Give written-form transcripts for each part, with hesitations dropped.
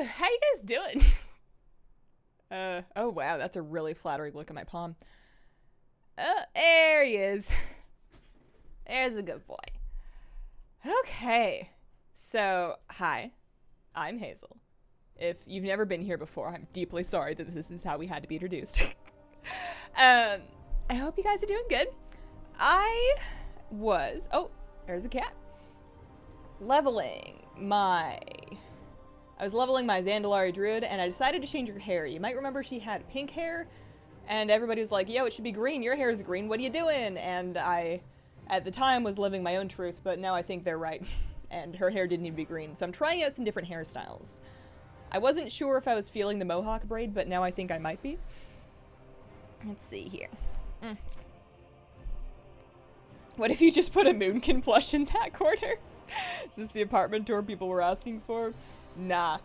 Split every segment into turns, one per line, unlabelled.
How you guys doing? Oh wow, that's a really flattering look at my palm. There he is. There's a good boy. Okay. So, hi. I'm Hazel. If you've never been here before, I'm deeply sorry that this is how we had to be introduced. I hope you guys are doing good. I was, there's a cat. I was leveling my Zandalari Druid, and I decided to change her hair. You might remember she had pink hair, and everybody was like, yo, it should be green. Your hair is green. What are you doing? And I, at the time, was living my own truth, but now I think they're right. And her hair didn't need to be green. So I'm trying out some different hairstyles. I wasn't sure if I was feeling the mohawk braid, but now I think I might be. Let's see here. What if you just put a Moonkin plush in that corner? Is this the apartment tour people were asking for? Nah.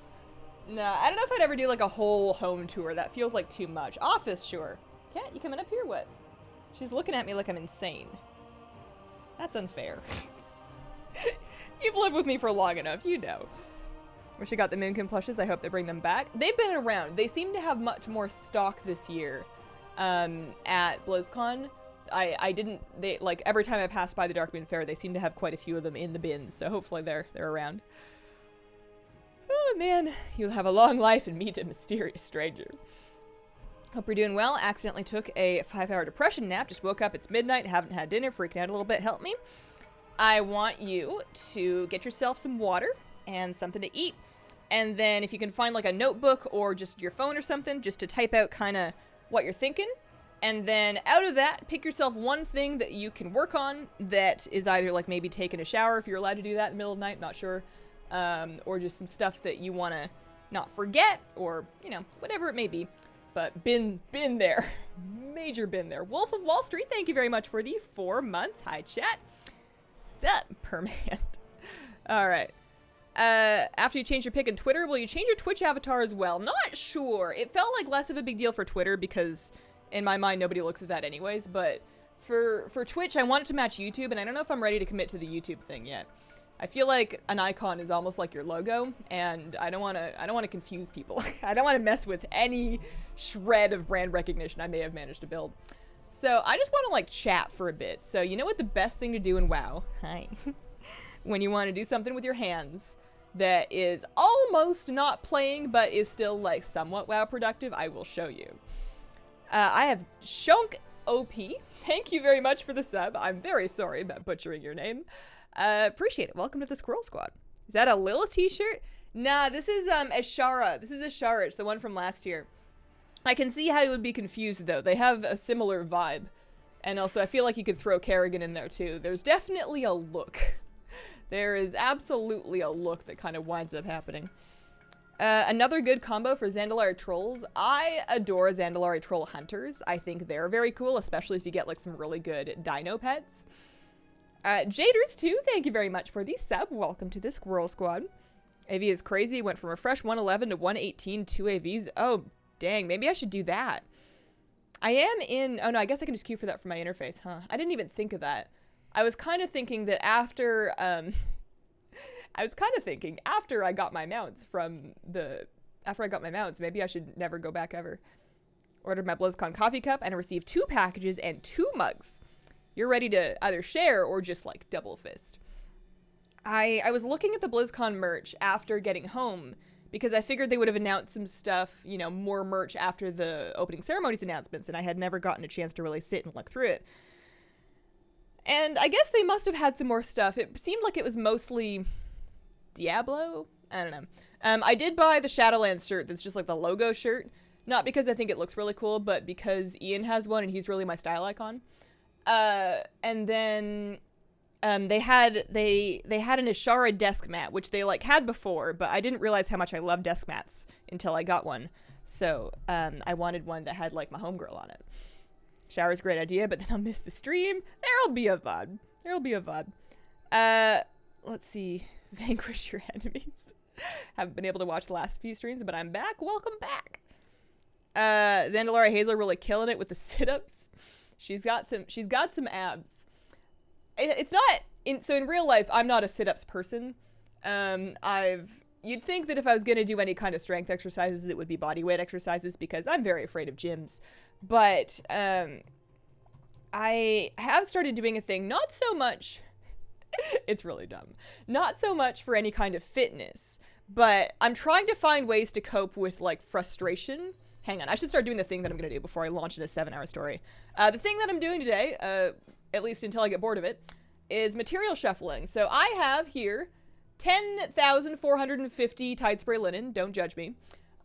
I don't know if I'd ever do like a whole home tour. That feels like too much. Office, sure. Cat, you coming up here? What? She's looking at me like I'm insane. That's unfair. You've lived with me for long enough, you know. Wish I got the Moonkin plushes. I hope they bring them back. They've been around. They seem to have much more stock this year at Blizzcon. Every time I pass by the Darkmoon Fair, they seem to have quite a few of them in the bins, so hopefully they're around. Oh man, you'll have a long life and meet a mysterious stranger. Hope you're doing well. Accidentally took a 5-hour depression nap. Just woke up, it's midnight, haven't had dinner, freaking out a little bit. Help me. I want you to get yourself some water and something to eat. And then if you can find like a notebook or just your phone or something, just to type out kind of what you're thinking. And then out of that, pick yourself one thing that you can work on that is either like maybe taking a shower if you're allowed to do that in the middle of the night, not sure. Or just some stuff that you want to not forget, or, you know, whatever it may be. But been there. Major been there. Wolf of Wall Street, thank you very much for the 4 months. Hi, chat. Sup, permand. Alright. After you change your pic in Twitter, will you change your Twitch avatar as well? Not sure. It felt like less of a big deal for Twitter because, in my mind, nobody looks at that anyways. But for Twitch, I want it to match YouTube, and I don't know if I'm ready to commit to the YouTube thing yet. I feel like an icon is almost like your logo, and I don't want to confuse people. I don't want to mess with any shred of brand recognition I may have managed to build. So I just want to like chat for a bit. So you know what the best thing to do in WoW? Hi. When you want to do something with your hands that is almost not playing, but is still like somewhat WoW productive, I will show you. I have Shunk OP. Thank you very much for the sub. I'm very sorry about butchering your name. Appreciate it. Welcome to the Squirrel Squad. Is that a Lilith t-shirt? Nah, this is Ashara. This is Ashara. It's the one from last year. I can see how you would be confused though. They have a similar vibe. And also I feel like you could throw Kerrigan in there too. There's definitely a look. There is absolutely a look that kind of winds up happening. Another good combo for Zandalari Trolls. I adore Zandalari Troll Hunters. I think they're very cool, especially if you get like some really good dino pets. Jaders too, thank you very much for the sub. Welcome to the Squirrel Squad. AV is crazy. Went from a fresh 111 to 118, 2 AVs. Oh, dang. Maybe I should do that. I am in... Oh, no, I guess I can just queue for that from my interface, huh? I didn't even think of that. I was kind of thinking that after... after I got my mounts from the... After I got my mounts, maybe I should never go back ever. Ordered my Blizzcon coffee cup and I received 2 packages and 2 mugs. You're ready to either share or just like double fist. I was looking at the BlizzCon merch after getting home because I figured they would have announced some stuff, you know, more merch after the opening ceremonies announcements, and I had never gotten a chance to really sit and look through it. And I guess they must have had some more stuff. It seemed like it was mostly Diablo? I don't know. I did buy the Shadowlands shirt that's just like the logo shirt. Not because I think it looks really cool, but because Ian has one and he's really my style icon. And then they had an Ashara desk mat, which they like had before, but I didn't realize how much I love desk mats until I got one. So I wanted one that had like my homegirl on it. Shower's a great idea, but then I'll miss the stream. There'll be a VoD. Let's see. Vanquish your enemies. Haven't been able to watch the last few streams, but I'm back. Welcome back. Zandalari Hazel really killing it with the sit-ups. She's got some abs. It's not so in real life I'm not a sit-ups person. I've you'd think that if I was going to do any kind of strength exercises, it would be body weight exercises because I'm very afraid of gyms. But I have started doing a thing, not so much, it's really dumb, not so much for any kind of fitness, but I'm trying to find ways to cope with, like, frustration. Hang on, I should start doing the thing that I'm going to do before I launch into a 7-hour story. The thing that I'm doing today, at least until I get bored of it, is material shuffling. So I have here 10,450 tide spray linen. Don't judge me.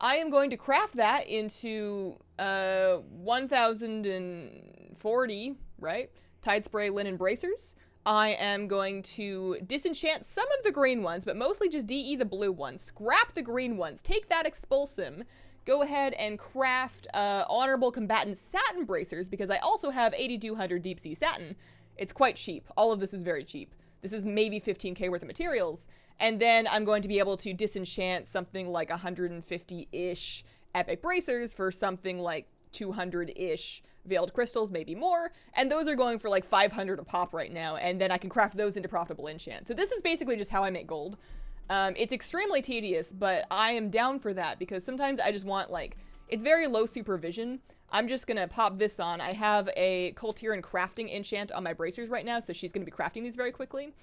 I am going to craft that into 1,040, right? Tide spray linen bracers. I am going to disenchant some of the green ones, but mostly just DE the blue ones. Scrap the green ones. Take that expulsum. Go ahead and craft honorable combatant satin bracers because I also have 8,200 deep sea satin. It's quite cheap. All of this is very cheap. This is maybe 15k worth of materials. And then I'm going to be able to disenchant something like 150-ish epic bracers for something like 200-ish veiled crystals, maybe more. And those are going for like 500 a pop right now. And then I can craft those into profitable enchant. So this is basically just how I make gold. It's extremely tedious, but I am down for that because sometimes I just want, like, it's very low supervision. I'm just gonna pop this on. I have a Cultiran crafting enchant on my bracers right now, so she's gonna be crafting these very quickly.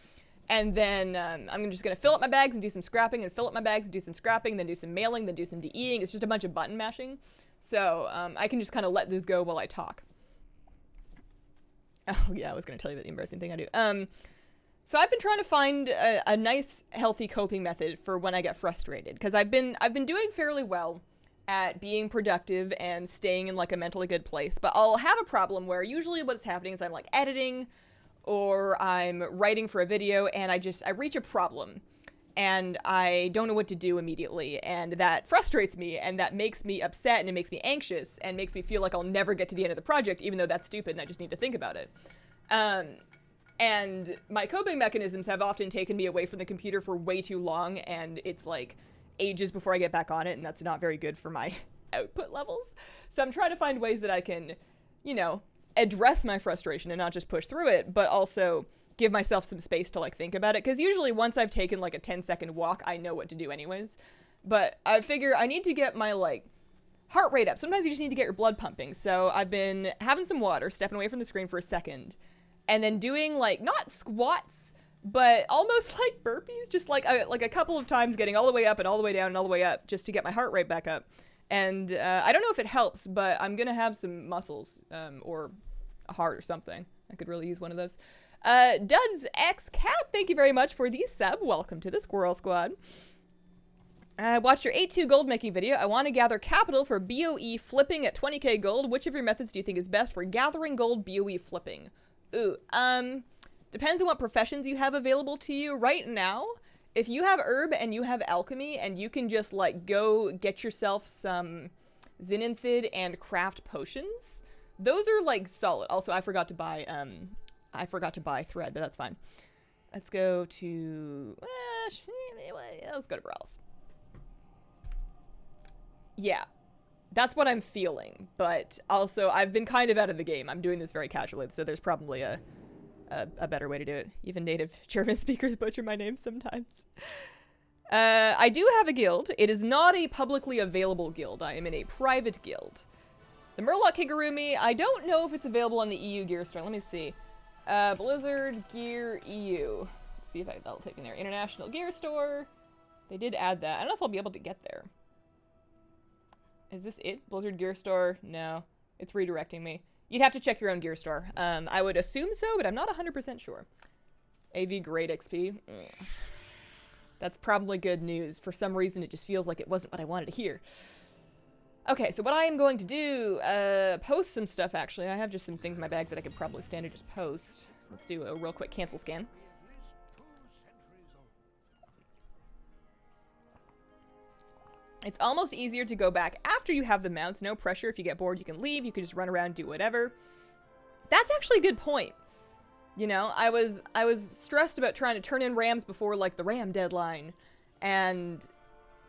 And then I'm just gonna fill up my bags and do some scrapping, and fill up my bags and do some scrapping, then do some mailing, then do some DEing. It's just a bunch of button mashing. So I can just kind of let this go while I talk. Oh yeah, I was gonna tell you about the embarrassing thing I do. So I've been trying to find a nice, healthy coping method for when I get frustrated, because I've been doing fairly well at being productive and staying in, like, a mentally good place, but I'll have a problem where usually what's happening is I'm, like, editing or I'm writing for a video and I reach a problem and I don't know what to do immediately, and that frustrates me and that makes me upset and it makes me anxious and makes me feel like I'll never get to the end of the project, even though that's stupid and I just need to think about it. And my coping mechanisms have often taken me away from the computer for way too long, and it's like ages before I get back on it, and that's not very good for my output levels. So I'm trying to find ways that I can, you know, address my frustration and not just push through it, but also give myself some space to, like, think about it. Because usually once I've taken, like, a 10-second walk, I know what to do anyways. But I figure I need to get my, like, heart rate up. Sometimes you just need to get your blood pumping. So I've been having some water, stepping away from the screen for a second, and then doing, like, not squats, but almost like burpees, just like a couple of times, getting all the way up and all the way down and all the way up just to get my heart rate back up. And I don't know if it helps, but I'm gonna have some muscles or a heart or something. I could really use one of those. Duds X Cap, thank you very much for the sub. Welcome to the Squirrel Squad. I watched your 8-2 gold making video. I want to gather capital for BOE flipping at 20k gold. Which of your methods do you think is best for gathering gold BOE flipping? Ooh, depends on what professions you have available to you. Right now, if you have herb and you have alchemy and you can just, like, go get yourself some zinanthid and craft potions, those are, like, solid. Also, I forgot to buy thread, but that's fine. Let's go to, let's go to browse. Yeah, that's what I'm feeling, but also I've been kind of out of the game. I'm doing this very casually, so there's probably a better way to do it. Even native German speakers butcher my name sometimes. I do have a guild. It is not a publicly available guild. I am in a private guild. The Murloc Kigurumi, I don't know if it's available on the EU gear store. Let me see. Blizzard Gear EU. Let's see if that'll take me there. International Gear Store. They did add that. I don't know if I'll be able to get there. Is this it? Blizzard Gear Store? No. It's redirecting me. You'd have to check your own gear store. I would assume so, but I'm not 100% sure. AV Great XP. That's probably good news. For some reason, it just feels like it wasn't what I wanted to hear. Okay, so what I am going to do, post some stuff, actually. I have just some things in my bag that I could probably stand to just post. Let's do a real quick cancel scan. It's almost easier to go back after you have the mounts. No pressure. If you get bored, you can leave. You can just run around, do whatever. That's actually a good point. You know, I was stressed about trying to turn in rams before, like, the ram deadline. And,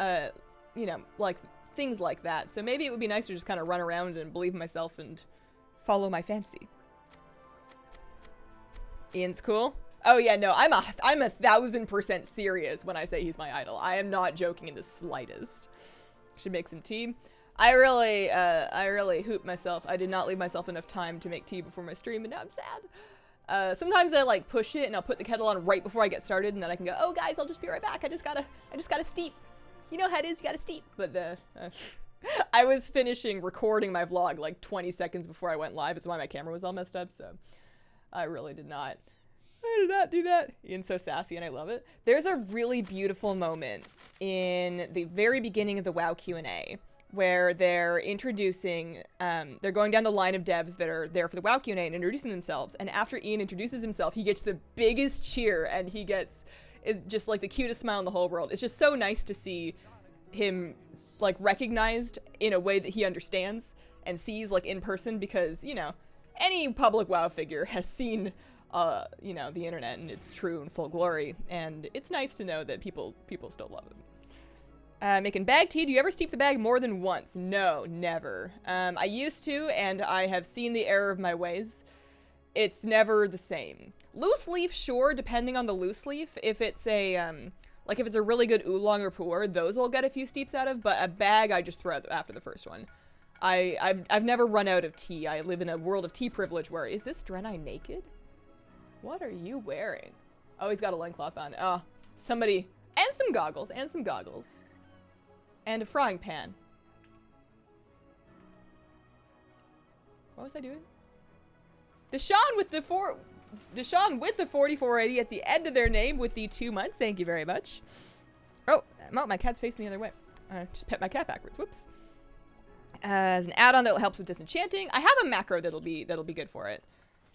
you know, like, things like that. So maybe it would be nice to just kind of run around and believe in myself and follow my fancy. Ian's cool. Oh yeah, no, I'm 1,000% serious when I say he's my idol. I am not joking in the slightest. Should make some tea. I really hooped myself. I did not leave myself enough time to make tea before my stream, and now I'm sad. Sometimes I like push it and I'll put the kettle on right before I get started, and then I can go, oh guys, I'll just be right back. I just gotta steep. You know how it is, you gotta steep. But I was finishing recording my vlog like 20 seconds before I went live. It's why my camera was all messed up, so I really did not. I did not do that. Ian's so sassy and I love it. There's a really beautiful moment in the very beginning of the WoW Q&A where they're introducing, they're going down the line of devs that are there for the WoW Q&A and introducing themselves. And after Ian introduces himself, he gets the biggest cheer and he gets just like the cutest smile in the whole world. It's just so nice to see him like recognized in a way that he understands and sees like in person, because, you know, any public WoW figure has seen you know, the internet in its true and full glory, and it's nice to know that people still love it. Making bag tea. Do you ever steep the bag more than once? No, never. I used to, and I have seen the error of my ways. It's never the same. Loose leaf, sure, depending on the loose leaf. If it's a, like if it's a really good oolong or pu'er, those I'll get a few steeps out of, but a bag I just throw out after the first one. I've never run out of tea. I live in a world of tea privilege where, is this Draenei naked? What are you wearing? Oh, he's got a loincloth on. Oh, somebody, and some goggles, and a frying pan. What was I doing? Deshaun with the 4480 at the end of their name with the 2 months. Thank you very much. Oh, my cat's facing the other way. Just pet my cat backwards. Whoops. As an add-on that helps with disenchanting, I have a macro that'll be good for it.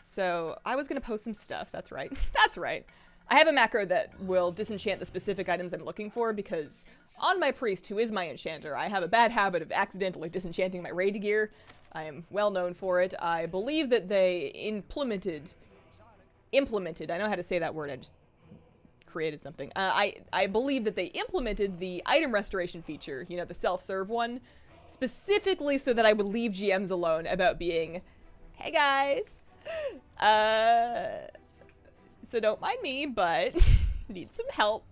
So I was gonna post some stuff. That's right. That's right. I have a macro that will disenchant the specific items I'm looking for, because on my priest, who is my enchanter, I have a bad habit of accidentally disenchanting my raid gear. I am well known for it. I believe that they implemented, I know how to say that word, I just created something. I believe that they implemented the item restoration feature, you know, the self-serve one, specifically so that I would leave GMs alone about being, hey guys, so don't mind me, but need some help.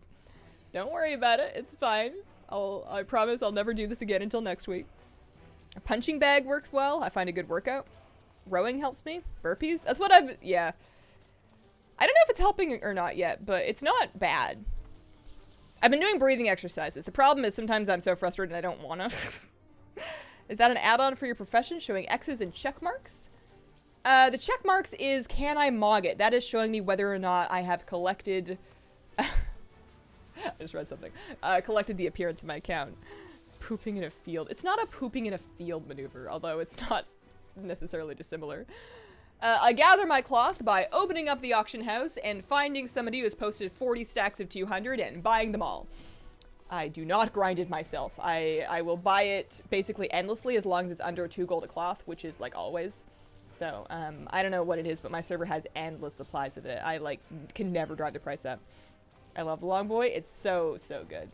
Don't worry about it. It's fine. I promise I'll never do this again until next week. A punching bag works well. I find a good workout. Rowing helps me. Burpees. That's what yeah. I don't know if it's helping or not yet, but it's not bad. I've been doing breathing exercises. The problem is sometimes I'm so frustrated and I don't wanna. Is that an add-on for your profession, showing X's and check marks? The check marks is, can I mog it? That is showing me whether or not I have collected... I just read something. Collected the appearance of my account. Pooping in a field. It's not a pooping in a field maneuver, although it's not necessarily dissimilar. I gather my cloth by opening up the auction house and finding somebody who has posted 40 stacks of 200 and buying them all. I do not grind it myself. I will buy it basically endlessly as long as it's under 2 gold a cloth, which is like always. So, I don't know what it is, but my server has endless supplies of it. I, like, can never drive the price up. I love the long boy. It's so, so good.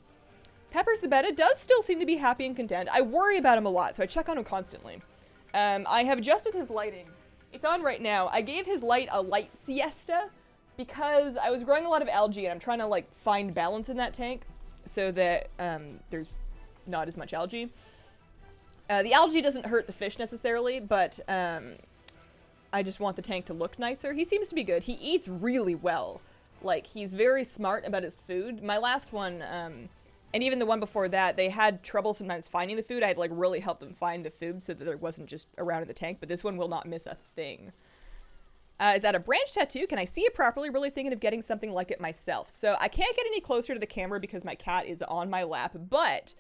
Pepper's the beta does still seem to be happy and content. I worry about him a lot, so I check on him constantly. I have adjusted his lighting. It's on right now. I gave his light a light siesta because I was growing a lot of algae, and I'm trying to, like, find balance in that tank so that there's not as much algae. The algae doesn't hurt the fish necessarily, but... I just want the tank to look nicer. He seems to be good. He eats really well. Like, he's very smart about his food. My last one, and even the one before that, they had trouble sometimes finding the food. I had to, like, really help them find the food so that there wasn't just around in the tank, but this one will not miss a thing. Is that a branch tattoo? Can I see it properly? Really thinking of getting something like it myself. So I can't get any closer to the camera because my cat is on my lap, but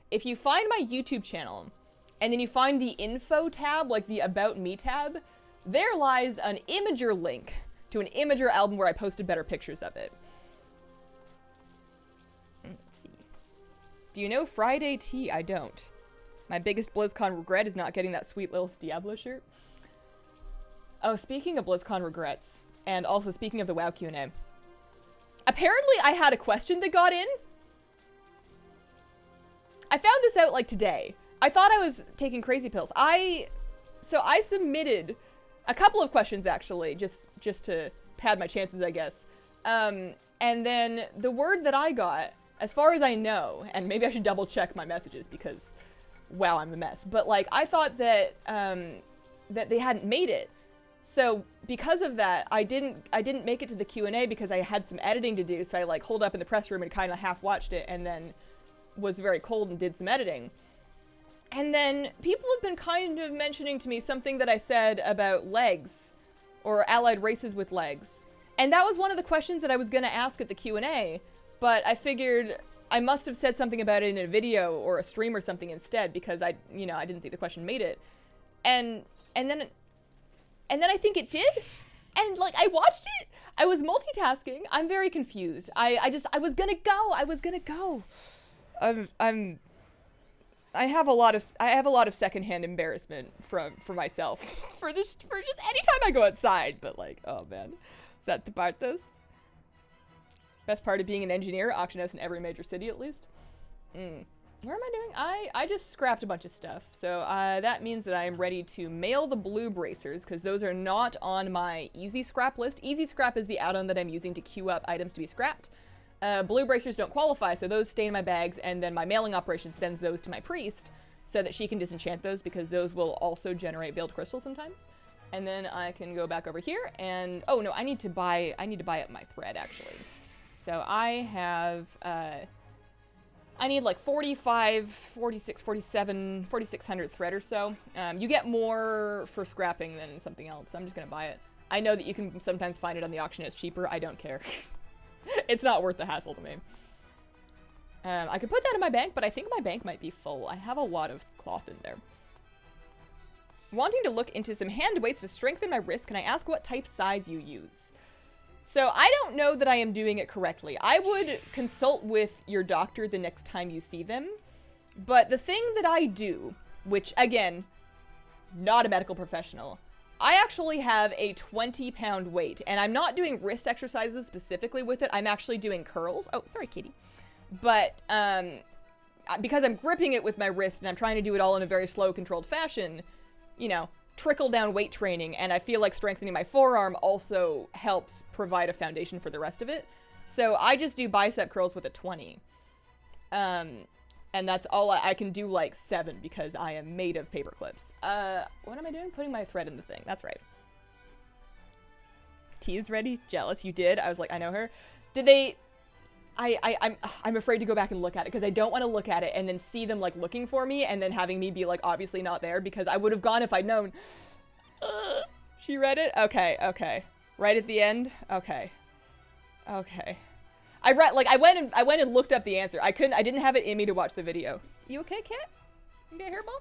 if you find my YouTube channel, and then you find the info tab, like the About Me tab, there lies an Imager link to an Imager album where I posted better pictures of it. Let's see. Do you know Friday Tea? I don't. My biggest BlizzCon regret is not getting that sweet little Diablo shirt. Oh, speaking of BlizzCon regrets, and also speaking of the WoW Q&A, apparently I had a question that got in. I found this out, like, today. I thought I was taking crazy pills. So I submitted... a couple of questions, actually, just to pad my chances, I guess. And then the word that I got, as far as I know, and maybe I should double check my messages because, wow, I'm a mess. But like, I thought that that they hadn't made it. So because of that, I didn't make it to the Q&A because I had some editing to do. So I like holed up in the press room and kind of half watched it, and then was very cold and did some editing. And then people have been kind of mentioning to me something that I said about legs, or allied races with legs. And that was one of the questions that I was going to ask at the Q&A, but I figured I must have said something about it in a video or a stream or something instead, because I didn't think the question made it. And then I think it did. And like, I watched it. I was multitasking. I'm very confused. I was going to go. I have a lot of secondhand embarrassment for myself for just anytime I go outside, but like, oh man. Is that the Bartos? Best part of being an engineer, auction house in every major city at least. Where am I doing? I just scrapped a bunch of stuff. So that means that I am ready to mail the blue bracers, because those are not on my easy scrap list. Easy scrap is the add-on that I'm using to queue up items to be scrapped. Blue bracers don't qualify, so those stay in my bags, and then my mailing operation sends those to my priest so that she can disenchant those, because those will also generate veiled crystals sometimes. And then I can go back over here and, oh no, I need to buy up my thread actually. So I have, I need like 45, 46, 47, 4,600 thread or so. You get more for scrapping than something else. So I'm just gonna buy it. I know that you can sometimes find it on the auction house cheaper. I don't care. It's not worth the hassle to me. I could put that in my bank, but I think my bank might be full. I have a lot of cloth in there. Wanting to look into some hand weights to strengthen my wrist, can I ask what type size you use? So I don't know that I am doing it correctly. I would consult with your doctor the next time you see them. But the thing that I do, which again, not a medical professional, I actually have a 20-pound weight, and I'm not doing wrist exercises specifically with it. I'm actually doing curls. Oh, sorry, kitty. But because I'm gripping it with my wrist and I'm trying to do it all in a very slow, controlled fashion, you know, trickle down weight training, and I feel like strengthening my forearm also helps provide a foundation for the rest of it. So I just do bicep curls with a 20. And that's all I can do, like 7, because I am made of paper clips. What am I doing? Putting my thread in the thing. That's right. Tea is ready. Jealous. You did. I was like, I know her. Did they... I'm afraid to go back and look at it, because I don't want to look at it and then see them like looking for me and then having me be like obviously not there, because I would have gone if I'd known. She read it? Okay, okay. Right at the end? Okay. Okay. I went and looked up the answer. I didn't have it in me to watch the video. You okay, cat? You got a hairball?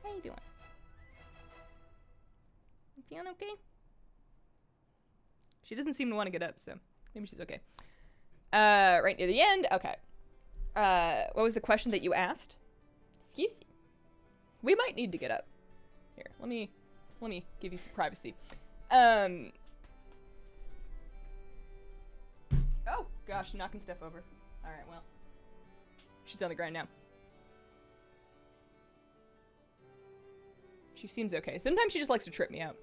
How you doing? You feeling okay? She doesn't seem to want to get up, so maybe she's okay. Right near the end. Okay. What was the question that you asked? Excuse me. We might need to get up. Here, let me give you some privacy. Oh gosh, knocking stuff over. All right, well, she's on the ground now. She seems okay. Sometimes she just likes to trip me out.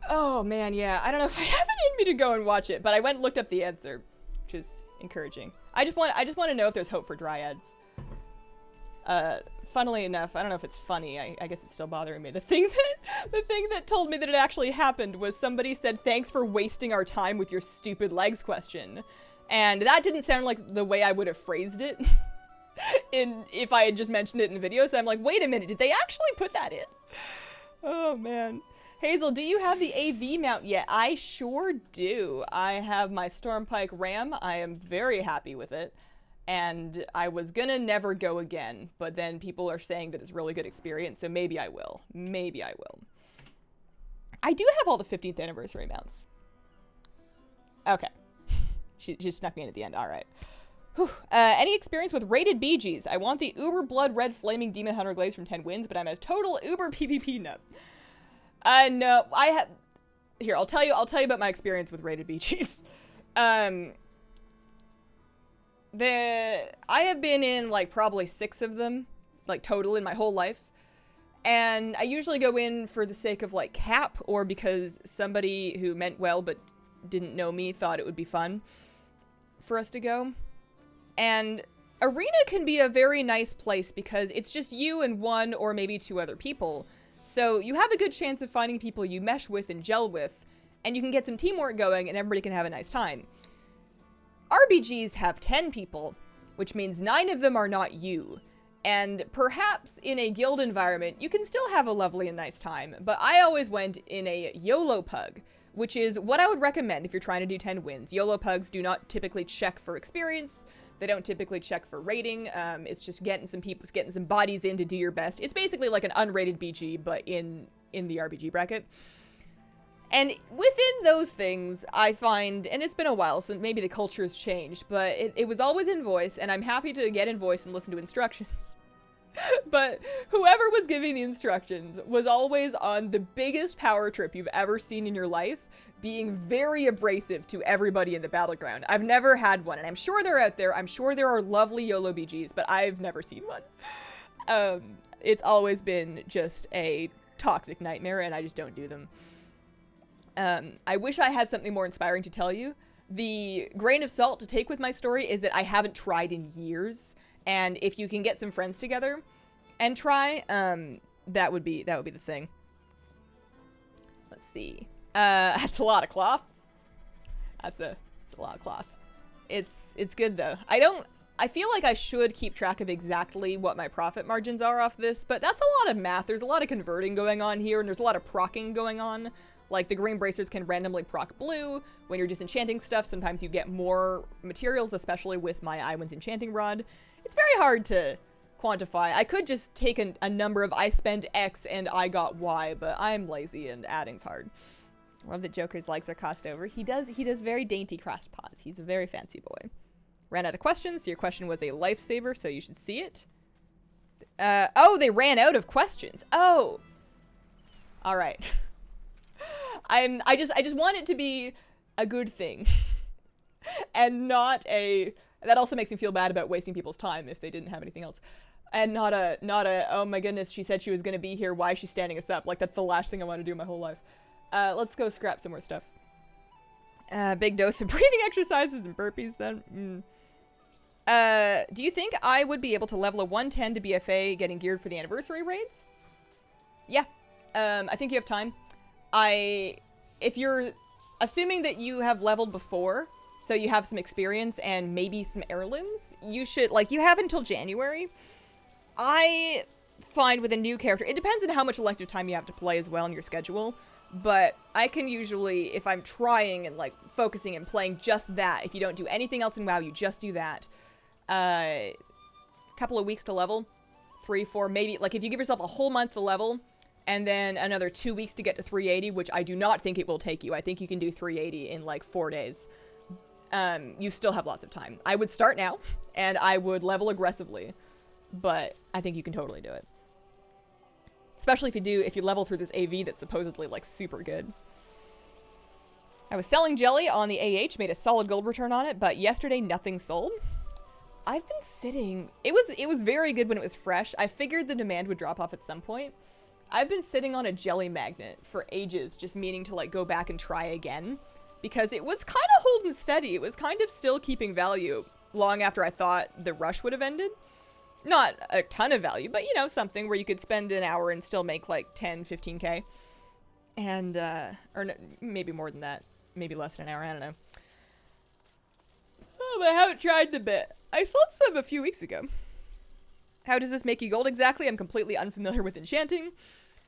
Oh man, yeah. I don't know if I have it in me to go and watch it, but I went and looked up the answer, which is encouraging. I just want to know if there's hope for dryads. Funnily enough, I don't know if it's funny. I guess it's still bothering me. The thing that told me that it actually happened was somebody said, "Thanks for wasting our time with your stupid legs question," and that didn't sound like the way I would have phrased it if I had just mentioned it in the video. So I'm like, wait a minute, did they actually put that in? Oh man. Hazel, do you have the AV mount yet? I sure do. I have my Stormpike Ram. I am very happy with it. And I was gonna never go again, but then people are saying that it's a really good experience, so maybe I will. Maybe I will. I do have all the 15th anniversary mounts. Okay. She just snuck me in at the end. All right. Whew. Any experience with rated BGs? I want the Uber Blood Red Flaming Demon Hunter Glaze from 10 wins, but I'm a total Uber PvP nut. No, I have... Here, I'll tell you about my experience with rated BGs. I have been in like probably 6 of them, like total in my whole life. And I usually go in for the sake of like cap, or because somebody who meant well but didn't know me thought it would be fun for us to go. And arena can be a very nice place because it's just you and one or maybe two other people. So you have a good chance of finding people you mesh with and gel with, and you can get some teamwork going and everybody can have a nice time. RBGs have 10 people, which means 9 of them are not you. And perhaps in a guild environment, you can still have a lovely and nice time, but I always went in a YOLO pug, which is what I would recommend if you're trying to do 10 wins. YOLO pugs do not typically check for experience. They don't typically check for rating. It's just getting some people, getting some bodies in to do your best. It's basically like an unrated BG, but in the RBG bracket. And within those things, I find, and it's been a while, so maybe the culture has changed, but it was always in voice, and I'm happy to get in voice and listen to instructions. But whoever was giving the instructions was always on the biggest power trip you've ever seen in your life, being very abrasive to everybody in the battleground. I've never had one, and I'm sure they're out there. I'm sure there are lovely YOLO BGs, but I've never seen one. It's always been just a toxic nightmare, and I just don't do them. I wish I had something more inspiring to tell you. The grain of salt to take with my story is that I haven't tried in years, and if you can get some friends together and try, that would be the thing. Let's see. That's a lot of cloth. That's a lot of cloth. It's good though. I feel like I should keep track of exactly what my profit margins are off this, but that's a lot of math. There's a lot of converting going on here, and there's a lot of procking going on. Like, the green bracers can randomly proc blue. When you're disenchanting stuff, sometimes you get more materials, especially with my Iwan's enchanting rod. It's very hard to quantify. I could just take a number of I spend X and I got Y, but I'm lazy and adding's hard. I love that Joker's legs are crossed over. He does very dainty crossed paws. He's a very fancy boy. Ran out of questions. Your question was a lifesaver, so you should see it. Oh, they ran out of questions. Oh. All right. I just want it to be a good thing and not a, that also makes me feel bad about wasting people's time if they didn't have anything else, and not a, oh my goodness, she said she was going to be here, why is she standing us up? Like, that's the last thing I want to do in my whole life. Let's go scrap some more stuff. Big dose of breathing exercises and burpees then. Do you think I would be able to level a 110 to BFA getting geared for the anniversary raids? Yeah. I think you have time. If you're assuming that you have leveled before, so you have some experience and maybe some heirlooms, you should, like, you have until January. I find with a new character, it depends on how much elective time you have to play as well in your schedule, but I can usually, if I'm trying and, like, focusing and playing just that, if you don't do anything else in WoW, you just do that, couple of weeks to level, 3, 4, maybe, like, if you give yourself a whole month to level, and then another 2 weeks to get to 380, which I do not think it will take you. I think you can do 380 in like 4 days. You still have lots of time. I would start now, and I would level aggressively, but I think you can totally do it. Especially if you level through this AV that's supposedly like super good. I was selling jelly on the AH, made a solid gold return on it, but yesterday nothing sold. I've been sitting, it was very good when it was fresh. I figured the demand would drop off at some point. I've been sitting on a jelly magnet for ages, just meaning to like go back and try again, because it was kind of holding steady. It was kind of still keeping value long after I thought the rush would have ended. Not a ton of value, but you know, something where you could spend an hour and still make like 10, 15K. And, or no, maybe more than that, maybe less than an hour, I don't know. Oh, but I haven't tried in a bit. I sold some a few weeks ago. How does this make you gold exactly? I'm completely unfamiliar with enchanting.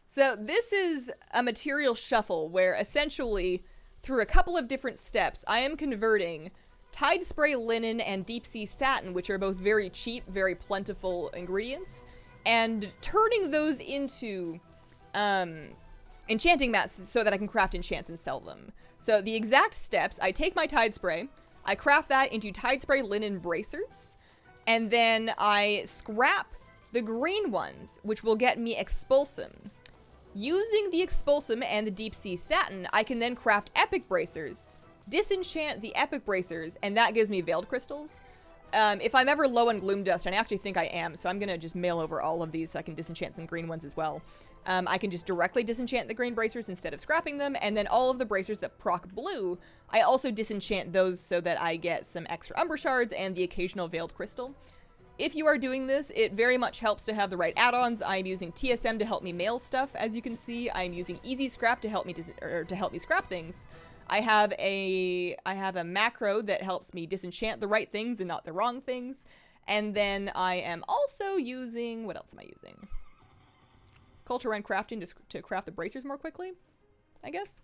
So this is a material shuffle where essentially through a couple of different steps, I am converting Tide Spray Linen and Deep Sea Satin, which are both very cheap, very plentiful ingredients, and turning those into enchanting mats so that I can craft enchants and sell them. So the exact steps, I take my Tide Spray, I craft that into Tide Spray Linen bracers, and then I scrap the green ones, which will get me Expulsum. Using the Expulsum and the Deep Sea Satin, I can then craft Epic Bracers, disenchant the Epic Bracers, and that gives me Veiled Crystals. If I'm ever low on gloom dust, and I actually think I am, so I'm gonna just mail over all of these so I can disenchant some green ones as well. I can just directly disenchant the green bracers instead of scrapping them, and then all of the bracers that proc blue, I also disenchant those so that I get some extra Umber Shards and the occasional Veiled Crystal. If you are doing this, it very much helps to have the right add-ons. I'm using TSM to help me mail stuff, as you can see. I'm using Easy Scrap to help me scrap things. I have a macro that helps me disenchant the right things and not the wrong things. And then I am also using, what else am I using? Culture Run Crafting to craft the bracers more quickly, I guess.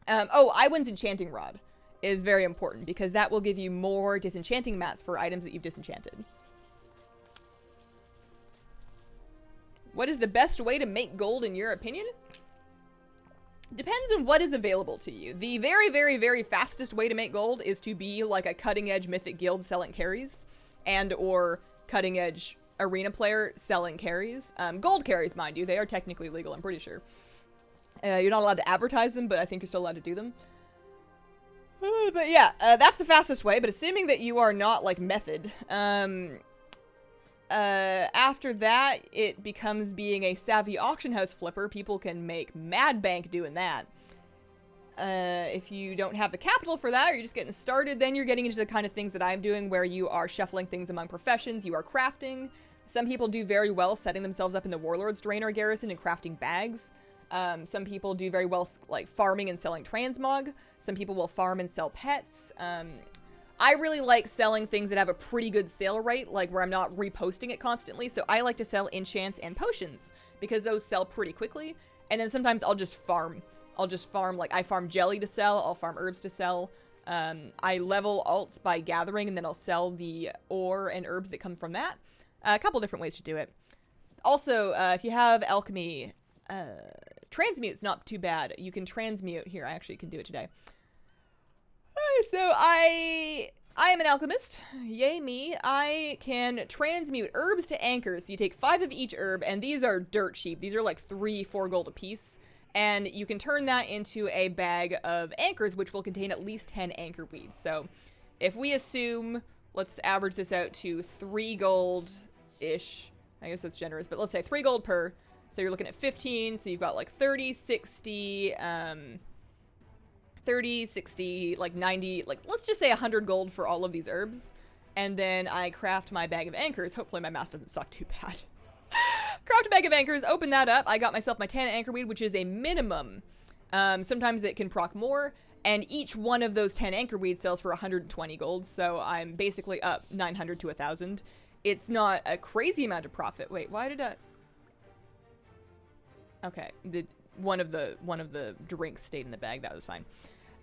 Iwin's Enchanting Rod is very important because that will give you more disenchanting mats for items that you've disenchanted. What is the best way to make gold in your opinion? Depends on what is available to you. The very, very, very fastest way to make gold is to be like a cutting-edge mythic guild selling carries and or cutting-edge arena player selling carries. Gold carries, mind you. They are technically legal, I'm pretty sure. You're not allowed to advertise them, but I think you're still allowed to do them. But yeah, that's the fastest way, but assuming that you are not like method, after that, it becomes being a savvy auction house flipper. People can make mad bank doing that. If you don't have the capital for that, or you're just getting started, then you're getting into the kind of things that I'm doing where you are shuffling things among professions, you are crafting. Some people do very well setting themselves up in the Warlord's Draenor Garrison and crafting bags. Some people do very well like farming and selling transmog. Some people will farm and sell pets. I really like selling things that have a pretty good sale rate, like where I'm not reposting it constantly. So I like to sell enchants and potions because those sell pretty quickly. And then sometimes I'll just farm. Like I farm jelly to sell. I'll farm herbs to sell. I level alts by gathering, and then I'll sell the ore and herbs that come from that. A couple different ways to do it. Also, if you have alchemy, transmute's not too bad. You can transmute. Here, I actually can do it today. So I am an alchemist. Yay me. I can transmute herbs to anchors. So you take 5 of each herb, and these are dirt cheap. These are like 3-4 gold a piece. And you can turn that into a bag of anchors, which will contain at least 10 anchor weeds. So if we assume, let's average this out to 3 gold-ish. I guess that's generous, but let's say 3 gold per. So you're looking at 15. So you've got like 30, 60, 30, 60, like 90, like let's just say 100 gold for all of these herbs. And then I craft my bag of anchors. Hopefully my math doesn't suck too bad. Craft a bag of anchors, open that up. I got myself my 10 anchor weed, which is a minimum. Sometimes it can proc more. And each one of those 10 anchor weeds sells for 120 gold. So I'm basically up 900 to 1,000. It's not a crazy amount of profit. Wait, why did I... Okay, one of the drinks stayed in the bag. That was fine.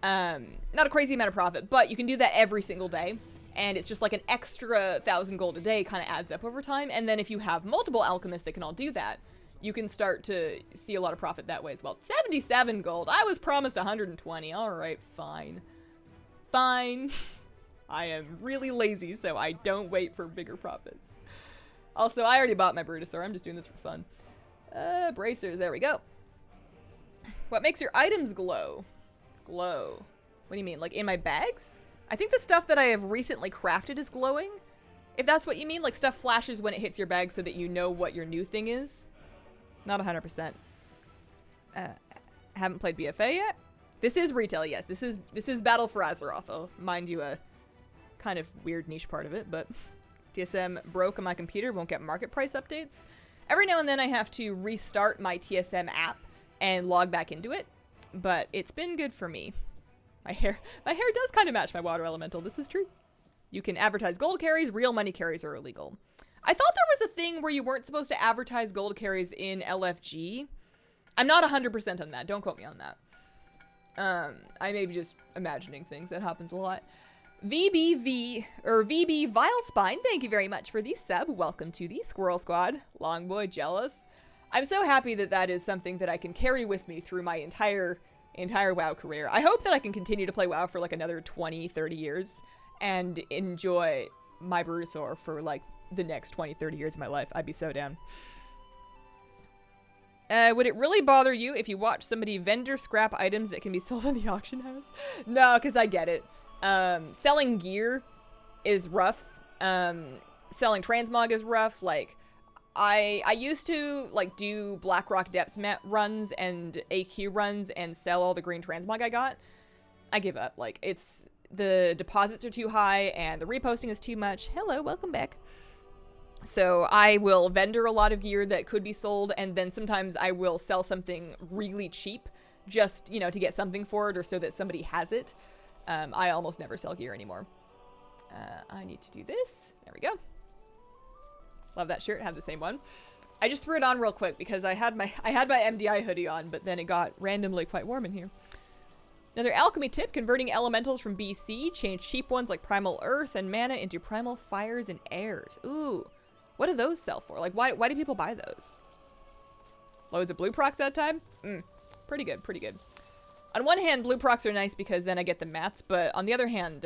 Not a crazy amount of profit, but you can do that every single day. And it's just like an extra 1,000 gold a day kind of adds up over time. And then if you have multiple alchemists that can all do that, you can start to see a lot of profit that way as well. 77 gold. I was promised 120. All right, fine. Fine. I am really lazy, so I don't wait for bigger profits. Also, I already bought my Brutosaur. I'm just doing this for fun. Bracers. There we go. What makes your items glow? Glow. What do you mean? Like in my bags? I think the stuff that I have recently crafted is glowing. If that's what you mean, like stuff flashes when it hits your bag so that you know what your new thing is. Not 100%. Haven't played BFA yet? This is retail, yes. This is Battle for Azeroth. I'll mind you a kind of weird niche part of it, but TSM broke on my computer, won't get market price updates. Every now and then I have to restart my TSM app and log back into it, but it's been good for me. My hair does kind of match my water elemental. This is true. You can advertise gold carries. Real money carries are illegal. I thought there was a thing where you weren't supposed to advertise gold carries in LFG. I'm not 100% on that. Don't quote me on that. I may be just imagining things. That happens a lot. VB Vilespine, thank you very much for the sub. Welcome to the Squirrel Squad. Long boy jealous. I'm so happy that that is something that I can carry with me through my entire WoW career. I hope that I can continue to play WoW for like another 20, 30 years and enjoy my Brutosaur for like the next 20, 30 years of my life. I'd be so down. Would it really bother you if you watch somebody vendor scrap items that can be sold on the auction house? No, because I get it. Selling gear is rough. Selling transmog is rough. Like, I used to, like, do Blackrock Depths runs and AQ runs and sell all the green transmog I got. I give up. Like, the deposits are too high and the reposting is too much. Hello, welcome back. So I will vendor a lot of gear that could be sold, and then sometimes I will sell something really cheap just, you know, to get something for it or so that somebody has it. I almost never sell gear anymore. I need to do this. There we go. Love that shirt. Have the same one. I just threw it on real quick because I had my MDI hoodie on, but then it got randomly quite warm in here. Another alchemy tip: converting elementals from BC. Change cheap ones like primal earth and mana into primal fires and airs. Ooh, what do those sell for? Like, why do people buy those? Loads of blue procs that time. Pretty good, pretty good. On one hand, blue procs are nice because then I get the mats, but on the other hand,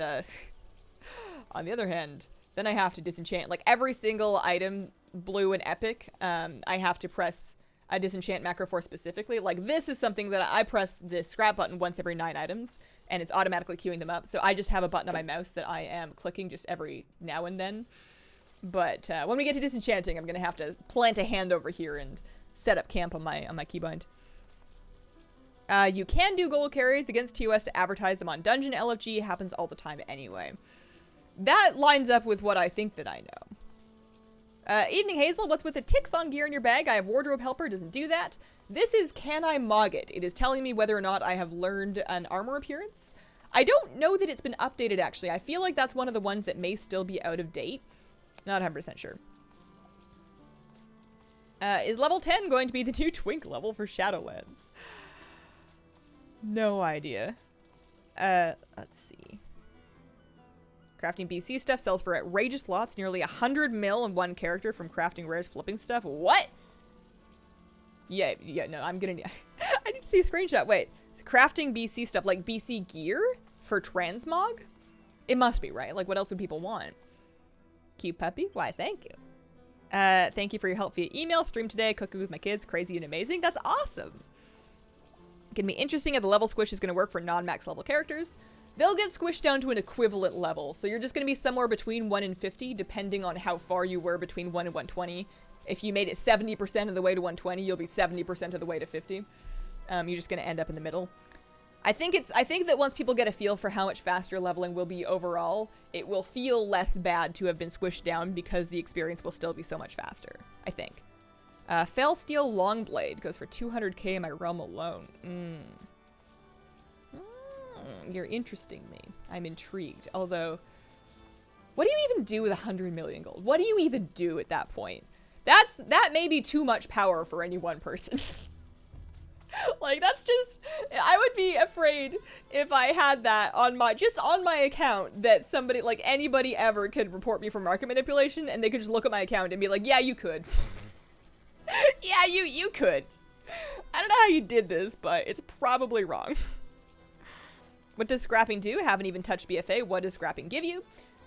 then I have to disenchant. Like, every single item, blue and epic, I have to press a disenchant macro for specifically. Like, this is something that I press the scrap button once every 9 items, and it's automatically queuing them up. So I just have a button on my mouse that I am clicking just every now and then. But when we get to disenchanting, I'm going to have to plant a hand over here and set up camp on my keybind. You can do gold carries against TOS to advertise them on Dungeon. LFG happens all the time anyway. That lines up with what I think that I know. Evening Hazel, what's with the ticks on gear in your bag? I have wardrobe helper, doesn't do that. This is can I mog it? It is telling me whether or not I have learned an armor appearance. I don't know that it's been updated, actually. I feel like that's one of the ones that may still be out of date. Not 100% sure. Is level 10 going to be the new Twink level for Shadowlands? No idea. Let's see. Crafting BC stuff sells for outrageous lots, nearly 100 mil in one character from crafting rares flipping stuff. What? Yeah, no, I'm gonna need... I need to see a screenshot. Wait, crafting BC stuff, like BC gear for transmog? It must be, right? Like, what else would people want? Cute puppy? Why, thank you. Thank you for your help via email. Stream today, cooking with my kids, crazy and amazing. That's awesome. Gonna be interesting how the level squish is gonna work for non-max level characters. They'll get squished down to an equivalent level, so you're just going to be somewhere between 1 and 50, depending on how far you were between 1 and 120. If you made it 70% of the way to 120, you'll be 70% of the way to 50. You're just going to end up in the middle. I think that once people get a feel for how much faster leveling will be overall, it will feel less bad to have been squished down because the experience will still be so much faster, I think. Fell Steel Longblade goes for 200k in my realm alone. You're interesting me. I'm intrigued. Although, what do you even do with 100 million gold? What do you even do at that point? That may be too much power for any one person. Like, that's just... I would be afraid if I had that on my account that somebody, like, anybody ever could report me for market manipulation and they could just look at my account and be like, yeah, you could. Yeah, you could. I don't know how you did this, but it's probably wrong. What does scrapping do? Haven't even touched BFA. What does scrapping give you?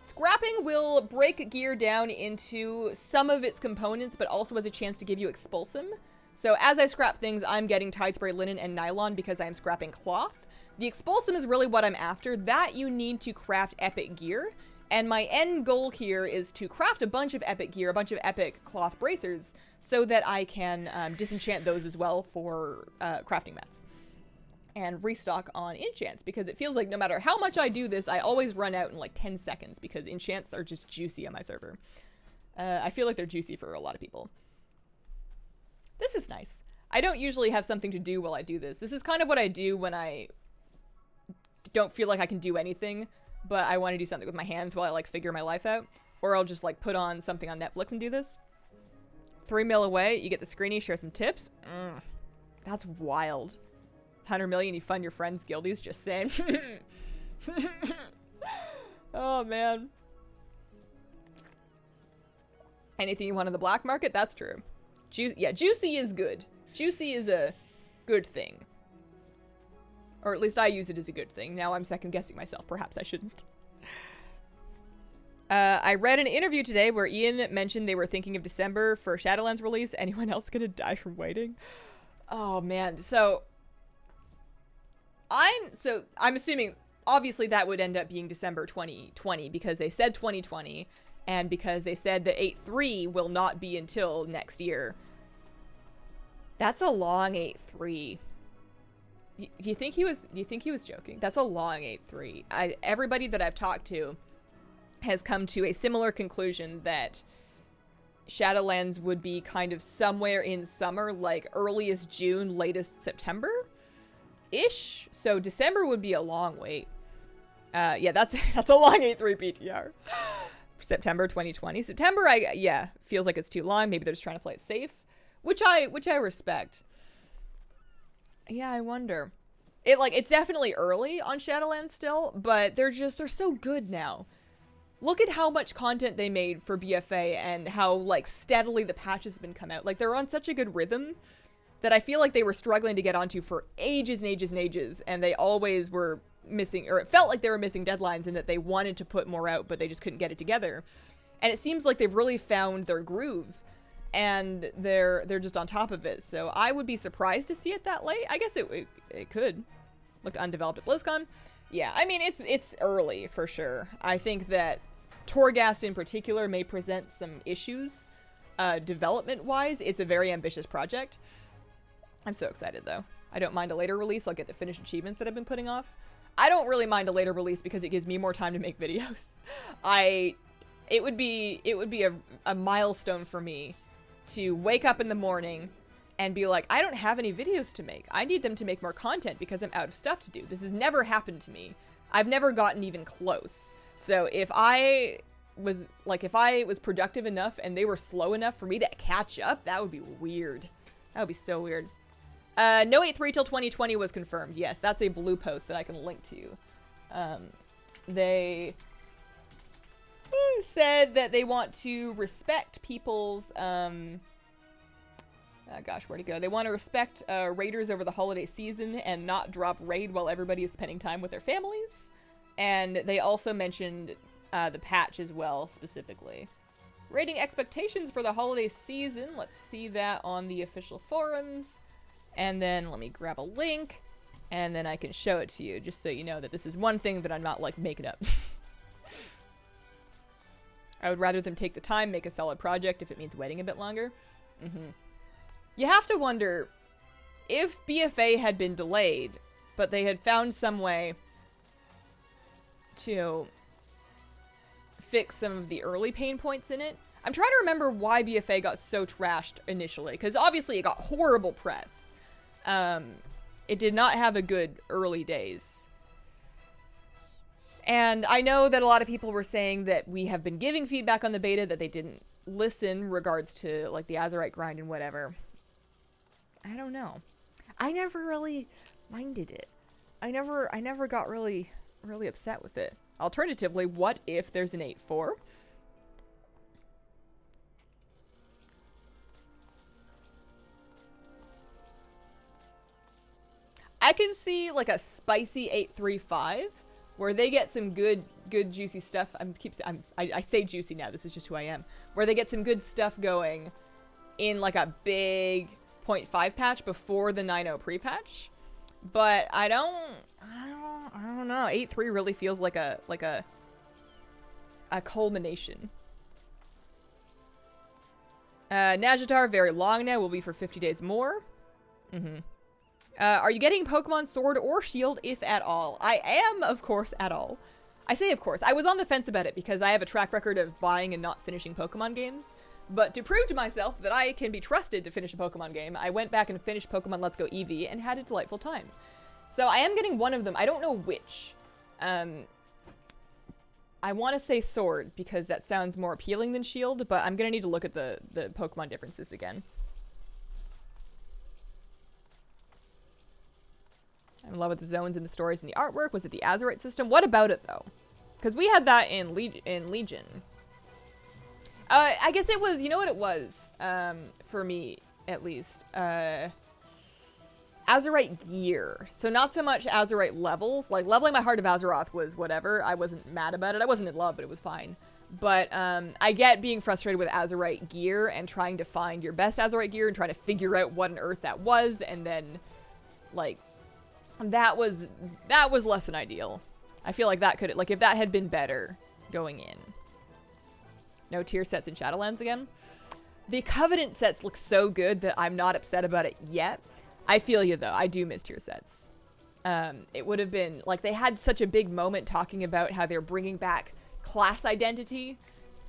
Scrapping will break gear down into some of its components, but also has a chance to give you expulsum. So as I scrap things, I'm getting tide spray linen and nylon because I'm scrapping cloth. The expulsum is really what I'm after. That you need to craft epic gear. And my end goal here is to craft a bunch of epic gear, a bunch of epic cloth bracers, so that I can disenchant those as well for crafting mats. And restock on enchants, because it feels like no matter how much I do this, I always run out in like 10 seconds because enchants are just juicy on my server. I feel like they're juicy for a lot of people. This is nice. I don't usually have something to do while I do this. This is kind of what I do when I don't feel like I can do anything, but I want to do something with my hands while I like figure my life out. Or I'll just like put on something on Netflix and do this. 3 mil away, you get the screeny, share some tips. That's wild. 100 million, you fund your friends' guildies, just saying. Oh, man. Anything you want on the black market? That's true. Yeah, juicy is good. Juicy is a good thing. Or at least I use it as a good thing. Now I'm second guessing myself. Perhaps I shouldn't. I read an interview today where Ian mentioned they were thinking of December for Shadowlands release. Anyone else gonna die from waiting? Oh, man. So I'm assuming, obviously, that would end up being December 2020 because they said 2020, and because they said that 8.3 will not be until next year. That's a long 8.3. Do you think he was joking? That's a long 8.3. Everybody that I've talked to has come to a similar conclusion that Shadowlands would be kind of somewhere in summer, like earliest June, latest September-ish. So December would be a long wait. Yeah, that's a long 8.3 PTR. September 2020. September, feels like it's too long. Maybe they're just trying to play it safe, which I respect. Yeah, I wonder. It's definitely early on Shadowlands still, but they're so good now. Look at how much content they made for BFA and how, like, steadily the patches have been come out. Like, they're on such a good rhythm that I feel like they were struggling to get onto for ages and ages and ages, and they always were missing, or it felt like they were missing deadlines and that they wanted to put more out, but they just couldn't get it together. And it seems like they've really found their groove, and they're just on top of it. So I would be surprised to see it that late. I guess it could. Looked undeveloped at BlizzCon. Yeah, I mean, it's early for sure. I think that Torghast in particular may present some issues development-wise. It's a very ambitious project. I'm so excited, though. I don't mind a later release. I'll get to finish achievements that I've been putting off. I don't really mind a later release because it gives me more time to make videos. It would be a milestone for me to wake up in the morning and be like, I don't have any videos to make. I need them to make more content because I'm out of stuff to do. This has never happened to me. I've never gotten even close. So if I was productive enough and they were slow enough for me to catch up, that would be weird. That would be so weird. No 8.3 till 2020 was confirmed. Yes, that's a blue post that I can link to. They said that they want to respect people's, gosh, where'd it go? They want to respect raiders over the holiday season and not drop raid while everybody is spending time with their families. And they also mentioned the patch as well, specifically. Rating expectations for the holiday season. Let's see that on the official forums. And then let me grab a link, and then I can show it to you, just so you know that this is one thing that I'm not, like, making up. I would rather them take the time, make a solid project if it means waiting a bit longer. You have to wonder, if BFA had been delayed, but they had found some way to fix some of the early pain points in it. I'm trying to remember why BFA got so trashed initially, because obviously it got horrible press. It did not have a good early days. And I know that a lot of people were saying that we have been giving feedback on the beta that they didn't listen regards to, like, the Azerite grind and whatever. I don't know. I never really minded it. I never got really upset with it. Alternatively, what if there's an 8.4? I can see, like, a spicy 8.3.5 where they get some good juicy stuff. I say juicy now. This is just who I am. Where they get some good stuff going in, like, a big 0.5 patch before the 9.0 pre-patch. But I don't know. 8.3 really feels like a culmination. Najatar, very long now, will be for 50 days more. Are you getting Pokemon Sword or Shield, if at all? I am, of course, at all. I say of course. I was on the fence about it because I have a track record of buying and not finishing Pokemon games. But to prove to myself that I can be trusted to finish a Pokemon game, I went back and finished Pokemon Let's Go Eevee and had a delightful time. So I am getting one of them. I don't know which. I want to say Sword because that sounds more appealing than Shield, but I'm going to need to look at the Pokemon differences again. I'm in love with the zones and the stories and the artwork. Was it the Azerite system? What about it, though? Because we had that in Legion. I guess it was, you know what it was, for me, at least. Azerite gear. So not so much Azerite levels. Like, leveling my Heart of Azeroth was whatever. I wasn't mad about it. I wasn't in love, but it was fine. But I get being frustrated with Azerite gear and trying to find your best Azerite gear and trying to figure out what on earth that was, and then, like... That was less than ideal. I feel like that could, like, if that had been better going in. No tier sets in Shadowlands again. The Covenant sets look so good that I'm not upset about it yet. I feel you, though. I do miss tier sets. It would have been, like, they had such a big moment talking about how they're bringing back class identity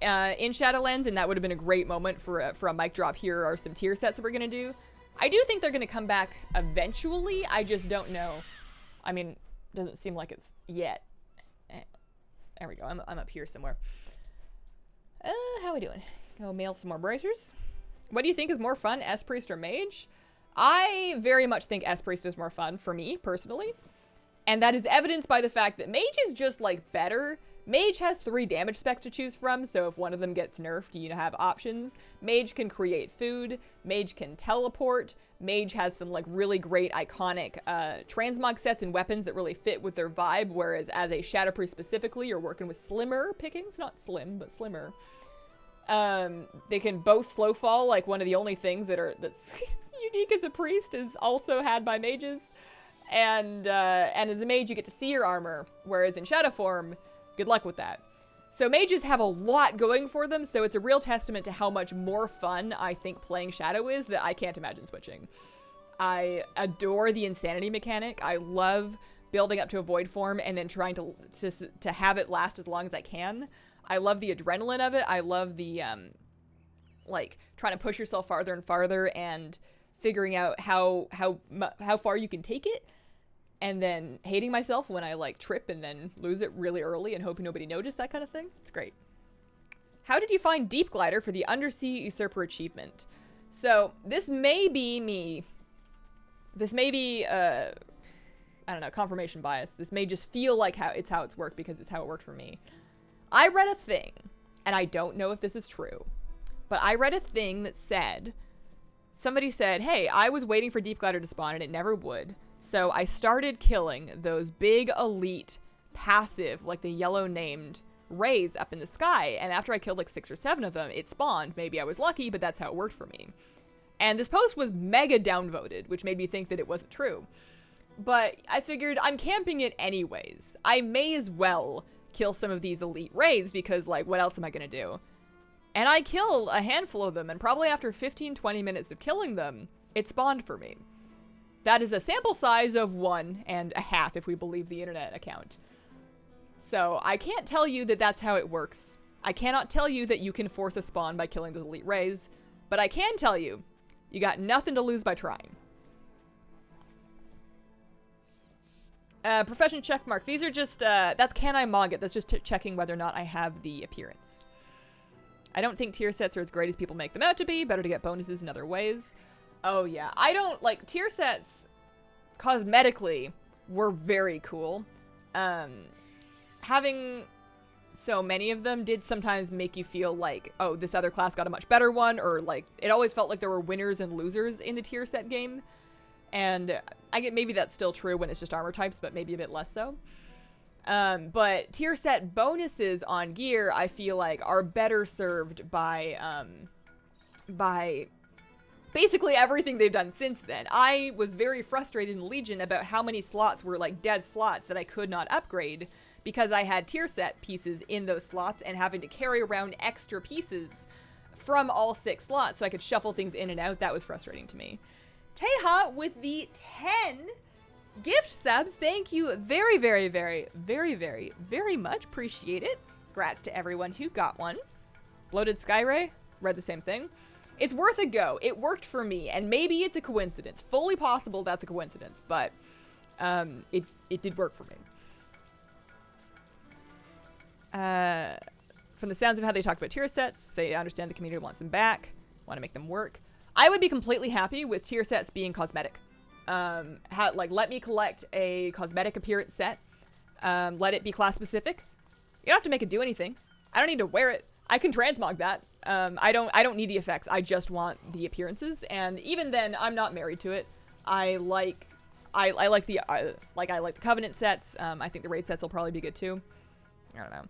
in Shadowlands, and that would have been a great moment for a mic drop. Here are some tier sets that we're going to do. I do think they're going to come back eventually. I just don't know. I mean, doesn't seem like it's yet. There we go. I'm up here somewhere. How are we doing? Go mail some more bracers. What do you think is more fun, S-Priest or Mage? I very much think S-Priest is more fun for me, personally. And that is evidenced by the fact that Mage is just, like, better. Mage has 3 damage specs to choose from, so if one of them gets nerfed, you have options. Mage can create food. Mage can teleport. Mage has some, like, really great iconic transmog sets and weapons that really fit with their vibe, whereas as a Shadow Priest specifically, you're working with slimmer pickings. Not slim, but slimmer. They can both slow fall, like one of the only things that's unique as a priest is also had by mages. And as a mage, you get to see your armor, whereas in Shadow form, good luck with that. So mages have a lot going for them, so it's a real testament to how much more fun I think playing Shadow is that I can't imagine switching. I adore the insanity mechanic. I love building up to a void form and then trying to have it last as long as I can. I love the adrenaline of it. I love the, like, trying to push yourself farther and farther and figuring out how far you can take it. And then hating myself when I, like, trip and then lose it really early and hoping nobody noticed, that kind of thing. It's great. How did you find Deep Glider for the Undersea Usurper achievement? So, this may be me. This may be, I don't know, confirmation bias. This may just feel like how it's worked because it's how it worked for me. I read a thing, and I don't know if this is true, but I read a thing that said, somebody said, hey, I was waiting for Deep Glider to spawn and it never would. So I started killing those big elite passive, like the yellow named rays up in the sky. And after I killed like 6 or 7 of them, it spawned. Maybe I was lucky, but that's how it worked for me. And this post was mega downvoted, which made me think that it wasn't true. But I figured I'm camping it anyways. I may as well kill some of these elite raids because, like, what else am I going to do? And I killed a handful of them, and probably after 15-20 minutes of killing them, it spawned for me. That is a sample size of 1.5 if we believe the internet account. So I can't tell you that that's how it works. I cannot tell you that you can force a spawn by killing those elite rays, but I can tell you, you got nothing to lose by trying. Profession checkmark. These are just, that's can I mog it? That's just checking whether or not I have the appearance. I don't think tier sets are as great as people make them out to be. Better to get bonuses in other ways. Oh yeah, I don't, like, tier sets cosmetically were very cool. Having so many of them did sometimes make you feel like, oh, this other class got a much better one, or like, it always felt like there were winners and losers in the tier set game. And I get maybe that's still true when it's just armor types, but maybe a bit less so. But tier set bonuses on gear, I feel like, are better served by basically everything they've done since then. I was very frustrated in Legion about how many slots were like dead slots that I could not upgrade because I had tier set pieces in those slots and having to carry around extra pieces from all 6 slots so I could shuffle things in and out. That was frustrating to me. Teha with the 10 gift subs. Thank you very, very, very, very, very, very much. Appreciate it. Congrats to everyone who got one. Bloated Skyray. Read the same thing. It's worth a go. It worked for me, and maybe it's a coincidence. Fully possible that's a coincidence, but it did work for me. From the sounds of how they talk about tier sets, they understand the community wants them back, want to make them work. I would be completely happy with tier sets being cosmetic. Let me collect a cosmetic appearance set. Let it be class specific. You don't have to make it do anything. I don't need to wear it. I can transmog that. I don't need the effects. I just want the appearances, and even then, I'm not married to it. I like the Covenant sets. I think the raid sets will probably be good too. I don't know.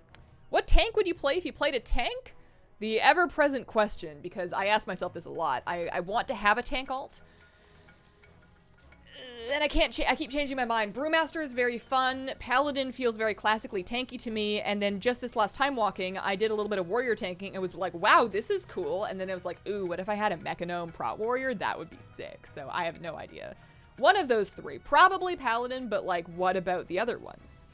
What tank would you play if you played a tank? The ever-present question, because I ask myself this a lot. I want to have a tank alt. and I keep changing my mind. Brewmaster is very fun. Paladin feels very classically tanky to me. And then just this last time walking, I did a little bit of warrior tanking and was like, wow, this is cool. And then it was like, ooh, what if I had a Mechanome Prot Warrior? That would be sick. So I have no idea. One of those three. Probably Paladin, but like, what about the other ones?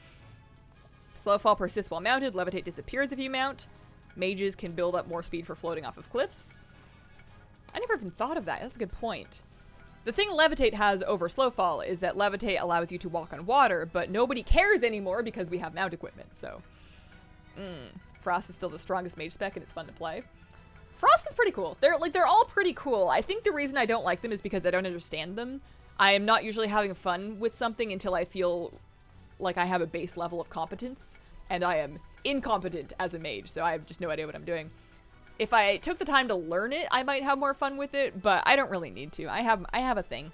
Slowfall persists while mounted. Levitate disappears if you mount. Mages can build up more speed for floating off of cliffs. I never even thought of that. That's a good point. The thing Levitate has over Slowfall is that Levitate allows you to walk on water, but nobody cares anymore because we have mount equipment, so. Frost is still the strongest mage spec and it's fun to play. Frost is pretty cool. They're all pretty cool. I think the reason I don't like them is because I don't understand them. I am not usually having fun with something until I feel like I have a base level of competence, and I am incompetent as a mage, so I have just no idea what I'm doing. If I took the time to learn it, I might have more fun with it, but I don't really need to. I have a thing.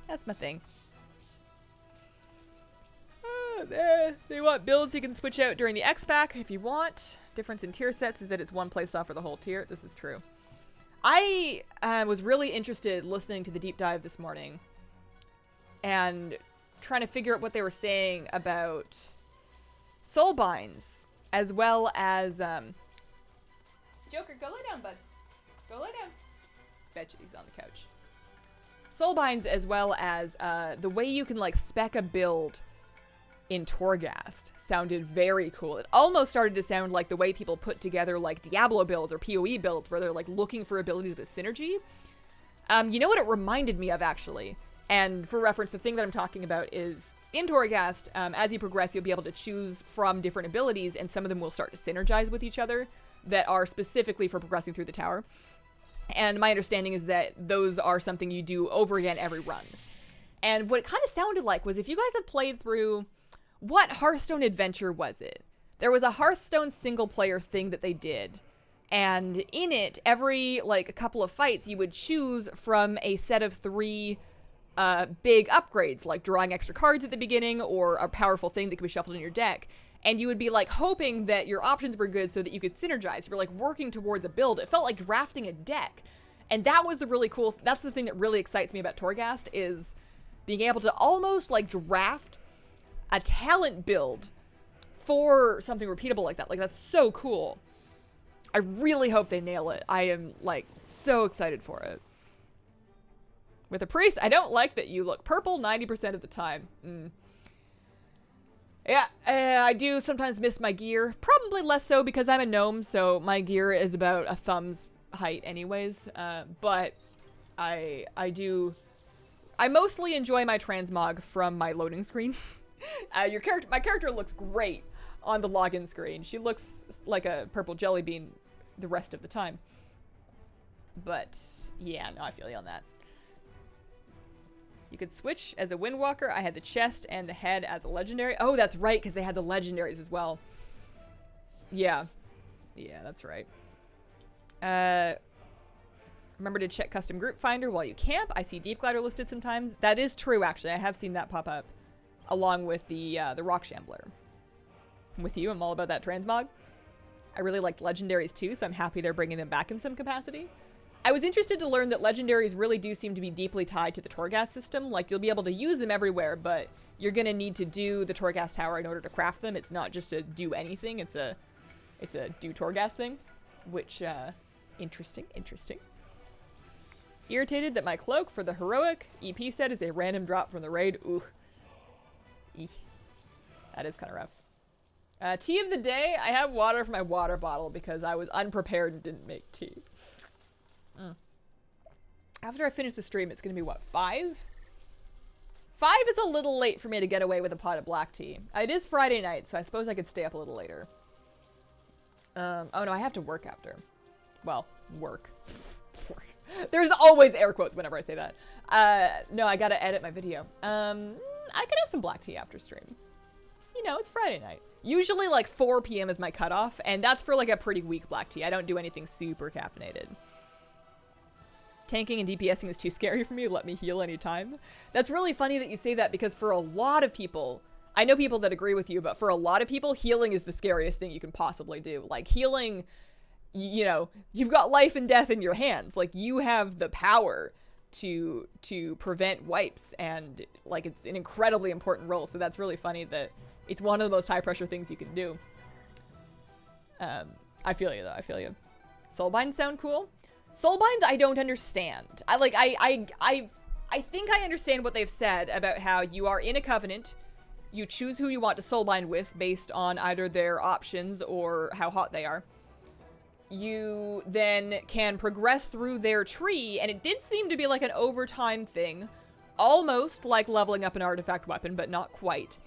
That's my thing. They want builds you can switch out during the X-Pack if you want. Difference in tier sets is that it's one playstyle for the whole tier. This is true. I was really interested listening to the deep dive this morning and trying to figure out what they were saying about soulbinds, as well as Joker, go lay down, bud. Go lay down. Bet you he's on the couch. Soulbinds, as well as the way you can like spec a build in Torghast, sounded very cool. It almost started to sound like the way people put together like Diablo builds or PoE builds, where they're like looking for abilities with synergy. You know what it reminded me of, actually? And for reference, the thing that I'm talking about is in Torghast, as you progress, you'll be able to choose from different abilities, and some of them will start to synergize with each other that are specifically for progressing through the tower. And my understanding is that those are something you do over again every run. And what it kind of sounded like was, if you guys have played through, what Hearthstone adventure was it? There was a Hearthstone single player thing that they did. And in it, every like a couple of fights, you would choose from a set of 3 big upgrades, like drawing extra cards at the beginning or a powerful thing that could be shuffled in your deck. And you would be like hoping that your options were good so that you could synergize. You were like working towards a build. It felt like drafting a deck. And that was the really cool, that's the thing that really excites me about Torghast, is being able to almost like draft a talent build for something repeatable like that. Like, that's so cool. I really hope they nail it. I am like so excited for it. With a priest, I don't like that you look purple 90% of the time. Yeah, I do sometimes miss my gear. Probably less so because I'm a gnome, so my gear is about a thumb's height anyways. But I mostly enjoy my transmog from my loading screen. My character looks great on the login screen. She looks like a purple jelly bean the rest of the time. But yeah, no, I feel you on that. You could switch as a Windwalker. I had the chest and the head as a legendary. Oh, that's right, because they had the legendaries as well. Yeah. Yeah, that's right. Remember to check custom group finder while you camp. I see Deep Glider listed sometimes. That is true, actually. I have seen that pop up along with the Rock Shambler. I'm with you. I'm all about that transmog. I really liked legendaries too, so I'm happy they're bringing them back in some capacity. I was interested to learn that legendaries really do seem to be deeply tied to the Torghast system. Like, you'll be able to use them everywhere, but you're going to need to do the Torghast tower in order to craft them. It's not just a do anything. It's a do Torghast thing, which, interesting. Irritated that my cloak for the heroic EP set is a random drop from the raid. Ooh. Eek. That is kind of rough. Tea of the day. I have water for my water bottle because I was unprepared and didn't make tea. After I finish the stream, it's going to be, what, 5? 5 is a little late for me to get away with a pot of black tea. It is Friday night, so I suppose I could stay up a little later. Oh no, I have to work after. Well, work. There's always air quotes whenever I say that. No, I gotta edit my video. I could have some black tea after stream. You know, it's Friday night. Usually like 4 p.m. is my cutoff, and that's for like a pretty weak black tea. I don't do anything super caffeinated. Tanking and DPSing is too scary for me. Let me heal anytime. That's really funny that you say that, because for a lot of people, I know people that agree with you, but for a lot of people, healing is the scariest thing you can possibly do. Like, healing, you know, you've got life and death in your hands. Like, you have the power to prevent wipes, and like it's an incredibly important role. So that's really funny that it's one of the most high pressure things you can do. I feel you though. I feel you. Soulbinds sound cool. Soulbinds I don't understand. I think I understand what they've said about how you are in a covenant. You choose who you want to soulbind with based on either their options or how hot they are. You then can progress through their tree, and it did seem to be like an overtime thing. Almost like leveling up an artifact weapon, but not quite.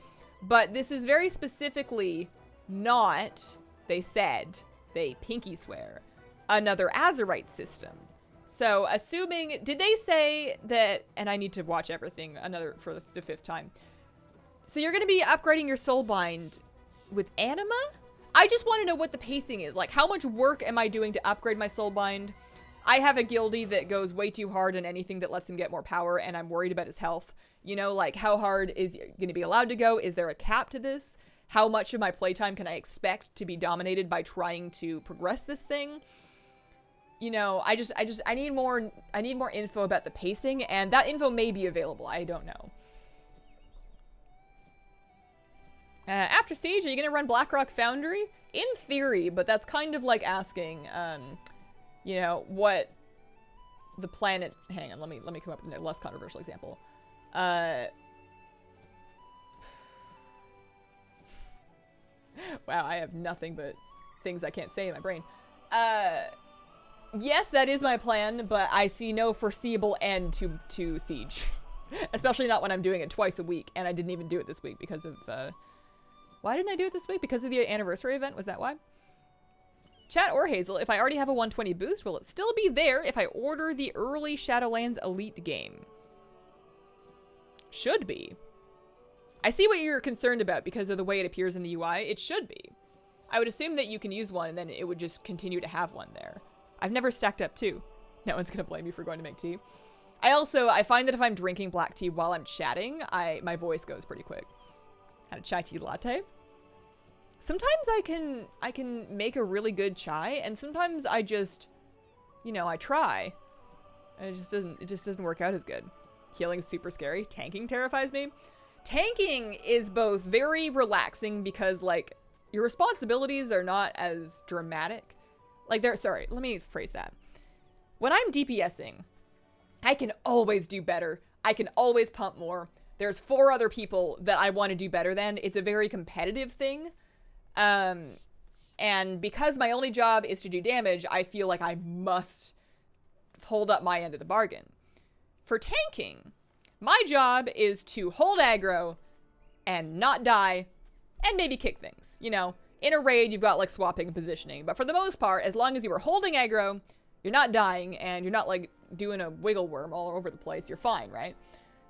But this is very specifically not, they said, they pinky swear, another Azerite system. So assuming, did they say that, and I need to watch everything for the 5th time. So you're going to be upgrading your soulbind with anima? I just want to know what the pacing is. Like, how much work am I doing to upgrade my soulbind? I have a guildie that goes way too hard on anything that lets him get more power, and I'm worried about his health. You know, like, how hard is going to be allowed to go? Is there a cap to this? How much of my playtime can I expect to be dominated by trying to progress this thing? You know, I need more info about the pacing, and that info may be available. I don't know. After Siege, are you going to run Blackrock Foundry? In theory, but that's kind of like asking, you know, what the planet... Hang on, let me come up with a less controversial example. Wow, I have nothing but things I can't say in my brain. Yes, that is my plan, but I see no foreseeable end to Siege. Especially not when I'm doing it twice a week, and I didn't even do it this week because of, why didn't I do it this week? Because of the anniversary event? Was that why? Chat or Hazel, if I already have a 120 boost, will it still be there if I order the early Shadowlands Elite game? Should be. I see what you're concerned about because of the way it appears in the UI. It should be. I would assume that you can use one and then it would just continue to have one there. I've never stacked up two. No one's gonna blame you for going to make tea. I find that if I'm drinking black tea while I'm chatting, my voice goes pretty quick. Had a chai tea latte. Sometimes I can make a really good chai, and sometimes I just, you know, I try. And it just doesn't work out as good. Healing is super scary. Tanking terrifies me. Tanking is both very relaxing because, like, your responsibilities are not as dramatic. Like, sorry, let me phrase that. When I'm DPSing, I can always do better. I can always pump more. There's 4 other people that I want to do better than. It's a very competitive thing. And because my only job is to do damage, I feel like I must hold up my end of the bargain. For tanking, my job is to hold aggro and not die and maybe kick things. You know, in a raid, you've got like swapping and positioning, but for the most part, as long as you are holding aggro, you're not dying and you're not like doing a wiggle worm all over the place, you're fine, right?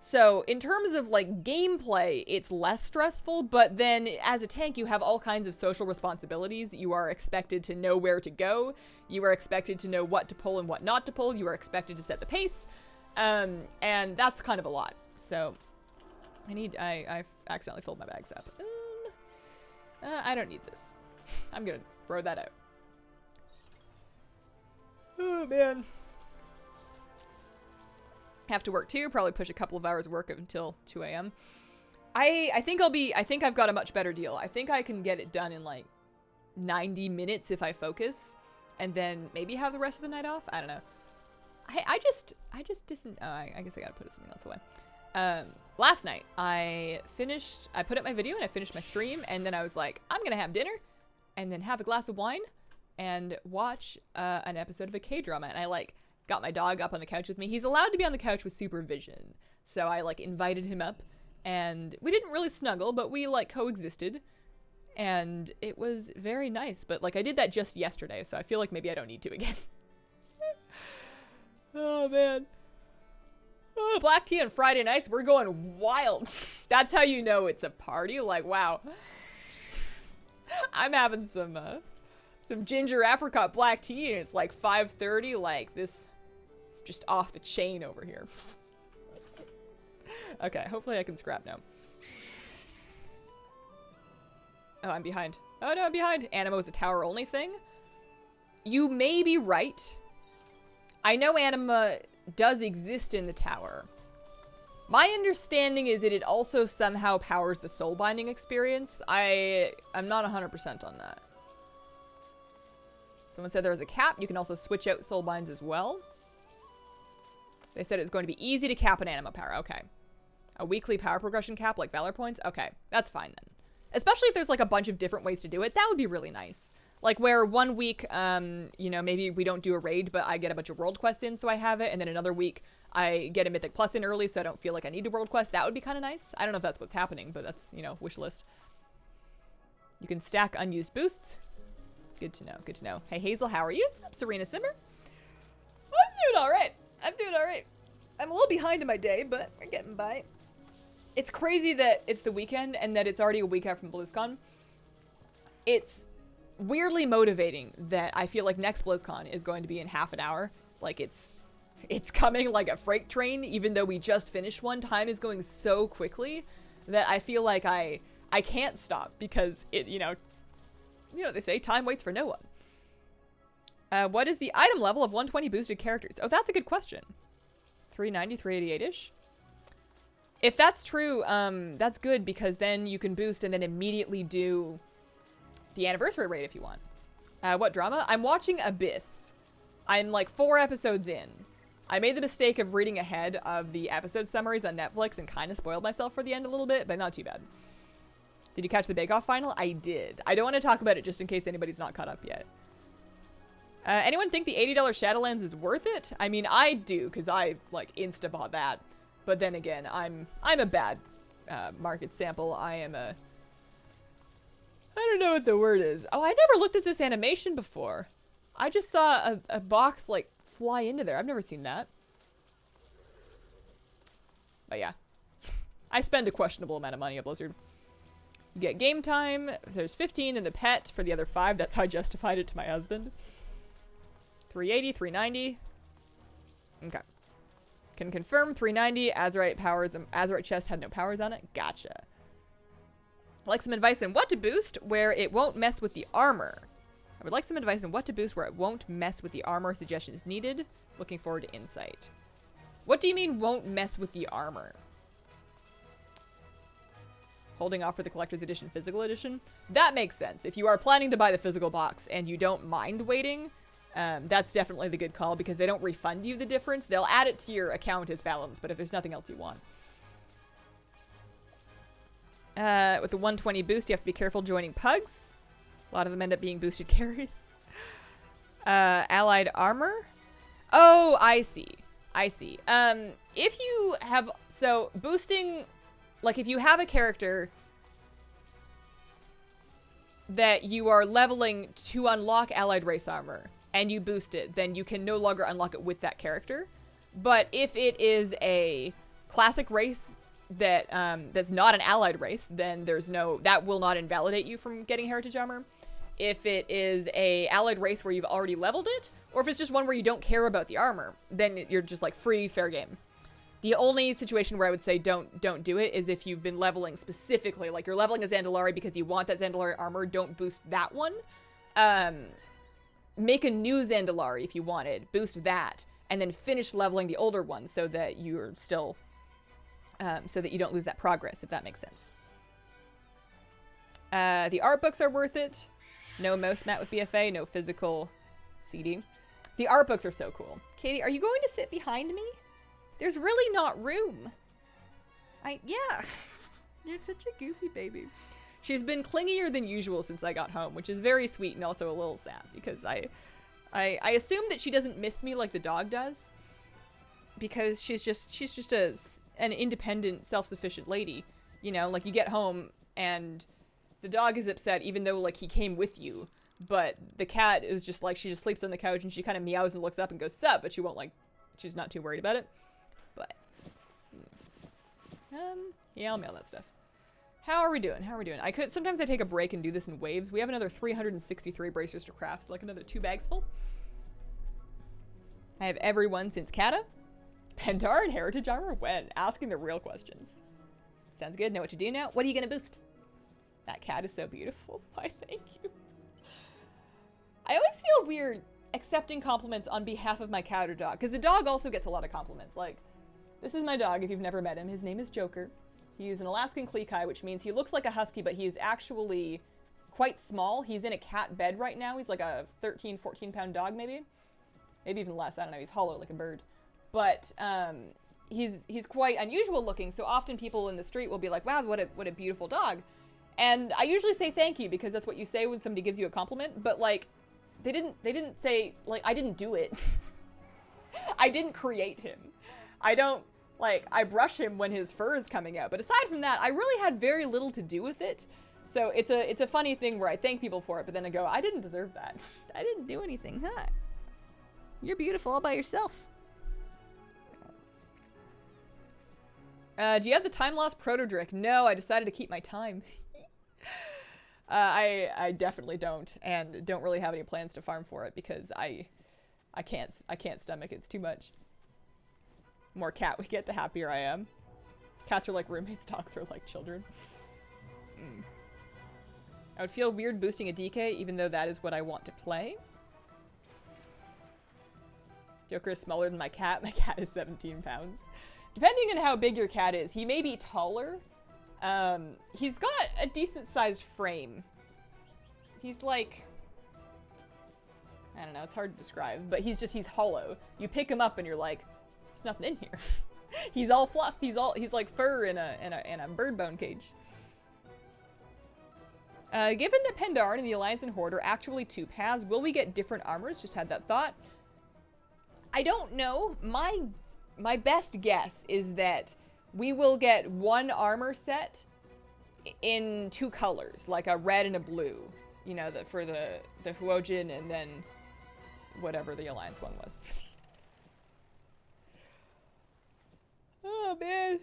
So in terms of like gameplay, it's less stressful, but then as a tank, you have all kinds of social responsibilities. You are expected to know where to go. You are expected to know what to pull and what not to pull. You are expected to set the pace. And that's kind of a lot. So I've accidentally filled my bags up. I don't need this. I'm gonna throw that out. Oh man. Have to work too, probably push a couple of hours of work until 2 a.m. I think I've got a much better deal. I think I can get it done in like 90 minutes if I focus, and then maybe have the rest of the night off. I don't know. I just didn't, I guess I gotta put something else away. Last night I put up my video and I finished my stream, and then I was like, I'm gonna have dinner and then have a glass of wine and watch an episode of a K-drama, and I like got my dog up on the couch with me. He's allowed to be on the couch with supervision. So I like invited him up, and we didn't really snuggle, but we like coexisted, and it was very nice. But like I did that just yesterday, so I feel like maybe I don't need to again. Oh man. Oh, black tea on Friday nights, we're going wild. That's how you know it's a party. Like, wow. I'm having some ginger apricot black tea, and it's like 5:30, like this just off the chain over here. Okay, hopefully I can scrap now. Oh, I'm behind. Oh no, I'm behind. Animo is a tower only thing. You may be right. I know anima does exist in the tower. My understanding is that it also somehow powers the soul binding experience. I'm not 100% on that. Someone said there was a cap. You can also switch out soul binds as well. They said it's going to be easy to cap an anima power. Okay. A weekly power progression cap like Valor points? Okay, that's fine then. Especially if there's like a bunch of different ways to do it. That would be really nice. Like where 1 week, you know, maybe we don't do a raid, but I get a bunch of world quests in so I have it. And then another week I get a Mythic Plus in early so I don't feel like I need to world quest. That would be kind of nice. I don't know if that's what's happening, but that's, you know, wish list. You can stack unused boosts. Good to know, good to know. Hey Hazel, how are you? What's up, Serena Simmer? I'm doing all right. I'm doing all right. I'm a little behind in my day, but we're getting by. It's crazy that it's the weekend and that it's already a week out from BlizzCon. It's weirdly motivating that I feel like next BlizzCon is going to be in half an hour. Like it's coming like a freight train, even though we just finished one. Time is going so quickly that I feel like I can't stop because it, you know they say time waits for no one. What is the item level of 120 boosted characters? Oh, that's a good question. 390, 388-ish. If that's true, that's good because then you can boost and then immediately do the anniversary raid if you want. What drama? I'm watching Abyss. I'm like 4 episodes in. I made the mistake of reading ahead of the episode summaries on Netflix and kind of spoiled myself for the end a little bit, but not too bad. Did you catch the Bake Off final? I did. I don't want to talk about it just in case anybody's not caught up yet. Anyone think the $80 Shadowlands is worth it? I mean, I do, because I, like, insta-bought that. But then again, I'm a bad market sample. I don't know what the word is. Oh, I never looked at this animation before. I just saw a box, like, fly into there. I've never seen that. But yeah. I spend a questionable amount of money at Blizzard. You get game time. There's 15 and the pet for the other 5. That's how I justified it to my husband. 380, 390. Okay. Can confirm 390. Azerite powers. Azerite chest had no powers on it. Gotcha. Like some advice on what to boost where it won't mess with the armor. I would like some advice on what to boost where it won't mess with the armor. Suggestions needed. Looking forward to insight. What do you mean won't mess with the armor? Holding off for the collector's edition, physical edition? That makes sense. If you are planning to buy the physical box and you don't mind waiting, that's definitely the good call because they don't refund you the difference. They'll add it to your account as balance, but if there's nothing else you want. With the 120 boost, you have to be careful joining pugs. A lot of them end up being boosted carries. Allied armor? Oh, I see. I see. If you have... So, boosting... Like, if you have a character that you are leveling to unlock allied race armor, and you boost it, then you can no longer unlock it with that character. But if it is a classic race that that's not an allied race, then there's no... That will not invalidate you from getting heritage armor. If it is a allied race where you've already leveled it, or if it's just one where you don't care about the armor, then you're just, like, free, fair game. The only situation where I would say don't do it is if you've been leveling specifically. Like, you're leveling a Zandalari because you want that Zandalari armor. Don't boost that one. Make a new Zandalari if you wanted. Boost that. And then finish leveling the older one so that you're still... so that you don't lose that progress, if that makes sense. The art books are worth it. No mouse mat with BFA. No physical CD. The art books are so cool. Katie, are you going to sit behind me? There's really not room. Yeah. You're such a goofy baby. She's been clingier than usual since I got home, which is very sweet and also a little sad because I assume that she doesn't miss me like the dog does because she's just an independent, self-sufficient lady. You know, like you get home and the dog is upset even though like he came with you, but the cat is just like, she just sleeps on the couch and she kind of meows and looks up and goes, sup, but she won't like, she's not too worried about it. But, yeah, I'll mail that stuff. How are we doing? Sometimes I take a break and do this in waves. We have another 363 bracers to craft, so like another 2 bags full. I have everyone since Kata. Pendar and Heritage Armor? When? Asking the real questions. Sounds good. Know what to do now? What are you gonna boost? That cat is so beautiful. Why, thank you. I always feel weird accepting compliments on behalf of my cat or dog. Because the dog also gets a lot of compliments. Like, this is my dog, if you've never met him. His name is Joker. He's an Alaskan Klekai, which means he looks like a husky, but he is actually quite small. He's in a cat bed right now. He's like a 13, 14-pound dog, maybe. Maybe even less. I don't know. He's hollow like a bird. But he's quite unusual looking, so often people in the street will be like, wow, what a beautiful dog. And I usually say thank you, because that's what you say when somebody gives you a compliment. But, like, they didn't say, like, I didn't do it. I didn't create him. I don't, like, I brush him when his fur is coming out. But aside from that, I really had very little to do with it. So it's a funny thing where I thank people for it, but then I go, I didn't deserve that. I didn't do anything, huh? You're beautiful all by yourself. Do you have the time lost Protodrick? No, I decided to keep my time. I definitely don't, and don't really have any plans to farm for it because I can't stomach it. It's too much. The more cat we get, the happier I am. Cats are like roommates, dogs are like children. I would feel weird boosting a DK, even though that is what I want to play. Joker is smaller than my cat. My cat is 17 pounds. Depending on how big your cat is, he may be taller. He's got a decent sized frame. He's like, I don't know, it's hard to describe, but he's hollow. You pick him up and you're like, there's nothing in here. He's all fluff. He's like fur in a bird bone cage. Given that Pendarn and the Alliance and Horde are actually two paths, will we get different armors? Just had that thought. I don't know. My best guess is that we will get one armor set in two colors, like a red and a blue. You know, for the Huojin and then whatever the Alliance one was. Oh, man.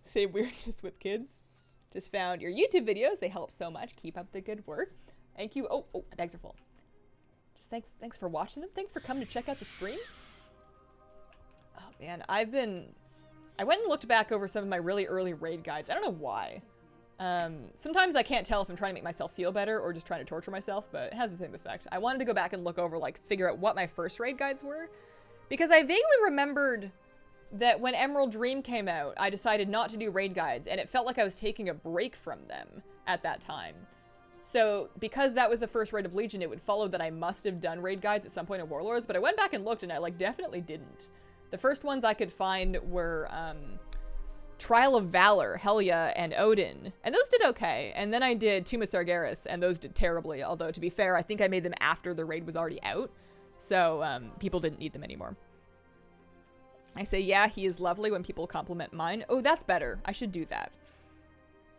Same weirdness with kids. Just found your YouTube videos. They help so much. Keep up the good work. Thank you. Oh, my bags are full. Just thanks for watching them. Thanks for coming to check out the stream. Oh, man. I went and looked back over some of my really early raid guides. I don't know why. Sometimes I can't tell if I'm trying to make myself feel better or just trying to torture myself, but it has the same effect. I wanted to go back and look over, like, figure out what my first raid guides were. Because I vaguely remembered that when Emerald Dream came out, I decided not to do raid guides, and it felt like I was taking a break from them at that time. So, because that was the first raid of Legion, it would follow that I must have done raid guides at some point in Warlords, but I went back and looked, and I, like, definitely didn't. The first ones I could find were, Trial of Valor, Helya, and Odin, and those did okay. And then I did Tomb of Sargeras, and those did terribly, although, to be fair, I think I made them after the raid was already out, so, people didn't need them anymore. I say, yeah, he is lovely when people compliment mine. Oh, that's better. I should do that.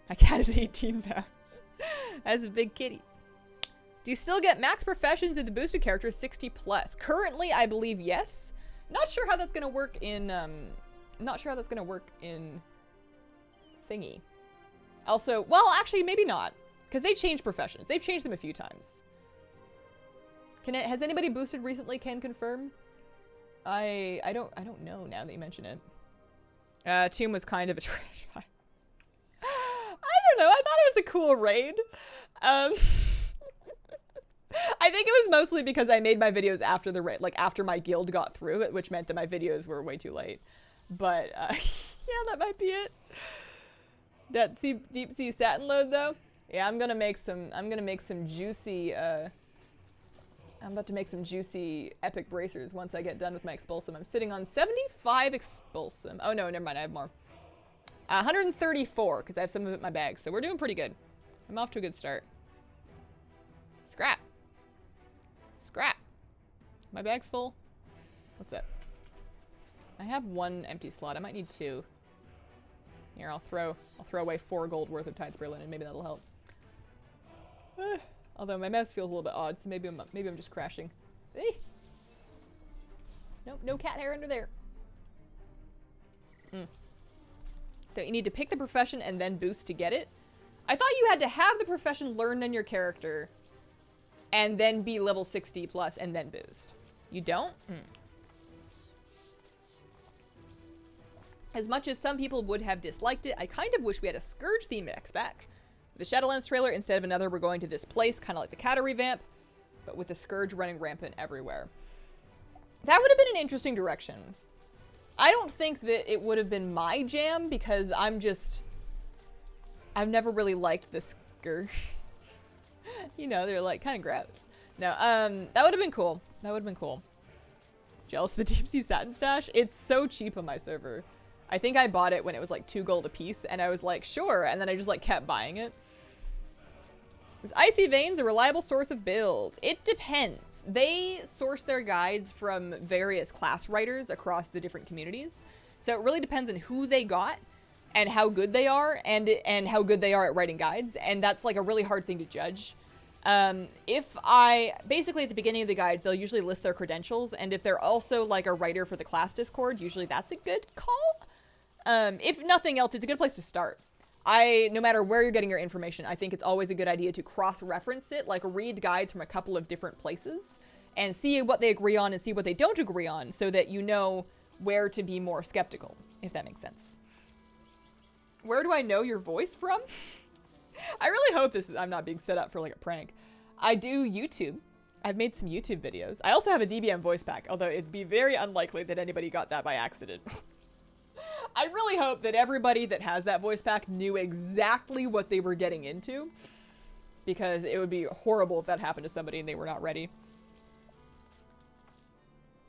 My cat is 18 pounds. That's a big kitty. Do you still get max professions in the boosted characters 60 plus? Currently, I believe yes. Not sure how that's gonna work in, Thingy. Also, well, actually, maybe not. Because they changed professions. They've changed them a few times. Has anybody boosted recently? Can confirm? I don't know now that you mention it. Tomb was kind of a trash fire. I don't know. I thought it was a cool raid. I think it was mostly because I made my videos after the raid, like after my guild got through it, which meant that my videos were way too late. But yeah, that might be it. That deep sea satin load though. Yeah, I'm gonna make some juicy. I'm about to make some juicy epic bracers once I get done with my expulsum. I'm sitting on 75 expulsum. Oh no, never mind, I have more. 134, because I have some of it in my bag, so we're doing pretty good. I'm off to a good start. Scrap. Scrap. My bag's full. What's that? I have one empty slot. I might need two. Here, I'll throw away 4 gold worth of Tide Spray Linen. Maybe that'll help. Although my mouse feels a little bit odd, so maybe I'm just crashing. Hey. No cat hair under there. Don't you need to pick the profession and then boost to get it? I thought you had to have the profession learned on your character and then be level 60 plus and then boost. You don't? As much as some people would have disliked it, I kind of wish we had a Scourge theme X back. The Shadowlands trailer, instead of another We're Going to This Place, kind of like the Cata revamp. but with the Scourge running rampant everywhere. That would have been an interesting direction. I don't think that it would have been my jam because I've never really liked the Scourge. You know, they're like kind of gross. No, that would have been cool. That would have been cool. Jealous of the Deep Sea Satin Stash? It's so cheap on my server. I think I bought it when it was like 2 gold a piece, and I was like, sure, and then I just like kept buying it. Is Icy Veins a reliable source of builds? It depends. They source their guides from various class writers across the different communities. So it really depends on who they got and how good they are and how good they are at writing guides. And that's like a really hard thing to judge. Basically at the beginning of the guides, they'll usually list their credentials. And if they're also like a writer for the class Discord, usually that's a good call. If nothing else, it's a good place to start. No matter where you're getting your information, I think it's always a good idea to cross-reference it, like read guides from a couple of different places and see what they agree on and see what they don't agree on so that you know where to be more skeptical, if that makes sense. Where do I know your voice from? I really hope I'm not being set up for like a prank. I do YouTube. I've made some YouTube videos. I also have a DBM voice pack, although it'd be very unlikely that anybody got that by accident. I really hope that everybody that has that voice pack knew exactly what they were getting into, because it would be horrible if that happened to somebody and they were not ready.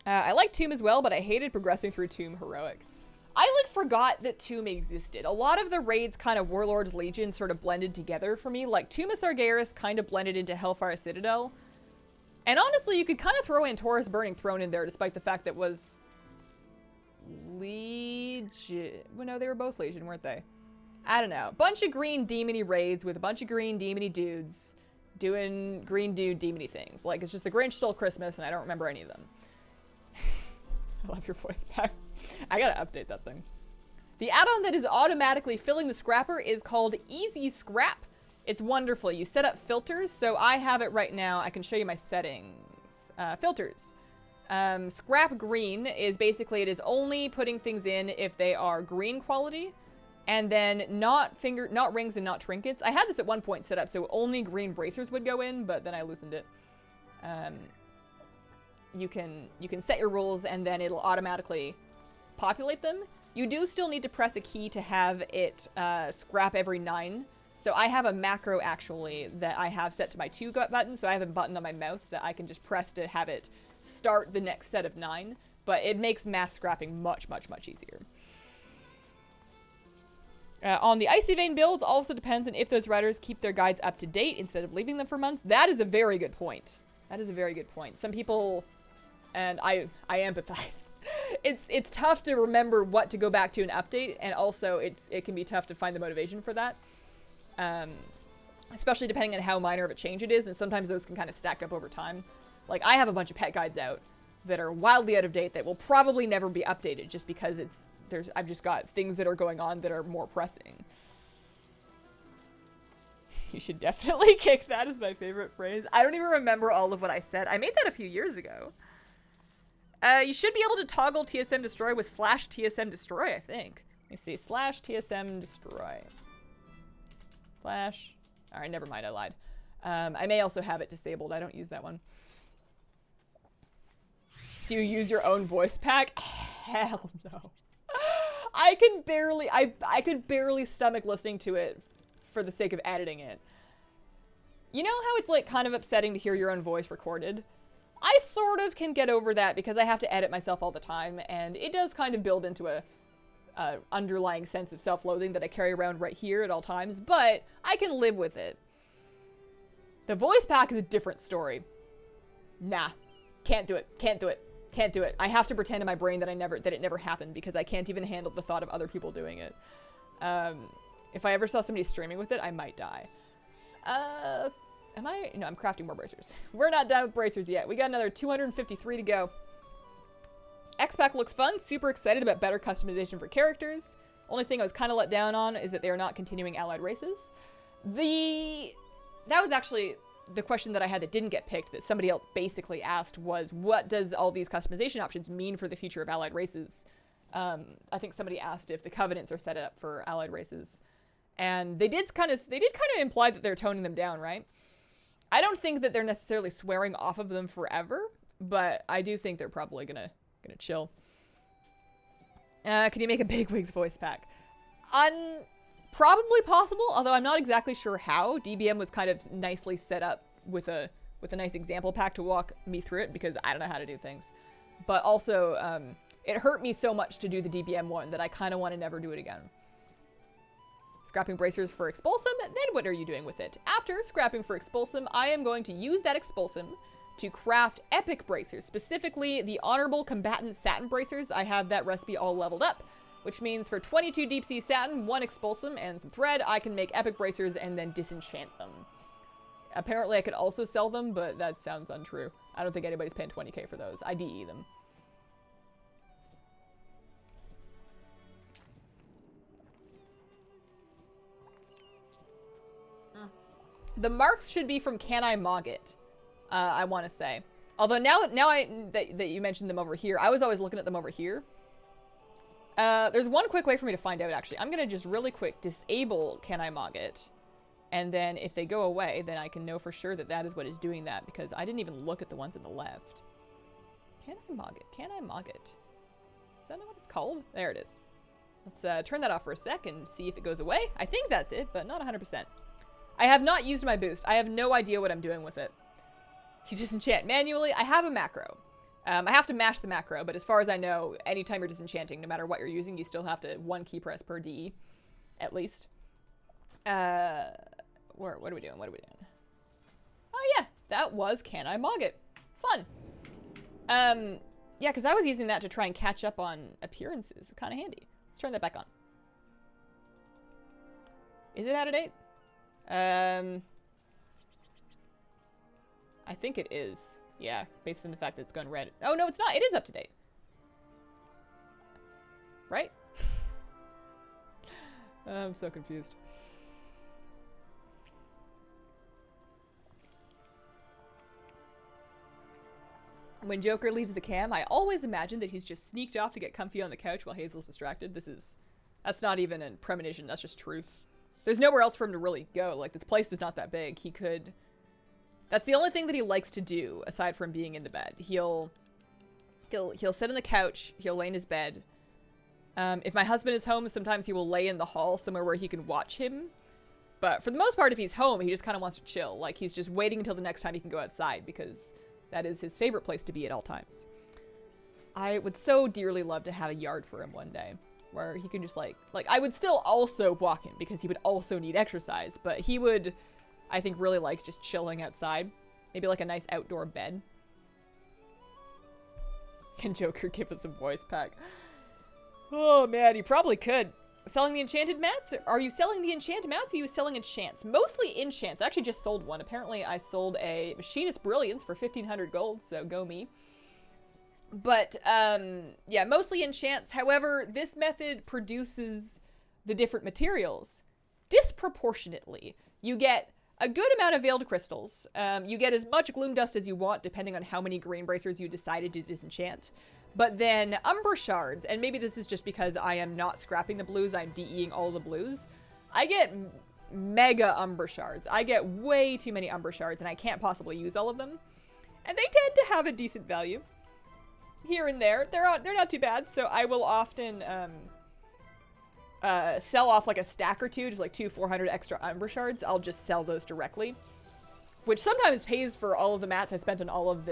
I like Tomb as well, but I hated progressing through Tomb Heroic. I like forgot that Tomb existed. A lot of the raids kind of Warlord's Legion sort of blended together for me. Like Tomb of Sargeras kind of blended into Hellfire Citadel. And honestly, you could kind of throw in Taurus Burning Throne in there, despite the fact that was Legion. Well, no, they were both Legion, weren't they? I don't know. Bunch of green demony raids with a bunch of green demony dudes doing green dude demony things. Like, it's just the Grinch Stole Christmas, and I don't remember any of them. I love your voice pack. I gotta update that thing. The add-on that is automatically filling the scrapper is called Easy Scrap. It's wonderful. You set up filters, so I have it right now. I can show you my settings. Filters. Scrap green is basically, it is only putting things in if they are green quality, and then not rings and not trinkets. I had this at one point set up so only green bracers would go in, but then I loosened it. You can set your rules and then it'll automatically populate them. You do still need to press a key to have it scrap every 9. So I have a macro actually that I have set to my 2 button, so I have a button on my mouse that I can just press to have it start the next set of 9, but it makes mass scrapping much, much, much easier. On the Icy Vein builds, also depends on if those writers keep their guides up to date instead of leaving them for months. That is a very good point. That is a very good point. Some people, and I empathize. It's tough to remember what to go back to and update, and also it can be tough to find the motivation for that. Especially depending on how minor of a change it is, and sometimes those can kind of stack up over time. Like, I have a bunch of pet guides out that are wildly out of date that will probably never be updated just because I've just got things that are going on that are more pressing. You should definitely kick that is my favorite phrase. I don't even remember all of what I said. I made that a few years ago. You should be able to toggle TSM Destroy with /TSM Destroy, I think. Let me see. /TSM Destroy. Alright, never mind. I lied. I may also have it disabled. I don't use that one. Do you use your own voice pack? Hell no. I could barely stomach listening to it for the sake of editing it. You know how it's like kind of upsetting to hear your own voice recorded? I sort of can get over that because I have to edit myself all the time, and it does kind of build into a underlying sense of self-loathing that I carry around right here at all times, but I can live with it. The voice pack is a different story. Nah. Can't do it. Can't do it. Can't do it. I have to pretend in my brain that it never happened because I can't even handle the thought of other people doing it. If I ever saw somebody streaming with it, I might die. No, I'm crafting more bracers. We're not done with bracers yet. We got another 253 to go. X-Pack looks fun. Super excited about better customization for characters. Only thing I was kind of let down on is that they are not continuing allied races. That was actually the question that I had that didn't get picked that somebody else basically asked was, what does all these customization options mean for the future of allied races? I think somebody asked if the covenants are set up for allied races. And they did kind of imply that they're toning them down, right? I don't think that they're necessarily swearing off of them forever, but I do think they're probably gonna chill. Can you make a Big Wigs voice pack? Probably possible, although I'm not exactly sure how. DBM was kind of nicely set up with a nice example pack to walk me through it, because I don't know how to do things. But also, it hurt me so much to do the DBM one that I kind of want to never do it again. Scrapping bracers for Expulsum, then what are you doing with it? After scrapping for Expulsum, I am going to use that Expulsum to craft epic bracers, specifically the Honorable Combatant Satin bracers. I have that recipe all leveled up, which means for 22 deep sea satin, 1 Expulsum, and some thread, I can make epic bracers and then disenchant them. Apparently I could also sell them, but that sounds untrue. I don't think anybody's paying 20k for those. I DE them. The marks should be from Can I Mog It? I want to say. Although now that you mentioned them over here, I was always looking at them over here. There's one quick way for me to find out, actually. I'm going to just really quick disable Can I Mog It? And then if they go away, then I can know for sure that that is what is doing that, because I didn't even look at the ones on the left. Can I Mog It? Can I Mog It? Is that not what it's called? There it is. Let's turn that off for a sec and see if it goes away. I think that's it, but not 100%. I have not used my boost. I have no idea what I'm doing with it. You disenchant manually. I have a macro. I have to mash the macro, but as far as I know, anytime you're disenchanting, no matter what you're using, you still have to 1 key press per DE, at least. What are we doing? What are we doing? Oh yeah, that was Can I Mog It? Fun. Yeah, because I was using that to try and catch up on appearances. Kind of handy. Let's turn that back on. Is it out of date? I think it is. Yeah, based on the fact that it's gone red. Oh, no, it's not. It is up to date. Right? I'm so confused. When Joker leaves the cam, I always imagine that he's just sneaked off to get comfy on the couch while Hazel's distracted. That's not even a premonition, that's just truth. There's nowhere else for him to really go. Like, this place is not that big. That's the only thing that he likes to do, aside from being in the bed. He'll sit on the couch, he'll lay in his bed. If my husband is home, sometimes he will lay in the hall somewhere where he can watch him. But for the most part, if he's home, he just kind of wants to chill. Like, he's just waiting until the next time he can go outside, because that is his favorite place to be at all times. I would so dearly love to have a yard for him one day, where he can just like I would still also walk him, because he would also need exercise, but he would, I think, really like just chilling outside. Maybe like a nice outdoor bed. Can Joker give us a voice pack? Oh man, he probably could. Selling the enchanted mats? Are you selling the enchanted mats, or are you selling enchants? Mostly enchants. I actually just sold one. Apparently I sold a Machinist Brilliance for 1,500 gold, so go me. But, yeah, mostly enchants. However, this method produces the different materials disproportionately. You get a good amount of veiled crystals. You get as much gloom dust as you want, depending on how many green bracers you decided to disenchant. But then umber shards, and maybe this is just because I am not scrapping the blues, I'm DEing all the blues. I get mega umber shards. I get way too many umber shards, and I can't possibly use all of them. And they tend to have a decent value. Here and there. They're not too bad, so I will often sell off like a stack or two, just like 400 extra umber shards. I'll just sell those directly, which sometimes pays for all of the mats I spent on all of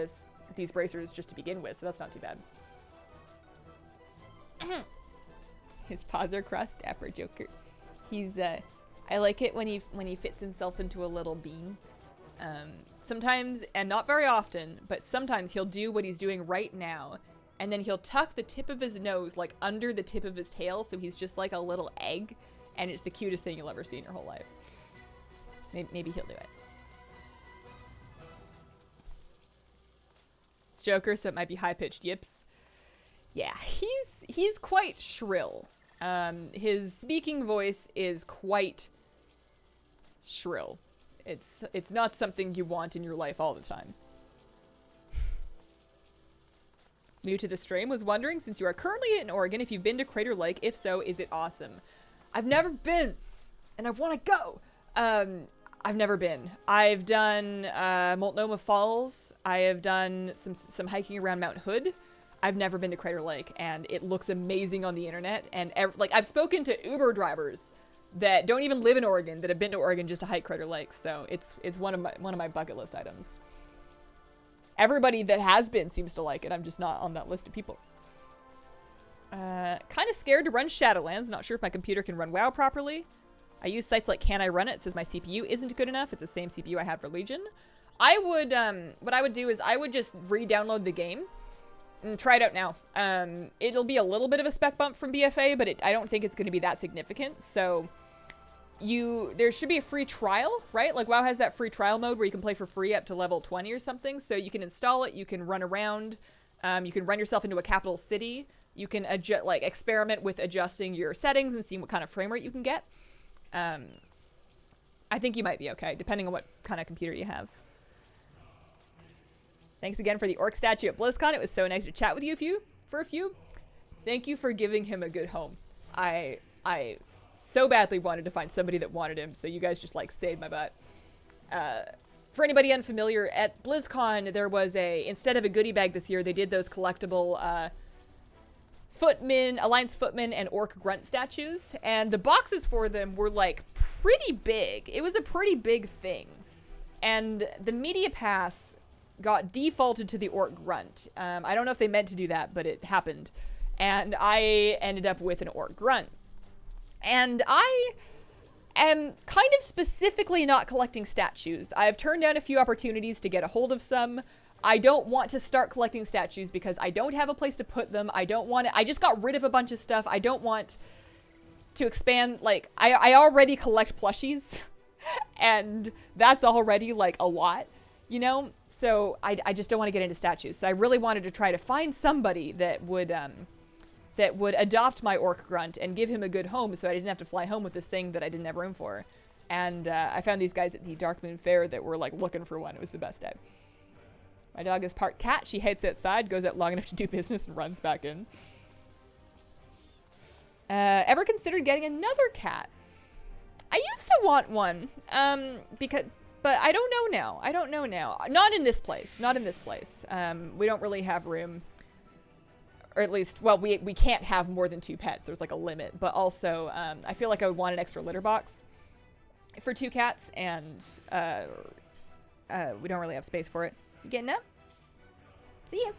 these bracers just to begin with, so that's not too bad. His paws are crossed, dapper Joker. He's I like it when he fits himself into a little bean. Sometimes, and not very often, but sometimes he'll do what he's doing right now, and then he'll tuck the tip of his nose like under the tip of his tail, so he's just like a little egg, and it's the cutest thing you'll ever see in your whole life. Maybe he'll do it. It's Joker, so it might be high-pitched yips. Yeah, he's quite shrill. His speaking voice is quite shrill. It's not something you want in your life all the time. New to the stream, was wondering, since you are currently in Oregon, if you've been to Crater Lake. If so, is it awesome? I've never been, and I want to go. I've never been. I've done Multnomah Falls. I have done some hiking around Mount Hood. I've never been to Crater Lake, and it looks amazing on the internet. And like, I've spoken to Uber drivers that don't even live in Oregon that have been to Oregon just to hike Crater Lake. So it's one of my bucket list items. Everybody that has been seems to like it. I'm just not on that list of people. Kind of scared to run Shadowlands. Not sure if my computer can run WoW properly. I use sites like Can I Run It? It says my CPU isn't good enough. It's the same CPU I had for Legion. I would, what I would do is I would just re-download the game and try it out now. It'll be a little bit of a spec bump from BFA, but I don't think it's going to be that significant. So there should be a free trial, right? Like WoW has that free trial mode where you can play for free up to level 20 or something. So you can install it. You can run around. You can run yourself into a capital city. You can experiment with adjusting your settings and seeing what kind of frame rate you can get. I think you might be okay, depending on what kind of computer you have. Thanks again for the orc statue at Blizzcon. It was so nice to chat with you for a few. Thank you for giving him a good home. I so badly wanted to find somebody that wanted him, so you guys just like saved my butt. For anybody unfamiliar, at BlizzCon there was instead of a goodie bag this year, they did those collectible footmen, alliance footmen, and orc grunt statues, and the boxes for them were like pretty big. It was a pretty big thing, and the media pass got defaulted to the orc grunt. I don't know if they meant to do that, but it happened, and I ended up with an orc grunt. And I am kind of specifically not collecting statues. I've turned down a few opportunities to get a hold of some. I don't want to start collecting statues because I don't have a place to put them. I just got rid of a bunch of stuff. I don't want to expand. Like, I already collect plushies and that's already like a lot, you know? So I just don't want to get into statues. So I really wanted to try to find somebody that would adopt my orc grunt and give him a good home so I didn't have to fly home with this thing that I didn't have room for. And I found these guys at the Darkmoon Fair that were like looking for one. It was the best day. My dog is part cat. She hates outside, goes out long enough to do business, and runs back in. Ever considered getting another cat? I used to want one, but I don't know now. I don't know now. Not in this place. Not in this place. We don't really have room. Or at least, well, we can't have more than 2 pets. There's like a limit. But also, I feel like I would want an extra litter box for 2 cats, and we don't really have space for it. You getting up? See ya.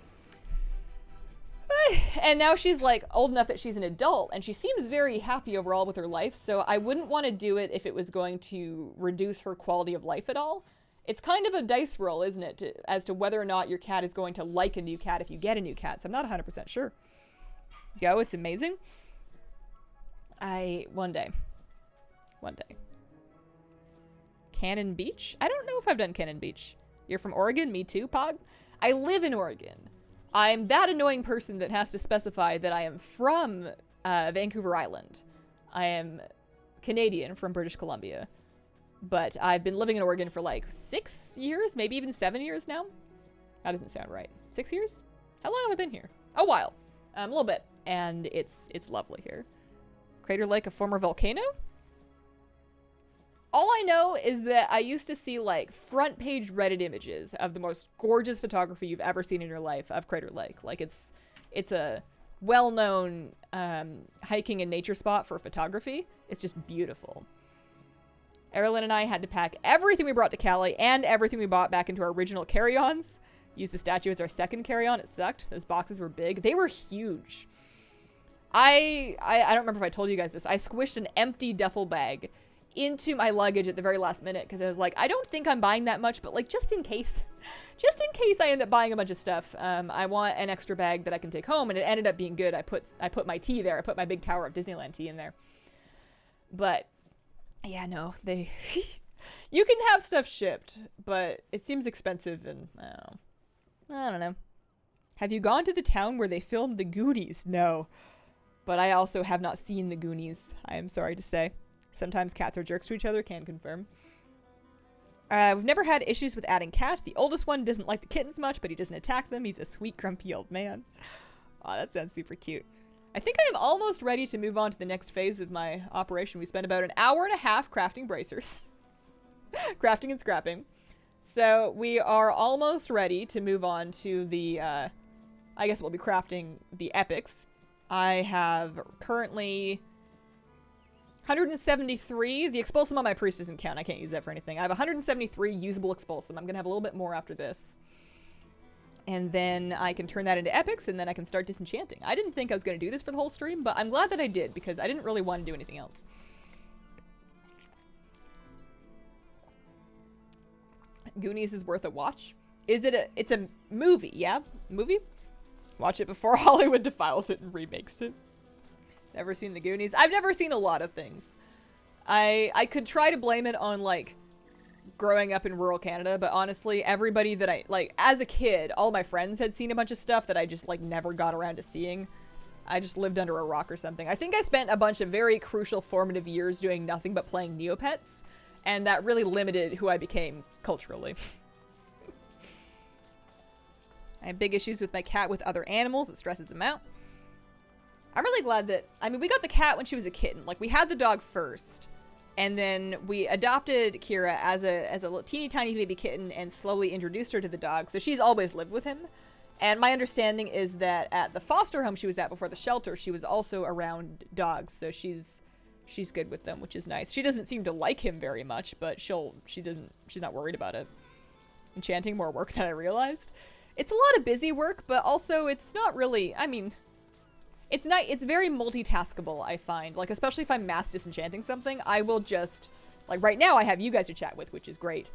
And now she's like old enough that she's an adult, and she seems very happy overall with her life, so I wouldn't want to do it if it was going to reduce her quality of life at all. It's kind of a dice roll, isn't it, as to whether or not your cat is going to like a new cat if you get a new cat, so I'm not 100% sure. Go, it's amazing. One day. Cannon Beach? I don't know if I've done Cannon Beach. You're from Oregon? Me too, Pog? I live in Oregon. I'm that annoying person that has to specify that I am from Vancouver Island. I am Canadian from British Columbia. But I've been living in Oregon for like 6 years, maybe even 7 years now. That doesn't sound right. 6 years? How long have I been here? A while. A little bit. And it's lovely here. Crater Lake, a former volcano? All I know is that I used to see like front page Reddit images of the most gorgeous photography you've ever seen in your life of Crater Lake. Like it's a well-known hiking and nature spot for photography. It's just beautiful. Erilyn and I had to pack everything we brought to Cali and everything we bought back into our original carry-ons. Used the statue as our second carry-on. It sucked. Those boxes were big. They were huge. I don't remember if I told you guys this. I squished an empty duffel bag into my luggage at the very last minute because I was like, I don't think I'm buying that much, but like just in case I end up buying a bunch of stuff, I want an extra bag that I can take home, and it ended up being good. I put my tea there. I put my big Tower of Disneyland tea in there. But yeah, no, you can have stuff shipped, but it seems expensive, and I don't know. Have you gone to the town where they filmed the Goonies? No, but I also have not seen the Goonies. I am sorry to say. Sometimes cats are jerks to each other, can confirm. We've never had issues with adding cats. The oldest one doesn't like the kittens much, but he doesn't attack them. He's a sweet, grumpy old man. Aw, that sounds super cute. I think I am almost ready to move on to the next phase of my operation. We spent about an hour and a half crafting bracers. Crafting and scrapping. So we are almost ready to move on to the, I guess we'll be crafting the epics. I have currently 173. The expulsum on my priest doesn't count. I can't use that for anything. I have 173 usable expulsum. I'm going to have a little bit more after this. And then I can turn that into epics, and then I can start disenchanting. I didn't think I was going to do this for the whole stream, but I'm glad that I did, because I didn't really want to do anything else. Goonies is worth a watch. Is it it's a movie, yeah? Movie? Watch it before Hollywood defiles it and remakes it. Never seen the Goonies. I've never seen a lot of things. I could try to blame it on, like, growing up in rural Canada, but honestly, everybody that I, like, as a kid, all my friends had seen a bunch of stuff that I just, like, never got around to seeing. I just lived under a rock or something. I think I spent a bunch of very crucial formative years doing nothing but playing Neopets, and that really limited who I became culturally. I have big issues with my cat with other animals. It stresses him out. I'm really glad that, I mean, we got the cat when she was a kitten. Like, we had the dog first, and then we adopted Kira as a little teeny tiny baby kitten and slowly introduced her to the dog. So she's always lived with him. And my understanding is that at the foster home she was at before the shelter, she was also around dogs. So she's good with them, which is nice. She doesn't seem to like him very much, but she's not worried about it. Enchanting, more work than I realized. It's a lot of busy work, but also it's not really, I mean, it's very multitaskable, I find. Like, especially if I'm mass disenchanting something, I will just, like, right now I have you guys to chat with, which is great.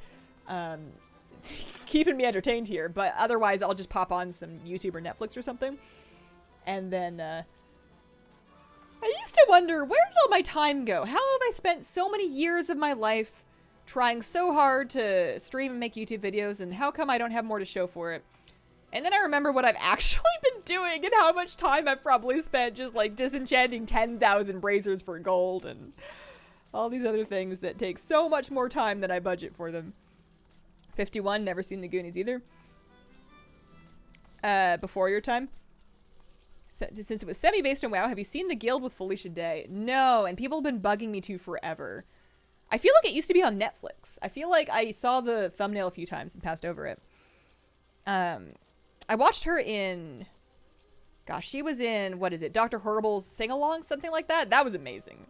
Keeping me entertained here, but otherwise I'll just pop on some YouTube or Netflix or something. And then, I used to wonder, where did all my time go? How have I spent so many years of my life trying so hard to stream and make YouTube videos, and how come I don't have more to show for it? And then I remember what I've actually been doing and how much time I've probably spent just, like, disenchanting 10,000 braziers for gold and all these other things that take so much more time than I budget for them. 51, never seen the Goonies either. Before your time. Since it was semi-based on WoW, have you seen The Guild with Felicia Day? No, and people have been bugging me to forever. I feel like it used to be on Netflix. I feel like I saw the thumbnail a few times and passed over it. I watched her in, gosh, she was in, what is it, Dr. Horrible's Sing-Along, something like that? That was amazing.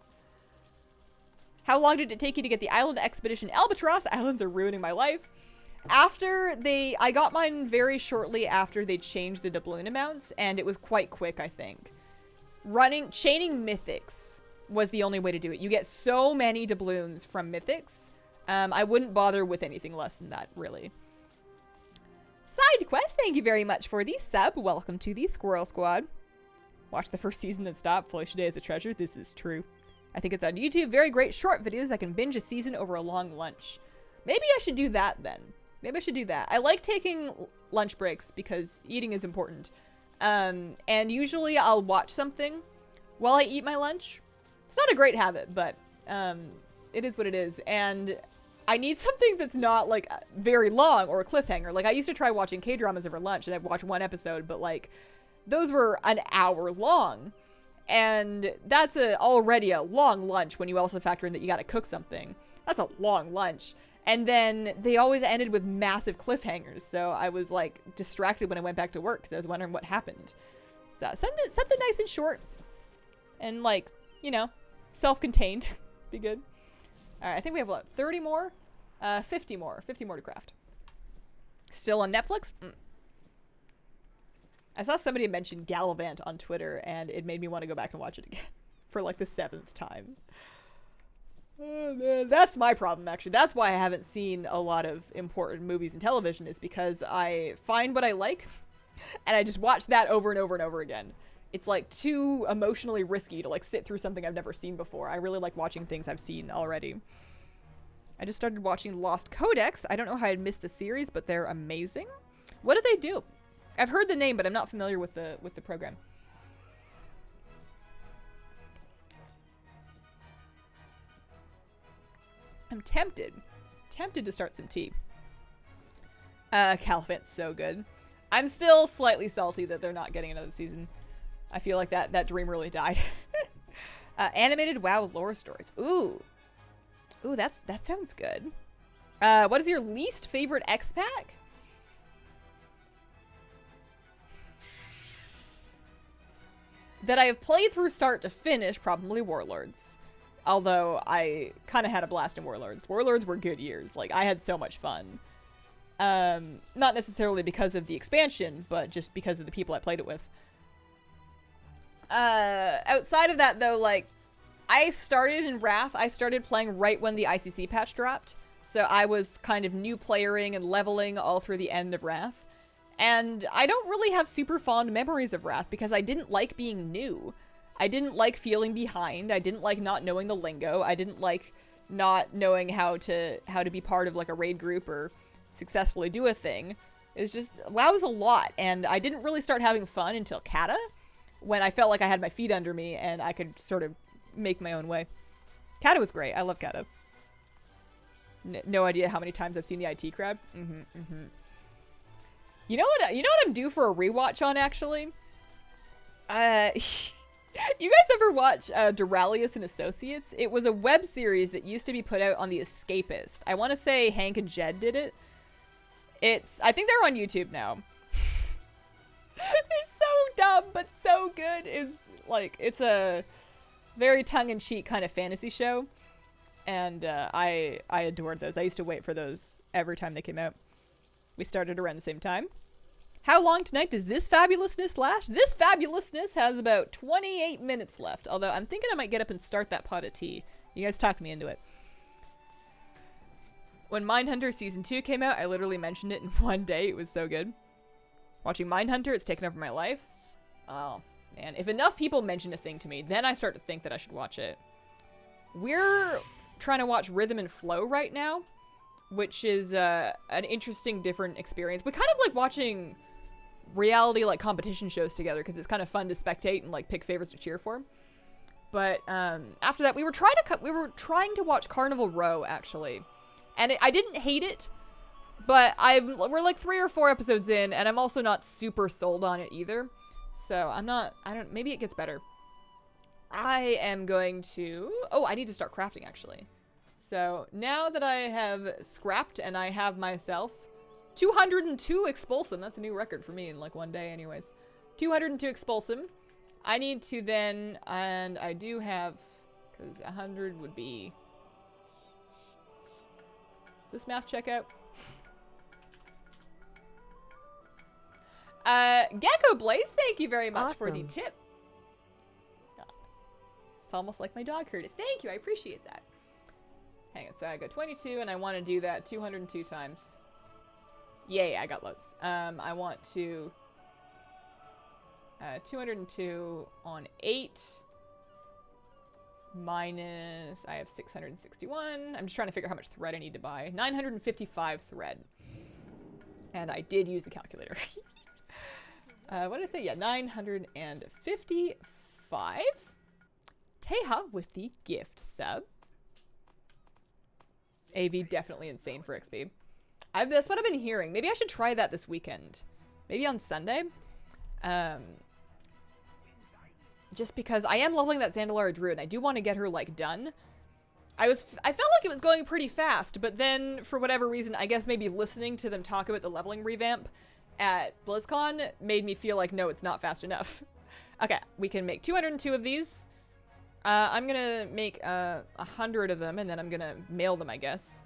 How long did it take you to get the Island Expedition Albatross? Islands are ruining my life. I got mine very shortly after they changed the doubloon amounts, and it was quite quick, I think. Chaining Mythics was the only way to do it. You get so many doubloons from Mythics. I wouldn't bother with anything less than that, really. Side quest, thank you very much for the sub. Welcome to the Squirrel Squad. Watch the first season, then stop. Felicia Day is a treasure. This is true. I think it's on YouTube. Very great short videos that can binge a season over a long lunch. Maybe I should do that then. Maybe I should do that. I like taking lunch breaks because eating is important. And usually I'll watch something while I eat my lunch. It's not a great habit, but it is what it is. And I need something that's not, like, very long or a cliffhanger. Like, I used to try watching K-dramas over lunch, and I'd watch one episode, but, like, those were an hour long. And that's already a long lunch when you also factor in that you gotta cook something. That's a long lunch. And then they always ended with massive cliffhangers, so I was, like, distracted when I went back to work, because I was wondering what happened. So, something nice and short. And, like, you know, self-contained. Be good. Alright, I think we have, what, 30 more? 50 more. 50 more to craft. Still on Netflix? I saw somebody mention Gallivant on Twitter, and it made me want to go back and watch it again. For, like, the 7th time. Oh, man. That's my problem, actually. That's why I haven't seen a lot of important movies and television, is because I find what I like, and I just watch that over and over and over again. It's, like, too emotionally risky to, like, sit through something I've never seen before. I really like watching things I've seen already. I just started watching Lost Codex. I don't know how I'd missed the series, but they're amazing. What do they do? I've heard the name, but I'm not familiar with the program. I'm tempted to start some tea. Califant's so good. I'm still slightly salty that they're not getting another season. I feel like that dream really died. Animated WoW lore stories. Ooh, that sounds good. What is your least favorite X-Pack? That I have played through start to finish, probably Warlords. Although I kind of had a blast in Warlords. Warlords were good years. Like, I had so much fun. Not necessarily because of the expansion, but just because of the people I played it with. Outside of that, though, like, I started in Wrath. I started playing right when the ICC patch dropped. So I was kind of new playering and leveling all through the end of Wrath. And I don't really have super fond memories of Wrath because I didn't like being new. I didn't like feeling behind. I didn't like not knowing the lingo. I didn't like not knowing how to be part of like a raid group or successfully do a thing. It was just, WoW was a lot, and I didn't really start having fun until Kata, when I felt like I had my feet under me and I could sort of make my own way. Kata was great. I love Kata. No idea how many times I've seen the IT crowd. You know what I'm due for a rewatch on, actually? You guys ever watch Duralius and Associates? It was a web series that used to be put out on The Escapist. I want to say Hank and Jed did it. I think they're on YouTube now. It's so dumb, but so good. It's a very tongue-in-cheek kind of fantasy show. And I adored those. I used to wait for those every time they came out. We started around the same time. How long tonight does this fabulousness last? This fabulousness has about 28 minutes left. Although I'm thinking I might get up and start that pot of tea. You guys talked me into it. When Mindhunter Season 2 came out, I literally mentioned it in one day. It was so good. Watching Mindhunter, it's taken over my life. Oh, man. If enough people mention a thing to me, then I start to think that I should watch it. We're trying to watch Rhythm and Flow right now, which is an interesting, different experience. We kind of like watching reality like competition shows together because it's kind of fun to spectate and like pick favorites to cheer for. But after that, we were trying to watch Carnival Row, actually, and I didn't hate it, but we're like 3 or 4 episodes in, and I'm also not super sold on it either. So maybe it gets better. I am going to, I need to start crafting, actually. So now that I have scrapped and I have myself 202 expulsum, that's a new record for me in like one day anyways. 202 expulsum. I need to then, and I do have, because 100 would be, this math check out? Gecko Blaze, thank you very much for the tip. It's almost like my dog heard it. Thank you, I appreciate that. Hang on, so I got 22 and I want to do that 202 times. Yay, I got loads. I want to 202 on 8 minus, I have 661. I'm just trying to figure out how much thread I need to buy. 955 thread. And I did use a calculator. What did I say? Yeah, 955. Teha with the gift sub. AV definitely insane for XP. That's what I've been hearing. Maybe I should try that this weekend. Maybe on Sunday. Just because I am leveling that Zandalara Druid and I do want to get her like done. I felt like it was going pretty fast, but then for whatever reason, I guess maybe listening to them talk about the leveling revamp at Blizzcon made me feel like, no, it's not fast enough. Okay, we can make 202 of these. I'm gonna make 100 of them and then I'm gonna mail them, I guess.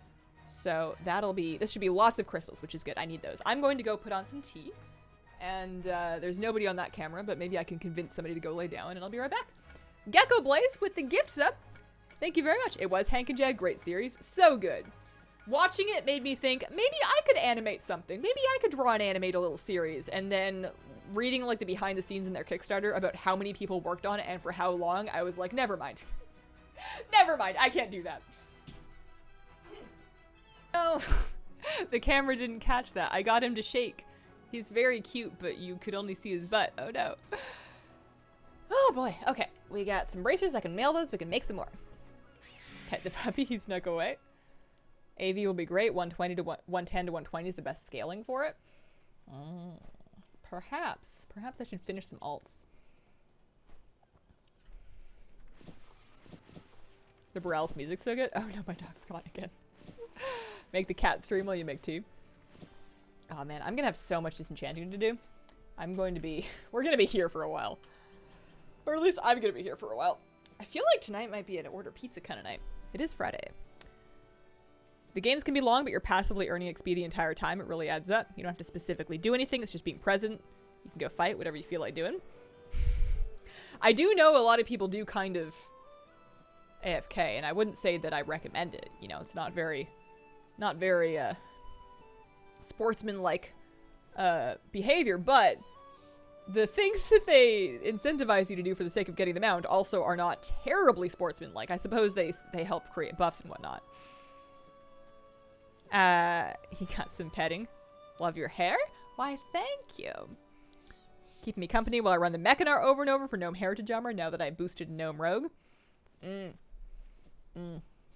So this should be lots of crystals, which is good. I need those. I'm going to go put on some tea. And there's nobody on that camera, but maybe I can convince somebody to go lay down and I'll be right back. Gecko Blaze with the gifts up. Thank you very much. It was Hank and Jed, great series. So good. Watching it made me think, maybe I could animate something. Maybe I could draw and animate a little series. And then reading like the behind the scenes in their Kickstarter about how many people worked on it and for how long, I was like, never mind. Never mind, I can't do that. No, the camera didn't catch that. I got him to shake. He's very cute, but you could only see his butt. Oh no. Oh boy. Okay, we got some bracers. I can mail those. We can make some more. Pet the puppy. He snuck away. AV will be great. 120 to 110 to 120 is the best scaling for it. Perhaps I should finish some alts. The Borealis music so good. Oh no, my dog's gone again. Make the cat stream while you make tea. Oh man, I'm gonna have so much disenchanting to do. We're gonna be here for a while. Or at least I'm gonna be here for a while. I feel like tonight might be an order pizza kind of night. It is Friday. The games can be long, but you're passively earning XP the entire time. It really adds up. You don't have to specifically do anything. It's just being present. You can go fight, whatever you feel like doing. I do know a lot of people do kind of AFK, and I wouldn't say that I recommend it. You know, it's not very sportsman-like behavior, but the things that they incentivize you to do for the sake of getting the mount also are not terribly sportsman-like. I suppose they help create buffs and whatnot. He got some petting. Love your hair? Why, thank you. Keeping me company while I run the Mechanar over and over for Gnome Heritage Armor now that I boosted Gnome Rogue.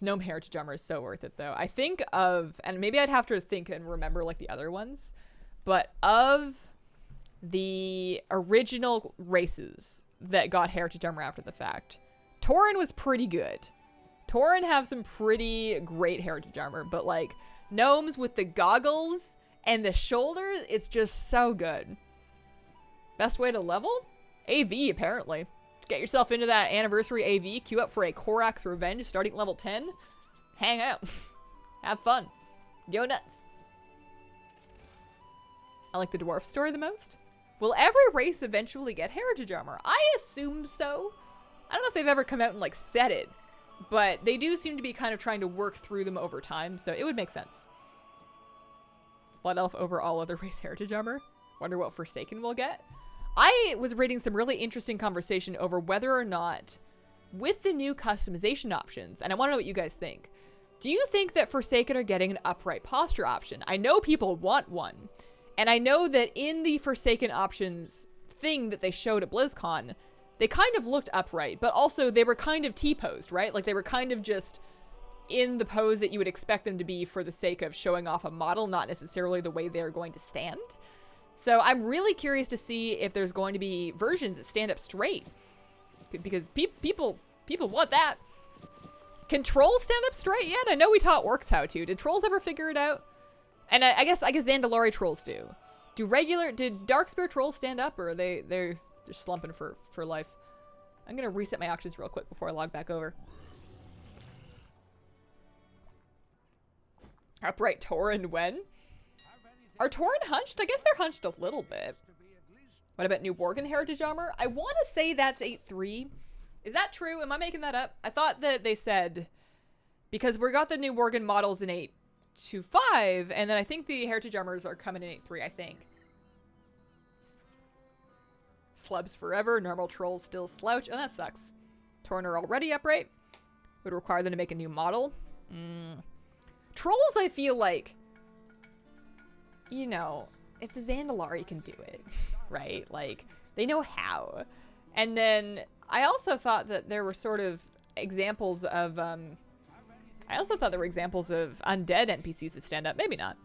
Gnome Heritage Armor is so worth it, though. I think of, and maybe I'd have to think and remember like the other ones, but of the original races that got Heritage Armor after the fact, Tauren was pretty good. Tauren have some pretty great Heritage Armor, but like gnomes with the goggles and the shoulders, it's just so good. Best way to level? AV, apparently. Get yourself into that anniversary AV, queue up for a Korax Revenge starting at level 10. Hang out. Have fun. Go nuts. I like the dwarf story the most. Will every race eventually get Heritage Armor? I assume so. I don't know if they've ever come out and like said it, but they do seem to be kind of trying to work through them over time, so it would make sense. Blood Elf over all other race Heritage Armor. Wonder what Forsaken will get. I was reading some really interesting conversation over whether or not, with the new customization options, and I want to know what you guys think. Do you think that Forsaken are getting an upright posture option? I know people want one, and I know that in the Forsaken options thing that they showed at BlizzCon, they kind of looked upright, but also they were kind of T-posed, right? Like they were kind of just in the pose that you would expect them to be for the sake of showing off a model, not necessarily the way they're going to stand. So I'm really curious to see if there's going to be versions that stand up straight, because people want that. Can trolls stand up straight yet? I know we taught orcs how to. Did trolls ever figure it out? And I guess Zandalari trolls do. Did Darkspear trolls stand up, or are they're just slumping for life? I'm gonna reset my auctions real quick before I log back over. Upright Tauren when? Are Tauren hunched? I guess they're hunched a little bit. What about New Worgen Heritage Armor? I want to say that's 8.3. Is that true? Am I making that up? I thought that they said, because we got the New Worgen models in 8.25, and then I think the Heritage Armors are coming in 8.3, I think. Slubs forever. Normal trolls still slouch. Oh, that sucks. Tauren are already upright. Would require them to make a new model. Trolls, I feel like, you know, if the Zandalari can do it, right? Like, they know how. And then I also thought that there were sort of examples of, undead NPCs to stand up. Maybe not.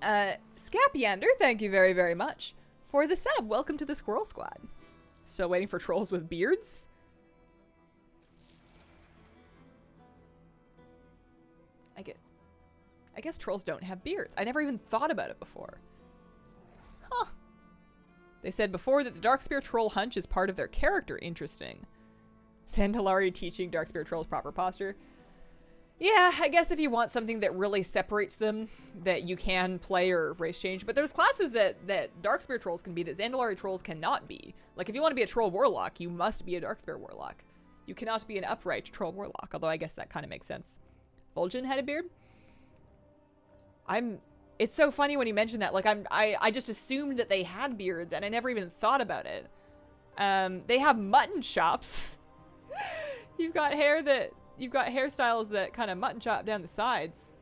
Scapiander, thank you very, very much for the sub. Welcome to the Squirrel Squad. Still waiting for trolls with beards? I guess trolls don't have beards. I never even thought about it before. Huh. They said before that the Darkspear troll hunch is part of their character. Interesting. Zandalari teaching Darkspear trolls proper posture. Yeah, I guess if you want something that really separates them, that you can play or race change. But there's classes that Darkspear trolls can be that Zandalari trolls cannot be. Like, if you want to be a troll warlock, you must be a Darkspear warlock. You cannot be an upright troll warlock, although I guess that kind of makes sense. Vol'jin had a beard? It's so funny when you mention that. Like, I just assumed that they had beards, and I never even thought about it. They have mutton chops. You've got hairstyles that kind of mutton chop down the sides.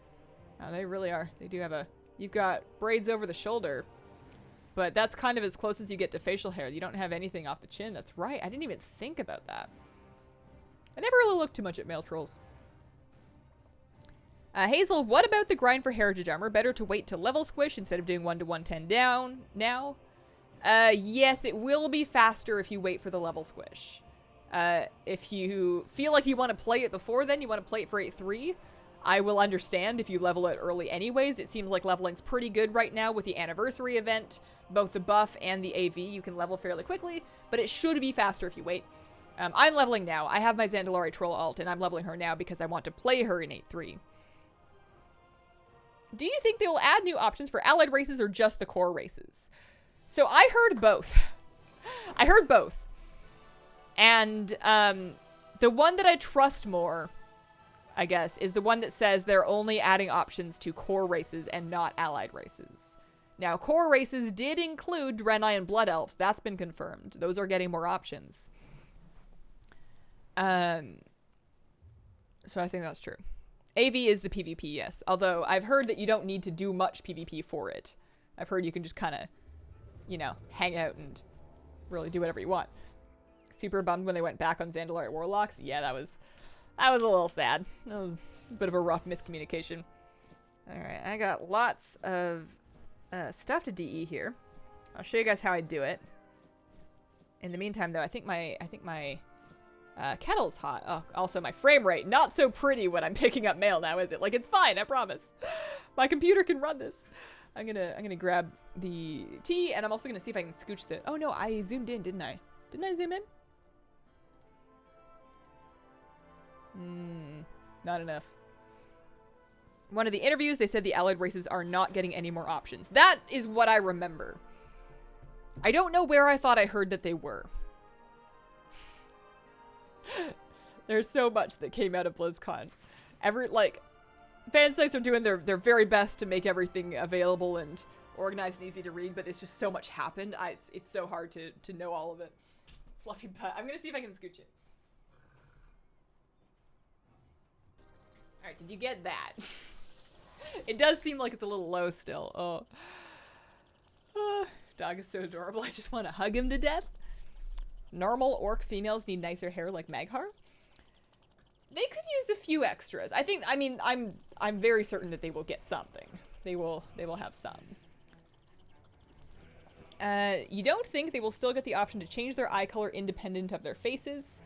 Oh, they really are. They do have you've got braids over the shoulder, but that's kind of as close as you get to facial hair. You don't have anything off the chin. That's right. I didn't even think about that. I never really looked too much at male trolls. Hazel, what about the grind for Heritage Armor? Better to wait to level squish instead of doing 1 to 110 down now? Yes, it will be faster if you wait for the level squish. If you feel like you want to play it before then, you want to play it for 8.3, I will understand if you level it early anyways. It seems like leveling's pretty good right now with the anniversary event. Both the buff and the AV, you can level fairly quickly, but it should be faster if you wait. I'm leveling now. I have my Zandalari Troll alt, and I'm leveling her now because I want to play her in 8.3. Do you think they will add new options for allied races or just the core races? So I heard both. I heard both. And the one that I trust more, I guess, is the one that says they're only adding options to core races and not allied races. Now, core races did include Draenei and Blood Elves. That's been confirmed. Those are getting more options. So I think that's true. AV is the PvP, yes. Although I've heard that you don't need to do much PvP for it. I've heard you can just kind of, you know, hang out and really do whatever you want. Super bummed when they went back on Zandalari Warlocks. Yeah, that was a little sad. That was a bit of a rough miscommunication. All right, I got lots of stuff to DE here. I'll show you guys how I do it. In the meantime, though, I think my kettle's hot. Oh, also my frame rate, not so pretty when I'm picking up mail now, is it? Like, it's fine, I promise. My computer can run this. I'm gonna grab the tea, and I'm also gonna see if I can scooch the... Oh no, I zoomed in, didn't I? Didn't I zoom in? Not enough. One of the interviews, they said the allied races are not getting any more options. That is what I remember. I don't know where I thought I heard that they were. There's so much that came out of BlizzCon. Fan sites are doing their very best to make everything available and organized and easy to read, but it's just so much happened. It's so hard to know all of it. Fluffy butt. I'm gonna see if I can scooch it. Alright, did you get that? It does seem like it's a little low still. Oh. Dog is so adorable. I just want to hug him to death. Normal orc females need nicer hair like Maghar. They could use a few extras. I'm very certain that they will get something. They will have some. You don't think they will still get the option to change their eye color independent of their faces?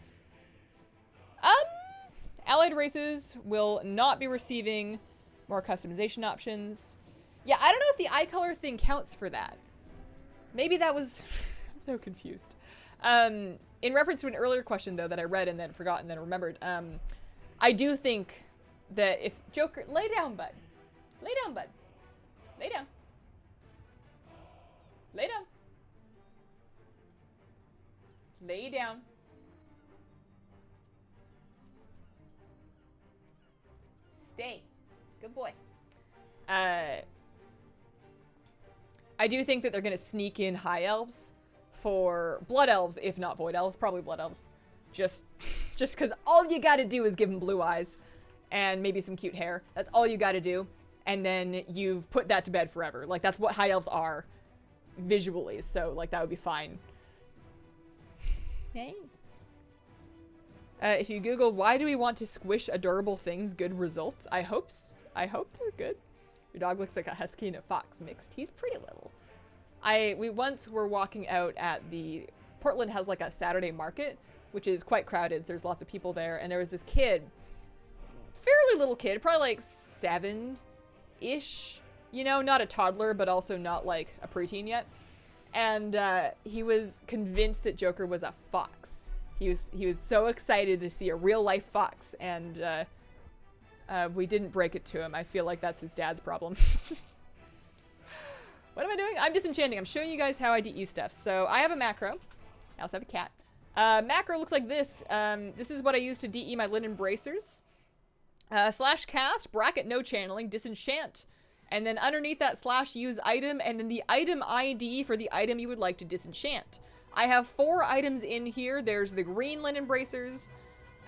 Allied races will not be receiving more customization options. Yeah, I don't know if the eye color thing counts for that. Maybe that was... I'm so confused. In reference to an earlier question, though, that I read and then forgot and then remembered, I do think that if Joker... Lay down, bud. Lay down, bud. Lay down. Lay down. Lay down. Stay. Good boy. I do think that they're going to sneak in high elves for blood elves, if not void elves. Probably blood elves. Just because all you got to do is give them blue eyes and maybe some cute hair. That's all you got to do. And then you've put that to bed forever. Like, that's what high elves are visually. So, like, that would be fine. Hey. If you Google, why do we want to squish adorable things, good results? I hope they're good. Your dog looks like a husky and a fox mixed. He's pretty little. We once were walking out at the... Portland has like a Saturday market, which is quite crowded. So there's lots of people there. And there was this kid, fairly little kid, probably like 7-ish. You know, not a toddler, but also not like a preteen yet. And he was convinced that Joker was a fox. He was so excited to see a real life fox, and we didn't break it to him. I feel like that's his dad's problem. What am I doing? I'm disenchanting. I'm showing you guys how I DE stuff. So I have a macro. I also have a cat. Macro looks like this. This is what I use to DE my linen bracers. Slash cast, bracket no channeling, disenchant. And then underneath that slash use item, and then the item ID for the item you would like to disenchant. I have 4 items in here. There's the green linen bracers,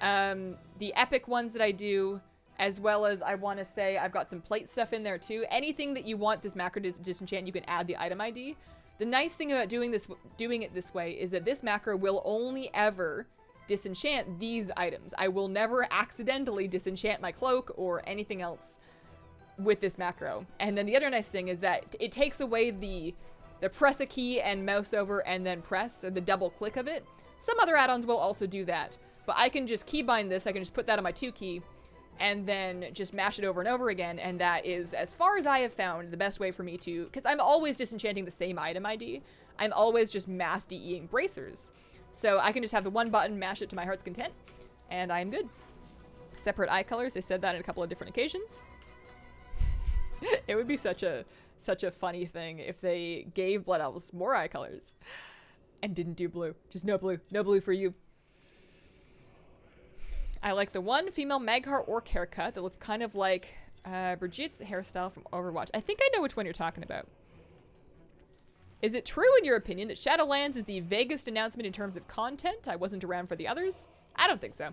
the epic ones that I do, as well as I want to say I've got some plate stuff in there too. Anything that you want this macro to disenchant, you can add the item ID. The nice thing about doing it this way is that this macro will only ever disenchant these items. I will never accidentally disenchant my cloak or anything else with this macro. And then the other nice thing is that it takes away the press a key and mouse over and then press, or the double click of it. Some other add-ons will also do that, but I can just keybind this. I can just put that on my 2 key, and then just mash it over and over again. And that is, as far as I have found, the best way for me to, because I'm always disenchanting the same item ID. I'm always just mass DEing bracers. So I can just have the one button, mash it to my heart's content, and I'm good. Separate eye colors, they said that on a couple of different occasions. It would be such a funny thing if they gave Blood Elves more eye colors and didn't do blue. Just no blue. No blue for you. I like the one female Mag'har orc haircut that looks kind of like Brigitte's hairstyle from Overwatch. I think I know which one you're talking about. Is it true in your opinion that Shadowlands is the vaguest announcement in terms of content? I wasn't around for the others. I don't think so.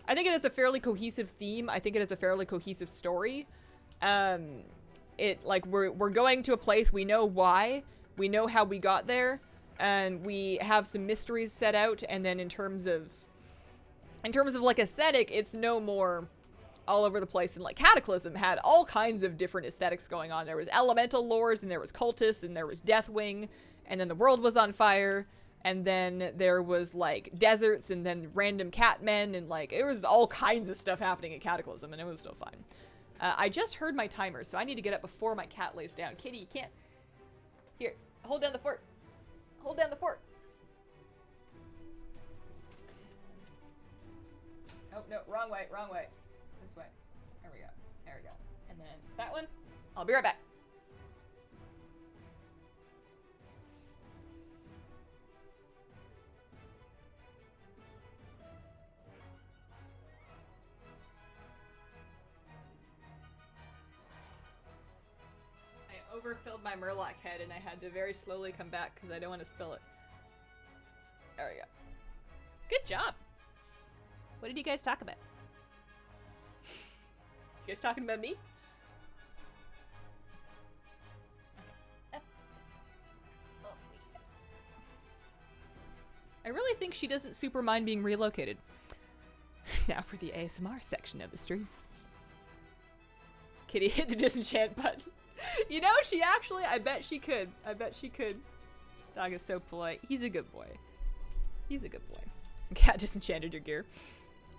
I think it is a fairly cohesive theme. I think it is a fairly cohesive story. Like we're going to a place, we know why, we know how we got there, and we have some mysteries set out. And then in terms of like aesthetic, it's no more all over the place. And like Cataclysm had all kinds of different aesthetics going on. There was elemental lords, and there was cultists, and there was Deathwing, and then the world was on fire, and then there was like deserts, and then random catmen, and like it was all kinds of stuff happening at Cataclysm, and it was still fine. I just heard my timer, so I need to get up before my cat lays down. Kitty, you can't. Here, hold down the fort. Hold down the fort. Oh, no, wrong way, wrong way. This way. There we go. There we go. And then that one. I'll be right back. Overfilled my Murloc head and I had to very slowly come back because I don't want to spill it. There we go. Good job. What did you guys talk about? You guys talking about me? Okay. Oh, I really think she doesn't super mind being relocated. Now for the ASMR section of the stream. Kitty hit the disenchant button. You know, she actually, I bet she could. I bet she could. Dog is so polite. He's a good boy. He's a good boy. Cat disenchanted your gear.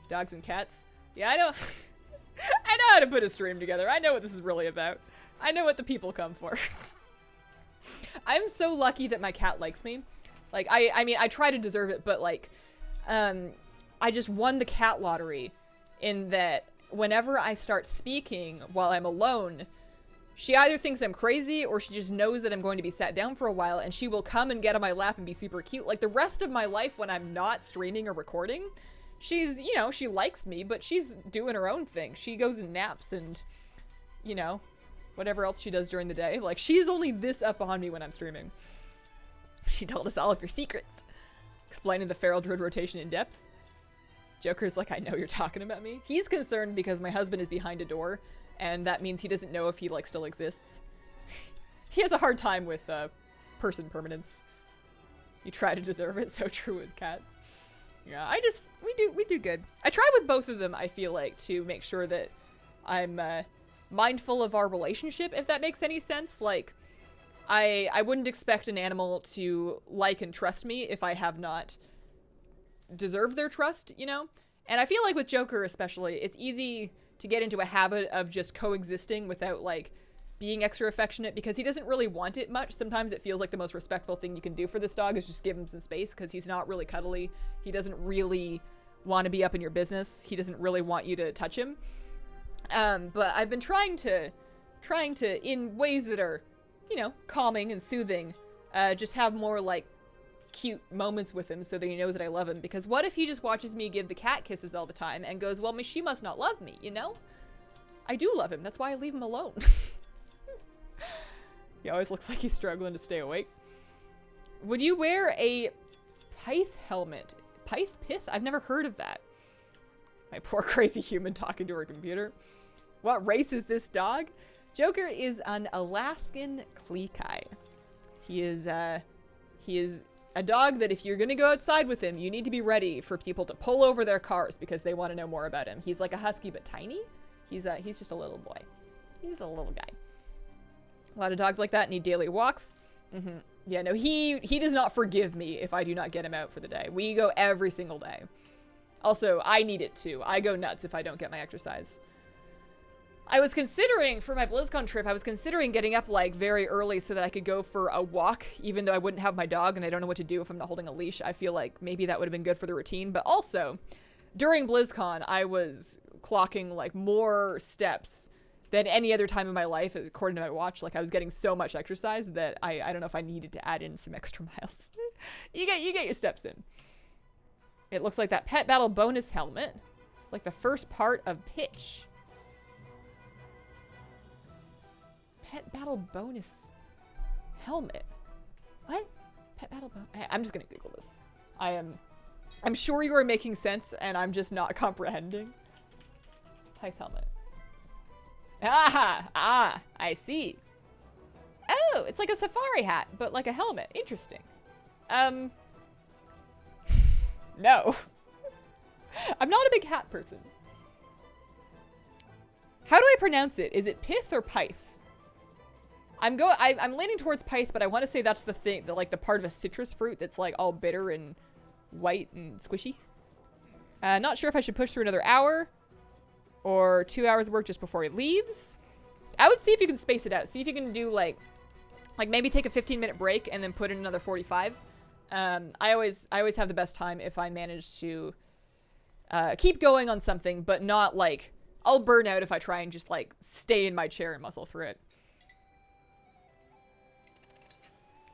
Dogs and cats. Yeah, I know. I know how to put a stream together. I know what this is really about. I know what the people come for. I'm so lucky that my cat likes me. Like, I mean, I try to deserve it, but like, I just won the cat lottery in that whenever I start speaking while I'm alone, she either thinks I'm crazy or she just knows that I'm going to be sat down for a while and she will come and get on my lap and be super cute. Like the rest of my life when I'm not streaming or recording, she's, you know, she likes me, but she's doing her own thing. She goes and naps and, you know, whatever else she does during the day. Like she's only this up on me when I'm streaming. She told us all of your secrets. Explaining the feral druid rotation in depth. Joker's like, I know you're talking about me. He's concerned because my husband is behind a door. And that means he doesn't know if he, like, still exists. He has a hard time with, person permanence. You try to deserve it, so true with cats. Yeah, we do good. I try with both of them, I feel like, to make sure that I'm, mindful of our relationship, if that makes any sense. Like, I wouldn't expect an animal to like and trust me if I have not deserved their trust, you know? And I feel like with Joker especially, it's easy to get into a habit of just coexisting without like being extra affectionate because he doesn't really want it much. Sometimes it feels like the most respectful thing you can do for this dog is just give him some space because he's not really cuddly. He doesn't really want to be up in your business. He doesn't really want you to touch him. But I've been trying to in ways that are, you know, calming and soothing, just have more like cute moments with him so that he knows that I love him. Because what if he just watches me give the cat kisses all the time and goes, well, she must not love me, you know? I do love him. That's why I leave him alone. He always looks like he's struggling to stay awake. Would you wear a Pyth helmet? Pith? I've never heard of that. My poor crazy human talking to her computer. What race is this dog? Joker is an Alaskan Kleekai. He is a dog that if you're gonna go outside with him, you need to be ready for people to pull over their cars because they want to know more about him. He's like a husky but tiny. He's just a little boy. He's a little guy. A lot of dogs like that need daily walks. Yeah, no, he does not forgive me if I do not get him out for the day. We go every single day. Also, I need it too. I go nuts if I don't get my exercise. I was considering, for my Blizzcon trip, I was considering getting up, like, very early so that I could go for a walk, even though I wouldn't have my dog and I don't know what to do if I'm not holding a leash. I feel like maybe that would have been good for the routine. But also, during Blizzcon, I was clocking, like, more steps than any other time in my life, according to my watch. Like, I was getting so much exercise that I don't know if I needed to add in some extra miles. You get your steps in. It looks like that pet battle bonus helmet. It's like the first part of Pitch. Pet battle bonus helmet. What? Pet battle bonus. I'm just gonna Google this. I'm sure you are making sense and I'm just not comprehending. Pyth helmet. I see. Oh, it's like a safari hat, but like a helmet. Interesting. No. I'm not a big hat person. How do I pronounce it? Is it Pith or Pyth? I'm leaning towards Pyth, but I want to say that's the thing, like the part of a citrus fruit that's like all bitter and white and squishy. Not sure if I should push through another hour or 2 hours of work just before he leaves. I would see if you can space it out. See if you can do like maybe take a 15-minute break and then put in another 45. I always have the best time if I manage to keep going on something, but not like I'll burn out if I try and just like stay in my chair and muscle through it.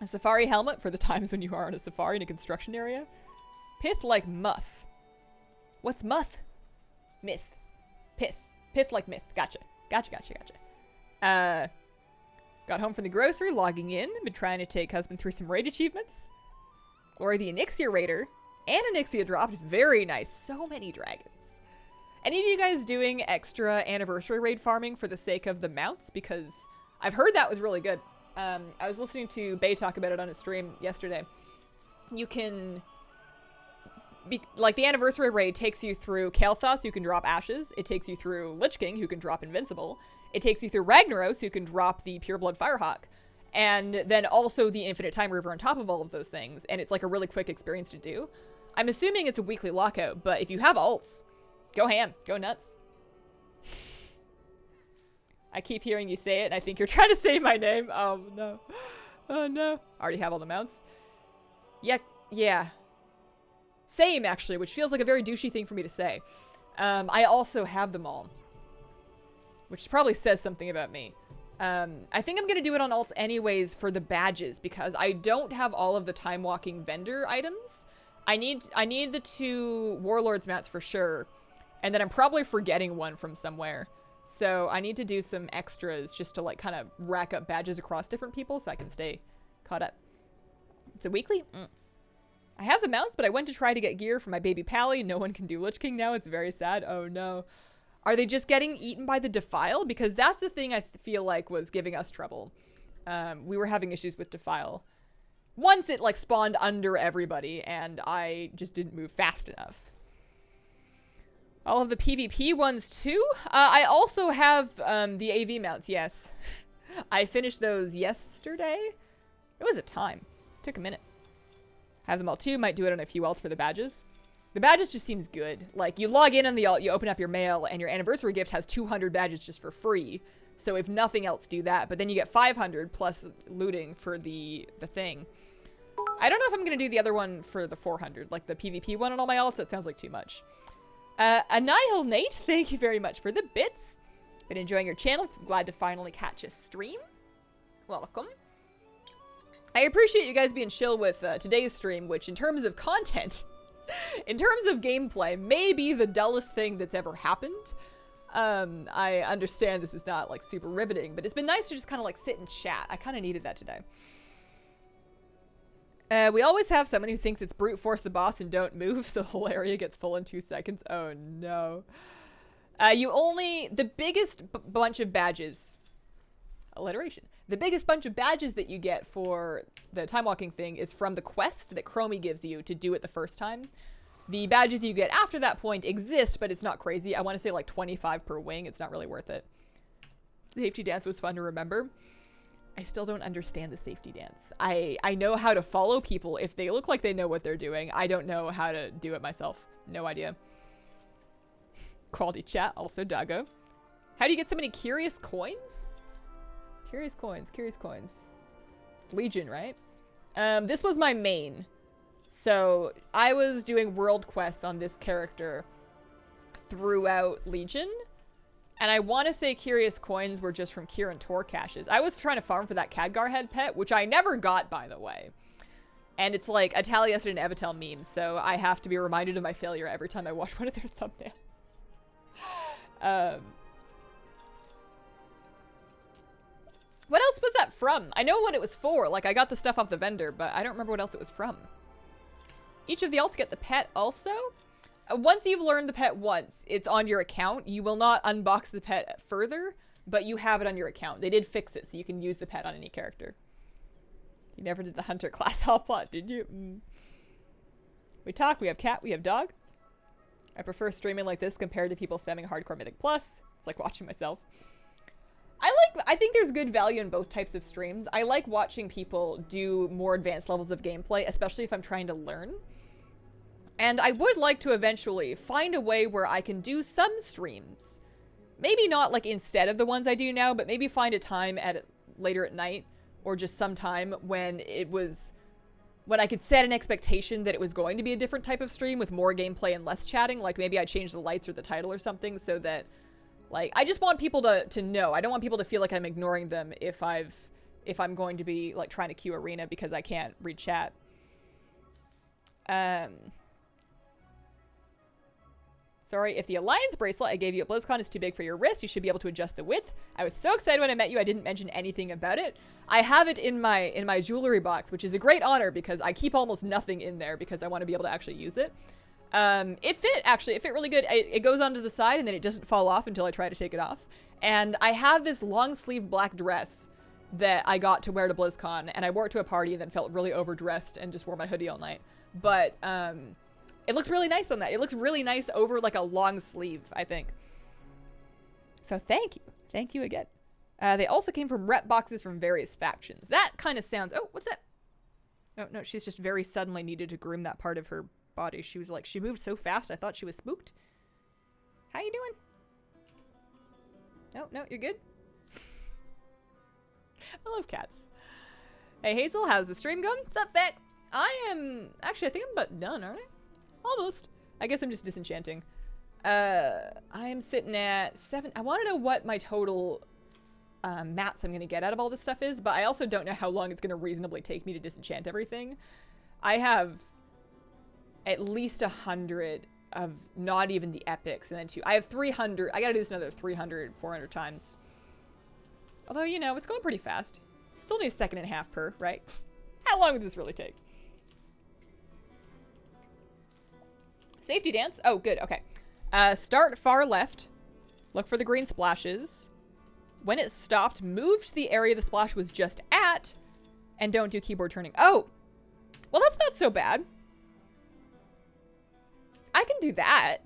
A safari helmet for the times when you are on a safari in a construction area. Pith like muff. What's muff? Myth. Pith. Pith like myth. Gotcha. Got home from the grocery, logging in. Been trying to take husband through some raid achievements. Glory the Onyxia Raider. And Onyxia dropped. Very nice. So many dragons. Any of you guys doing extra anniversary raid farming for the sake of the mounts? Because I've heard that was really good. I was listening to Bay talk about it on his stream yesterday. You can... like, the anniversary raid takes you through Kael'thas, who can drop Ashes. It takes you through Lich King, who can drop Invincible. It takes you through Ragnaros, who can drop the Pureblood Firehawk. And then also the Infinite Time River on top of all of those things. And it's like a really quick experience to do. I'm assuming it's a weekly lockout, but if you have alts, go ham. Go nuts. I keep hearing you say it, and I think you're trying to say my name. Oh, no. Oh, no. I already have all the mounts. Yeah. Same, actually, which feels like a very douchey thing for me to say. I also have them all. Which probably says something about me. I think I'm going to do it on alts anyways for the badges, because I don't have all of the time-walking vendor items. I need the 2 Warlords mounts for sure. And then I'm probably forgetting one from somewhere. So I need to do some extras just to like kind of rack up badges across different people so I can stay caught up. It's a weekly? I have the mounts, but I went to try to get gear for my baby Pally. No one can do Lich King now. It's very sad. Oh no. Are they just getting eaten by the Defile? Because that's the thing I feel like was giving us trouble. We were having issues with Defile. Once it like spawned under everybody and I just didn't move fast enough. All of the PvP ones too? I also have the AV mounts, yes. I finished those yesterday. It was a time. It took a minute. Have them all too. Might do it on a few alts for the badges. The badges just seems good. Like, you log in on the alt, you open up your mail, and your anniversary gift has 200 badges just for free. So if nothing else, do that. But then you get 500 plus looting for the thing. I don't know if I'm going to do the other one for the 400. Like, the PvP one on all my alts. That sounds like too much. Annihil Nate, thank you very much for the bits. Been enjoying your channel. Glad to finally catch a stream. Welcome. I appreciate you guys being chill with today's stream, which in terms of content, in terms of gameplay, may be the dullest thing that's ever happened. I understand this is not like super riveting, but it's been nice to just kind of like sit and chat. I kind of needed that today. We always have someone who thinks it's brute force the boss and don't move, so the whole area gets full in 2 seconds. Oh no. The biggest bunch of badges, alliteration. The biggest bunch of badges that you get for the time walking thing is from the quest that Chromie gives you to do it the first time. The badges you get after that point exist, but it's not crazy. I want to say like 25 per wing. It's not really worth it. Safety dance was fun to remember. I still don't understand the safety dance. I know how to follow people if they look like they know what they're doing. I don't know how to do it myself. No idea. Quality chat, also Dago. How do you get so many curious coins? Curious coins, curious coins. Legion, right? This was my main. So I was doing world quests on this character throughout Legion. And I want to say curious coins were just from Kieran Tor caches. I was trying to farm for that Khadgar head pet, which I never got, by the way. And it's like a Taliesin and Evitel meme, so I have to be reminded of my failure every time I watch one of their thumbnails. What else was that from? I know what it was for. Like, I got the stuff off the vendor, but I don't remember what else it was from. Each of the alts get the pet also. Once you've learned the pet once, it's on your account. You will not unbox the pet further, but you have it on your account. They did fix it, so you can use the pet on any character. You never did the hunter class hall plot, did you? We talk, we have cat, we have dog. I prefer streaming like this compared to people spamming hardcore Mythic Plus. It's like watching myself. I think there's good value in both types of streams. I like watching people do more advanced levels of gameplay, especially if I'm trying to learn. And I would like to eventually find a way where I can do some streams. Maybe not like instead of the ones I do now, but maybe find a time later at night or just some time when I could set an expectation that it was going to be a different type of stream with more gameplay and less chatting. Like maybe I change the lights or the title or something so that, like, I just want people to know. I don't want people to feel like I'm ignoring them if I'm going to be like trying to queue arena because I can't read chat. Sorry, if the Alliance bracelet I gave you at Blizzcon is too big for your wrist, you should be able to adjust the width. I was so excited when I met you, I didn't mention anything about it. I have it in my jewelry box, which is a great honor because I keep almost nothing in there because I want to be able to actually use it. It fit really good. It goes onto the side and then it doesn't fall off until I try to take it off. And I have this long sleeve black dress that I got to wear to BlizzCon, and I wore it to a party and then felt really overdressed and just wore my hoodie all night. But, it looks really nice on that. It looks really nice over like a long sleeve, I think. So thank you. Thank you again. They also came from rep boxes from various factions. That kind of sounds... Oh, what's that? Oh, no, she's just very suddenly needed to groom that part of her body. She was like, she moved so fast, I thought she was spooked. How you doing? No, you're good? I love cats. Hey, Hazel, how's the stream going? What's up, Beck? Actually, I think I'm about done, aren't I? Almost. I guess I'm just disenchanting. I am sitting at 7. I want to know what my total mats I'm going to get out of all this stuff is, but I also don't know how long it's going to reasonably take me to disenchant everything. I have at least 100 of not even the epics, and then I have 300. I got to do this another 300, 400 times. Although, you know, it's going pretty fast. It's only a second and a half per, right? How long would this really take? Safety dance. Oh, good. Okay. Start far left. Look for the green splashes. When it stopped, move to the area the splash was just at, and don't do keyboard turning. Oh! Well, that's not so bad. I can do that.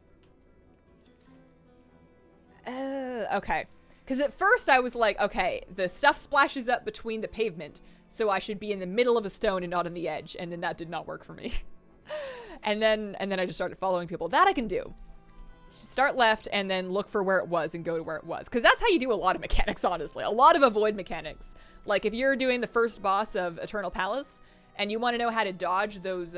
Okay. Because at first I was like, okay, the stuff splashes up between the pavement, so I should be in the middle of a stone and not on the edge, and then that did not work for me. And then I just started following people. That I can do. Start left and then look for where it was and go to where it was. Because that's how you do a lot of mechanics, honestly. A lot of avoid mechanics. Like if you're doing the first boss of Eternal Palace and you want to know how to dodge those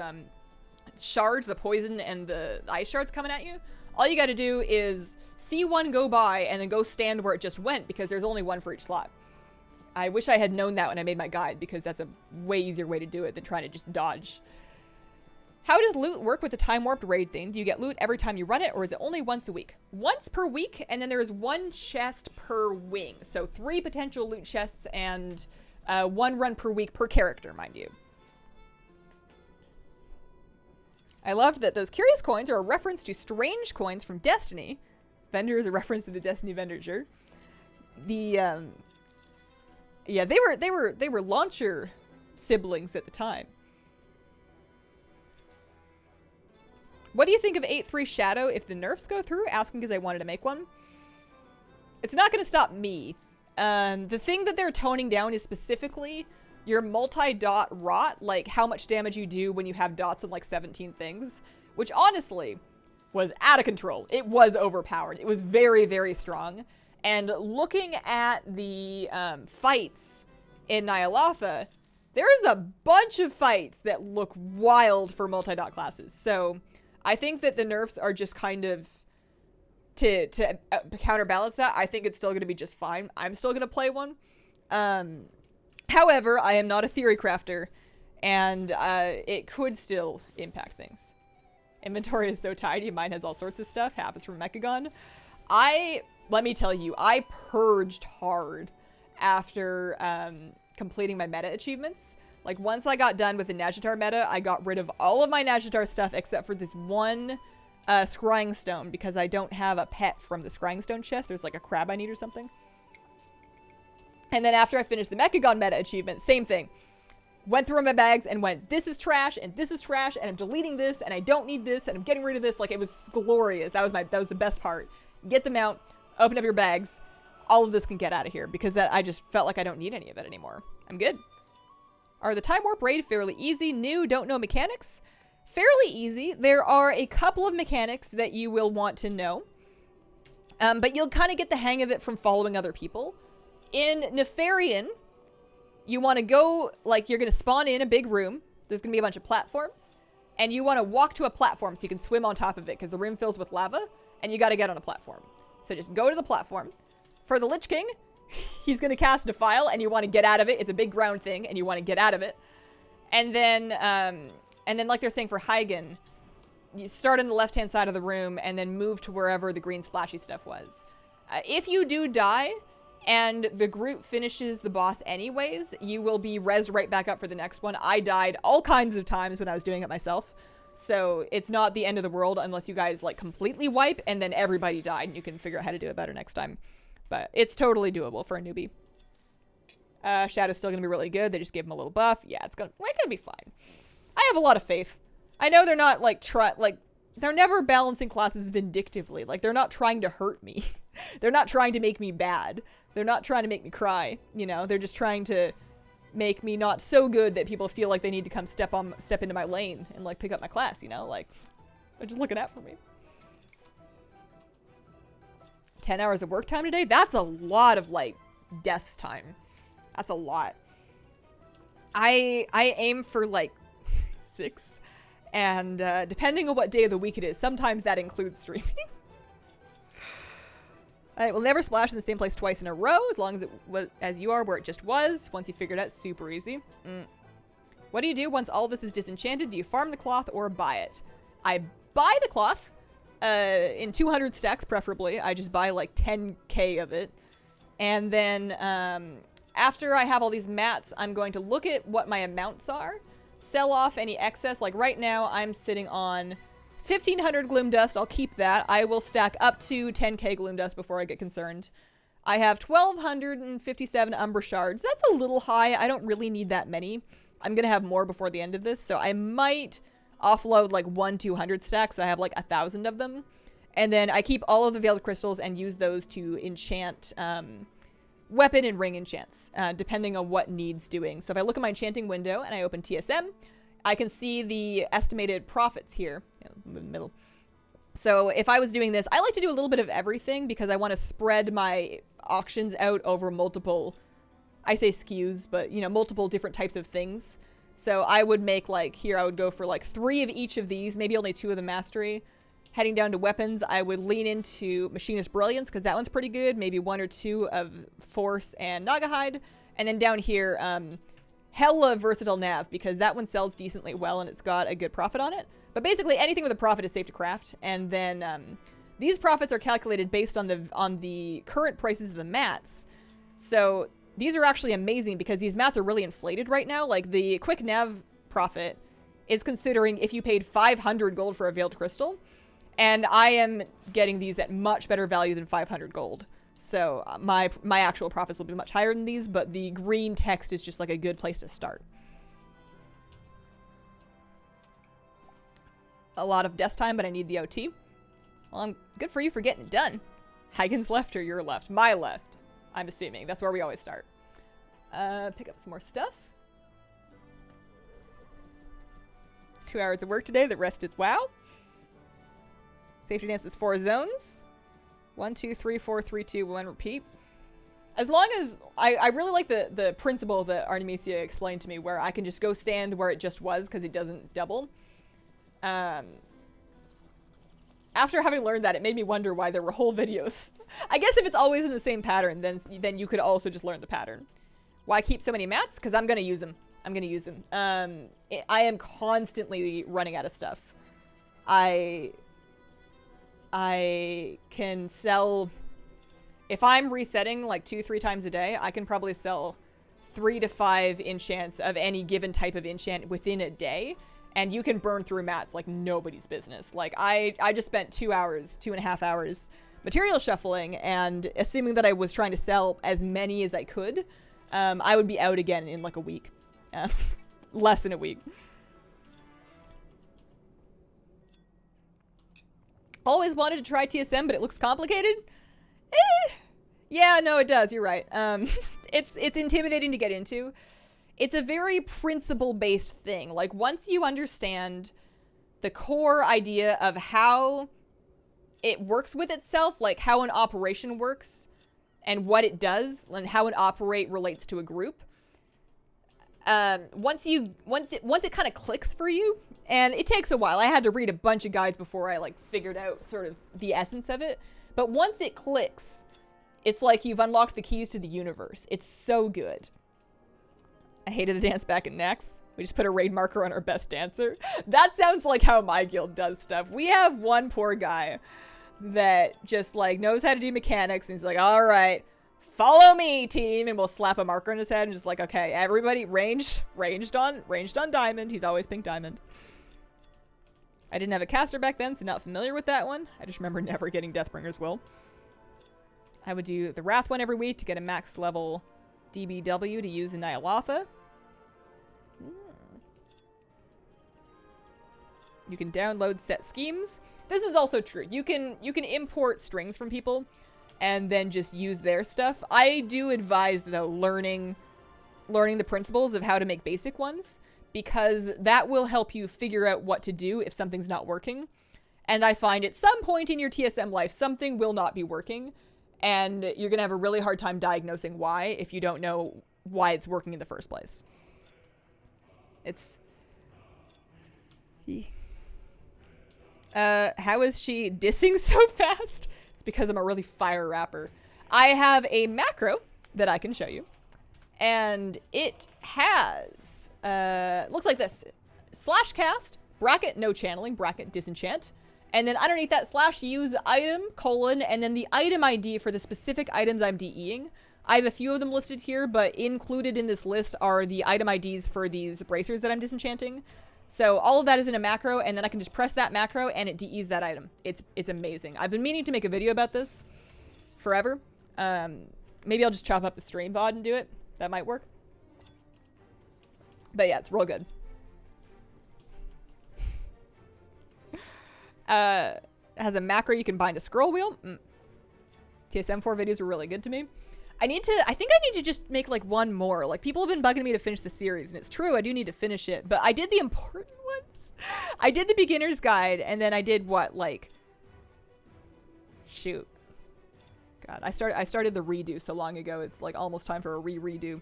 shards, the poison and the ice shards coming at you, all you got to do is see one go by and then go stand where it just went because there's only one for each slot. I wish I had known that when I made my guide because that's a way easier way to do it than trying to just dodge. How does loot work with the time warped raid thing? Do you get loot every time you run it, or is it only once a week? Once per week, and then there is one chest per wing. So 3 potential loot chests and 1 run per week per character, mind you. I loved that those curious coins are a reference to strange coins from Destiny. Vendor is a reference to the Destiny vendor, sure. The yeah, they were launcher siblings at the time. What do you think of 8.3 Shadow if the nerfs go through? Asking because I wanted to make one. It's not going to stop me. The thing that they're toning down is specifically your multi-dot rot, like how much damage you do when you have dots on like 17 things, which honestly was out of control. It was overpowered. It was very, very strong. And looking at the fights in Ny'alotha, there is a bunch of fights that look wild for multi-dot classes. So I think that the nerfs are just kind of to counterbalance that. I think it's still going to be just fine. I'm still going to play one. However, I am not a theory crafter, and it could still impact things. Inventory is so tiny. Mine has all sorts of stuff. Half is from Mechagon. Let me tell you, I purged hard after completing my meta achievements. Like, once I got done with the Najatar meta, I got rid of all of my Najatar stuff except for this one scrying stone, because I don't have a pet from the scrying stone chest. There's like a crab I need or something. And then after I finished the Mechagon meta achievement, same thing. Went through my bags and went, this is trash, and this is trash, and I'm deleting this, and I don't need this, and I'm getting rid of this. Like, it was glorious. That was the best part. Get them out, open up your bags. All of this can get out of here, because I just felt like I don't need any of it anymore. I'm good. Are the Time Warp raid fairly easy? New, don't know mechanics? Fairly easy. There are a couple of mechanics that you will want to know. But you'll kind of get the hang of it from following other people. In Nefarian, you want to go, like, you're going to spawn in a big room. There's going to be a bunch of platforms. And you want to walk to a platform so you can swim on top of it, because the room fills with lava, and you got to get on a platform. So just go to the platform. For the Lich King, he's going to cast Defile, and you want to get out of it. It's a big ground thing, and you want to get out of it. And then like they're saying for Hygen, you start on the left-hand side of the room, and then move to wherever the green splashy stuff was. If you do die, and the group finishes the boss anyways, you will be rezzed right back up for the next one. I died all kinds of times when I was doing it myself. So it's not the end of the world unless you guys like completely wipe and then everybody died and you can figure out how to do it better next time. But it's totally doable for a newbie. Shadow's still gonna be really good. They just gave him a little buff. Yeah, we're gonna be fine. I have a lot of faith. I know they're not like they're never balancing classes vindictively. Like, they're not trying to hurt me. They're not trying to make me bad. They're not trying to make me cry, you know? They're just trying to make me not so good that people feel like they need to come step into my lane and, like, pick up my class, you know? Like, they're just looking out for me. 10 hours of work time today? That's a lot of, like, desk time. That's a lot. I aim for, like, 6. And depending on what day of the week it is, sometimes that includes streaming. It will never splash in the same place twice in a row, as long as it was as you are where it just was. Once you figure it out, super easy. What do you do once all this is disenchanted? Do you farm the cloth or buy it? I buy the cloth in 200 stacks, preferably. I just buy like 10k of it. And then after I have all these mats, I'm going to look at what my amounts are. Sell off any excess. Like right now, I'm sitting on 1,500 gloom dust. I'll keep that. I will stack up to 10k gloom dust before I get concerned. I have 1,257 umbra shards. That's a little high. I don't really need that many. I'm gonna have more before the end of this, so I might offload like 200 stacks. So I have like 1,000 of them, and then I keep all of the veiled crystals and use those to enchant weapon and ring enchants, depending on what needs doing. So if I look at my enchanting window and I open TSM, I can see the estimated profits here, in the middle. So if I was doing this, I like to do a little bit of everything because I want to spread my auctions out over multiple, I say SKUs, but you know, multiple different types of things. So I would make like, here I would go for like 3 of each of these, maybe only 2 of the mastery. Heading down to weapons, I would lean into Machinist Brilliance because that one's pretty good. Maybe 1 or 2 of Force and Nagahide. And then down here, hella Versatile Nav because that one sells decently well and it's got a good profit on it. But basically anything with a profit is safe to craft. And then these profits are calculated based on the current prices of the mats. So these are actually amazing because these mats are really inflated right now. Like the quick nav profit is considering if you paid 500 gold for a veiled crystal. And I am getting these at much better value than 500 gold. So my actual profits will be much higher than these, but the green text is just like a good place to start. A lot of desk time, but I need the OT. Well, good for you for getting it done. Hygen's left or your left? My left, I'm assuming. That's where we always start. Pick up some more stuff. 2 hours of work today. The rest is WoW. Safety dance is 4 zones. 1, 2, 3, 4, 3, 2, 1, repeat. As long as I really like the principle that Artemisia explained to me, where I can just go stand where it just was because it doesn't double. After having learned that, it made me wonder why there were whole videos. I guess if it's always in the same pattern, then you could also just learn the pattern. Why keep so many mats? Because I'm gonna use them. I am constantly running out of stuff. I can sell. If I'm resetting like 2-3 times a day, I can probably sell 3 to 5 enchants of any given type of enchant within a day. And you can burn through mats like nobody's business. Like I just spent 2.5 hours material shuffling, and assuming that I was trying to sell as many as I could, I would be out again in like a week. Less than a week. Always wanted to try TSM, but it looks complicated. Yeah, no, it does. You're right. It's intimidating to get into. It's a very principle-based thing. Like, once you understand the core idea of how it works with itself, like how an operation works and what it does and how an operate relates to a group, once it kind of clicks for you, and it takes a while. I had to read a bunch of guides before I like figured out sort of the essence of it. But once it clicks, it's like you've unlocked the keys to the universe. It's so good. I hated the dance back at Nex. We just put a raid marker on our best dancer. That sounds like how my guild does stuff. We have one poor guy that just like knows how to do mechanics, and he's like, all right, follow me, team, and we'll slap a marker on his head and just like, okay, everybody ranged on diamond. He's always pink diamond. I didn't have a caster back then, so not familiar with that one. I just remember never getting Deathbringer's Will. I would do the Wrath one every week to get a max level DBW to use in Ny'alotha. You can download set schemes. This is also true. You can import strings from people and then just use their stuff. I do advise, though, learning the principles of how to make basic ones, because that will help you figure out what to do if something's not working. And I find at some point in your TSM life, something will not be working, and you're going to have a really hard time diagnosing why if you don't know why it's working in the first place. How is she dissing so fast? It's because I'm a really fire rapper. I have a macro that I can show you, and it has looks like this: /cast bracket no channeling bracket disenchant, and then underneath that /use item : and then the item ID for the specific items I'm DEing. I have a few of them listed here, but included in this list are the item IDs for these bracers that I'm disenchanting. So all of that is in a macro, and then I can just press that macro and it DEs that item. It's amazing. I've been meaning to make a video about this forever. Maybe I'll just chop up the stream VoD and do it. That might work. But yeah, it's real good. Has a macro you can bind a scroll wheel. TSM4 videos are really good to me. I think I need to just make like one more. Like, people have been bugging me to finish the series, and it's true, I do need to finish it. But I did the important ones. I did the beginner's guide, and then I did what, like, shoot. God, I started the redo so long ago. It's like almost time for a redo.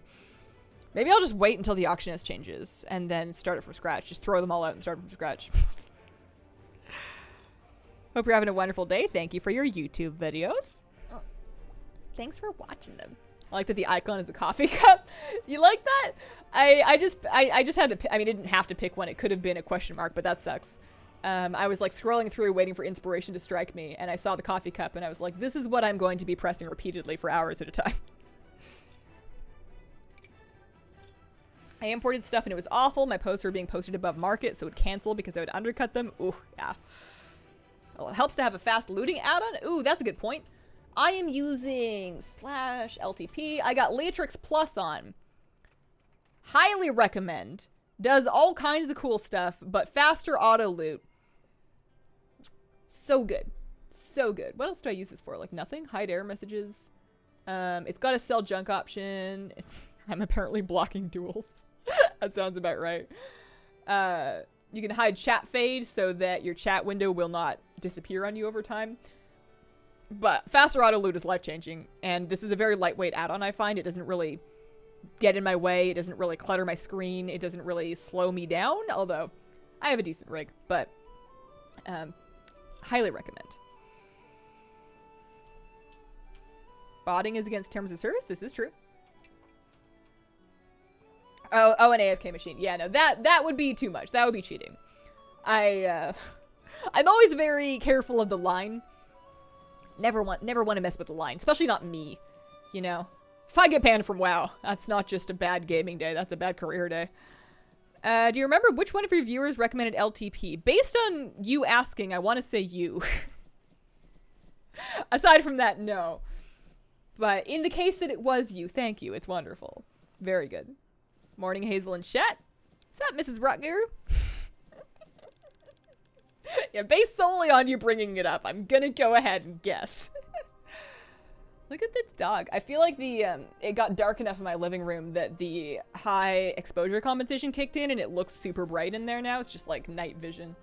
Maybe I'll just wait until the auctionist changes and then start it from scratch. Just throw them all out and start from scratch. Hope you're having a wonderful day. Thank you for your YouTube videos. Thanks for watching them. I like that the icon is a coffee cup. You like that? I just had to, I mean, I didn't have to pick one. It could have been a question mark, but that sucks. I was like scrolling through waiting for inspiration to strike me, and I saw the coffee cup, and I was like, this is what I'm going to be pressing repeatedly for hours at a time. I imported stuff and it was awful. My posts were being posted above market, so it would cancel because I would undercut them. Ooh, yeah. Well, it helps to have a fast looting add-on. Ooh, that's a good point. I am using /LTP. I got Latrix Plus on. Highly recommend. Does all kinds of cool stuff, but faster auto loot. So good. So good. What else do I use this for? Like nothing? Hide error messages. It's got a sell junk option. I'm apparently blocking duels. That sounds about right. You can hide chat fade so that your chat window will not disappear on you over time. But faster auto loot is life-changing, and this is a very lightweight add-on, I find. It doesn't really get in my way. It doesn't really clutter my screen. It doesn't really slow me down, although I have a decent rig, but highly recommend. Botting is against terms of service. This is true. Oh, an AFK machine. Yeah, no, that would be too much. That would be cheating. I'm always very careful of the line. Never want to mess with the line, especially not me. You know, if I get banned from WoW, that's not just a bad gaming day. That's a bad career day. Do you remember which one of your viewers recommended LTP? Based on you asking, I want to say you. Aside from that, no. But in the case that it was you, thank you. It's wonderful. Very good. Morning, Hazel and chat. Is that Mrs. Rutger? Yeah, based solely on you bringing it up, I'm gonna go ahead and guess. Look at this dog. I feel like it got dark enough in my living room that the high exposure compensation kicked in and it looks super bright in there now. It's just like night vision.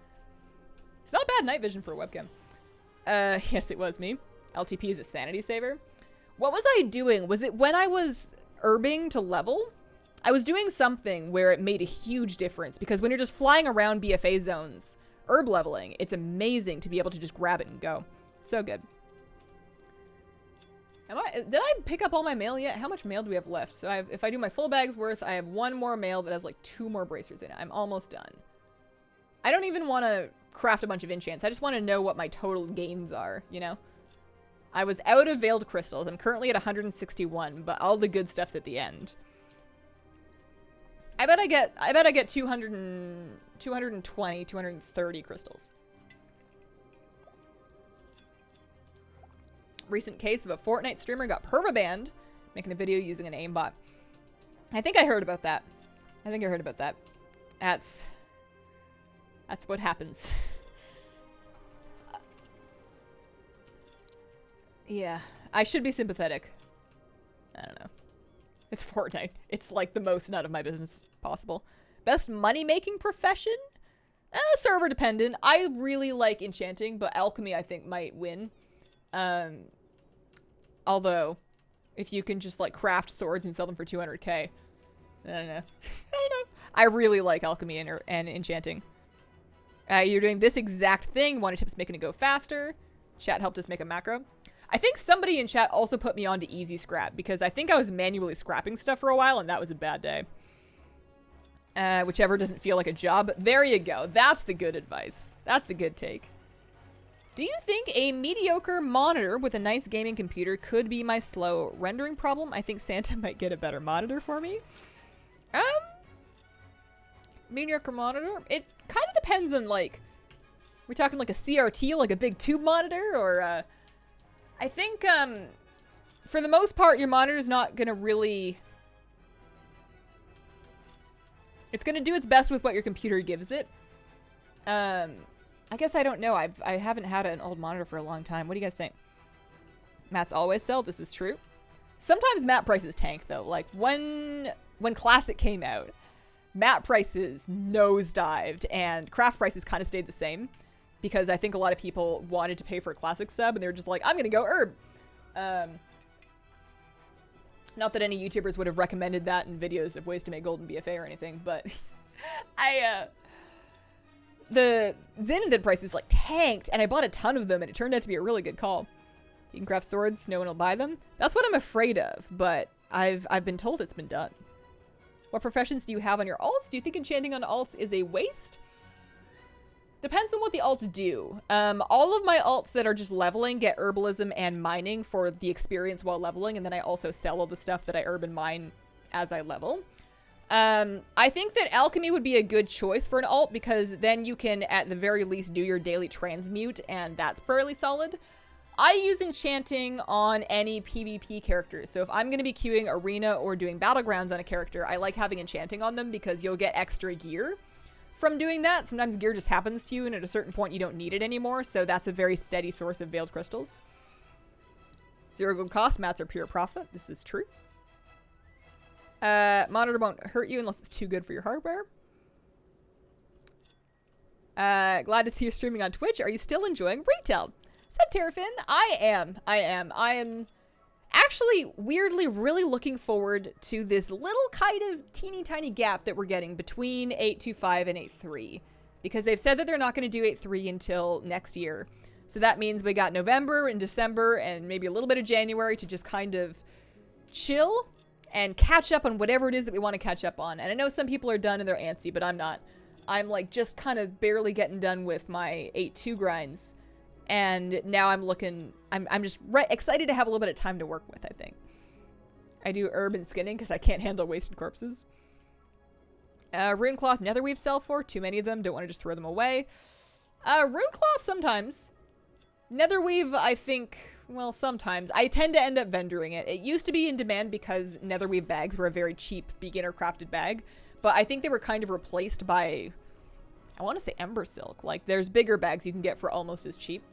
It's not bad night vision for a webcam. Yes, it was me. LTP is a sanity saver. What was I doing? Was it when I was herbing to level? I was doing something where it made a huge difference, because when you're just flying around BFA zones, herb leveling, it's amazing to be able to just grab it and go. So good. Did I pick up all my mail yet? How much mail do we have left? So if I do my full bag's worth, I have one more mail that has like 2 more bracers in it. I'm almost done. I don't even want to craft a bunch of enchants. I just want to know what my total gains are, you know? I was out of veiled crystals. I'm currently at 161, but all the good stuff's at the end. I bet I get 220, 230 crystals. Recent case of a Fortnite streamer got permabanned making a video using an aimbot. I think I heard about that. That's what happens. Yeah, I should be sympathetic. I don't know. It's Fortnite. It's like the most none of my business possible. Best money-making profession? Server dependent. I really like Enchanting, but Alchemy I think might win. Although, if you can just like craft swords and sell them for 200k. I don't know. I really like Alchemy and Enchanting. You're doing this exact thing. Wanted tips making it go faster. Chat helped us make a macro. I think somebody in chat also put me on to easy scrap, because I think I was manually scrapping stuff for a while and that was a bad day. Whichever doesn't feel like a job. There you go. That's the good advice. That's the good take. Do you think a mediocre monitor with a nice gaming computer could be my slow rendering problem? I think Santa might get a better monitor for me. Mediocre monitor? It kind of depends on, like, we're talking like a CRT, like a big tube monitor, or, I think, for the most part, your monitor's not gonna really... It's gonna do its best with what your computer gives it. I guess I don't know. I haven't had an old monitor for a long time. What do you guys think? Mats always sell. This is true. Sometimes mat prices tank, though. Like, when Classic came out, mat prices nosedived, and craft prices kind of stayed the same. Because I think a lot of people wanted to pay for a Classic sub, and they were just like, I'm gonna go herb. Not that any YouTubers would have recommended that in videos of ways to make gold in BFA or anything, but the Xanadid prices like tanked, and I bought a ton of them, and it turned out to be a really good call. You can craft swords, no one will buy them. That's what I'm afraid of, but I've been told it's been done. What professions do you have on your alts? Do you think enchanting on alts is a waste? Depends on what the alts do. All of my alts that are just leveling get herbalism and mining for the experience while leveling, and then I also sell all the stuff that I herb and mine as I level. I think that alchemy would be a good choice for an alt, because then you can at the very least do your daily transmute, and that's fairly solid. I use enchanting on any PvP characters, so if I'm going to be queuing arena or doing battlegrounds on a character, I like having enchanting on them because you'll get extra gear from doing that. Sometimes gear just happens to you, and at a certain point you don't need it anymore, so that's a very steady source of veiled crystals. 0 gold cost, mats are pure profit. This is true. Monitor won't hurt you unless it's too good for your hardware. Glad to see you're streaming on Twitch. Are you still enjoying retail? What's up, Terrafin? I am actually weirdly really looking forward to this little kind of teeny tiny gap that we're getting between 8.25 and 8.3, because they've said that they're not going to do 8.3 until next year. So that means we got November and December and maybe a little bit of January to just kind of chill and catch up on whatever it is that we want to catch up on. And I know some people are done and they're antsy, but I'm not. I'm like just kind of barely getting done with my 8.2 grinds. And now I'm just excited to have a little bit of time to work with, I think. I do herb and skinning because I can't handle wasted corpses. Runecloth, netherweave sell for. Too many of them. Don't want to just throw them away. Runecloth sometimes. Netherweave, I think, well, sometimes. I tend to end up vendoring it. It used to be in demand because netherweave bags were a very cheap beginner crafted bag. But I think they were kind of replaced by, I want to say ember silk. Like, there's bigger bags you can get for almost as cheap.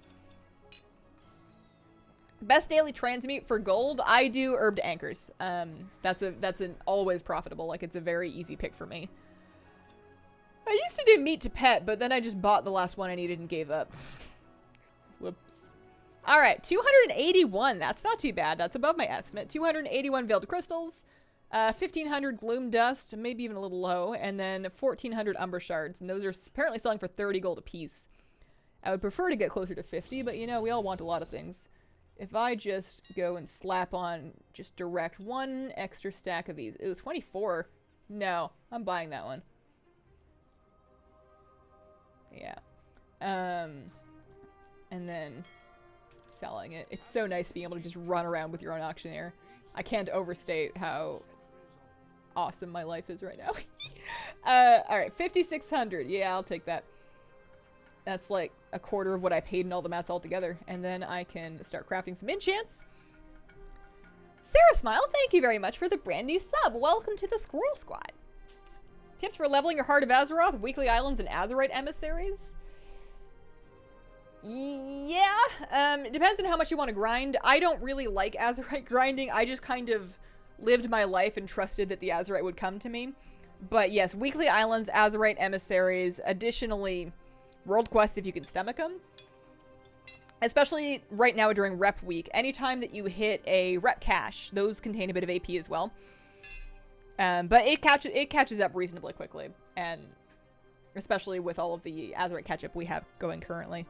Best daily transmute for gold, I do herbed anchors. That's an always profitable. Like, it's a very easy pick for me. I used to do meat to pet, but then I just bought the last one I needed and gave up. Whoops. All right, 281. That's not too bad. That's above my estimate. 281 veiled crystals, 1,500 gloom dust, maybe even a little low, and then 1,400 umber shards. And those are apparently selling for 30 gold a piece. I would prefer to get closer to 50, but you know, we all want a lot of things. If I just go and slap on just direct one extra stack of these. Ooh, 24. No, I'm buying that one. Yeah. And then selling it. It's so nice being able to just run around with your own auctioneer. I can't overstate how awesome my life is right now. Alright, 5,600. Yeah, I'll take that. That's like a quarter of what I paid in all the mats altogether. And then I can start crafting some enchants. Sarah Smile, thank you very much for the brand new sub. Welcome to the Squirrel Squad. Tips for leveling your Heart of Azeroth, Weekly Islands, and Azerite Emissaries? Yeah, it depends on how much you want to grind. I don't really like Azerite grinding. I just kind of lived my life and trusted that the Azerite would come to me. But yes, Weekly Islands, Azerite Emissaries, additionally, World Quests if you can stomach them. Especially right now during rep week. Anytime that you hit a rep cache, those contain a bit of AP as well. But it catches up reasonably quickly. And especially with all of the Azerite catch-up we have going currently.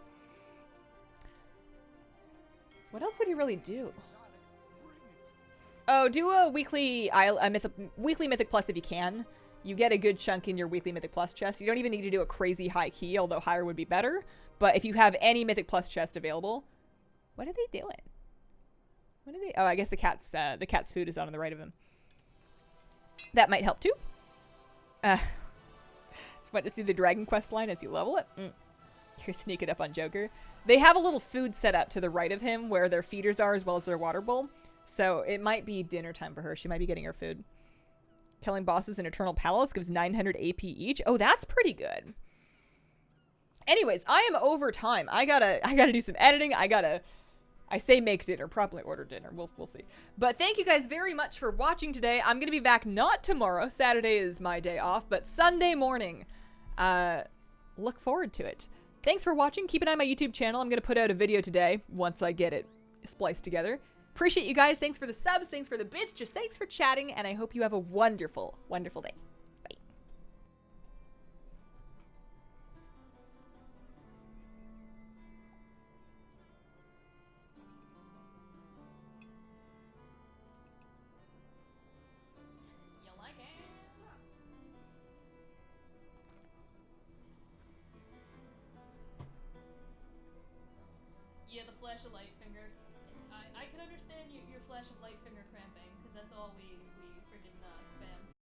What else would you really do? Oh, do a weekly Mythic Plus if you can. You get a good chunk in your weekly Mythic Plus chest. You don't even need to do a crazy high key, although higher would be better. But if you have any Mythic Plus chest available, what are they doing? What are they? Oh, I guess the cat's food is on the right of him. That might help too. Just want to see the Dragon Quest line as you level it. You're sneaking up on Joker. They have a little food set up to the right of him where their feeders are as well as their water bowl. So it might be dinner time for her. She might be getting her food. Killing bosses in Eternal Palace gives 900 AP each. Oh, that's pretty good. Anyways, I am over time. I gotta do some editing. I say make dinner, probably order dinner. We'll see. But thank you guys very much for watching today. I'm gonna be back not tomorrow. Saturday is my day off, but Sunday morning. Look forward to it. Thanks for watching. Keep an eye on my YouTube channel. I'm gonna put out a video today once I get it spliced together. Appreciate you guys. Thanks for the subs. Thanks for the bits. Just thanks for chatting. And I hope you have a wonderful, wonderful day. Bye. You like it? Yeah, the flash of light finger. I can understand your flash of light finger cramping, because that's all we freaking spam.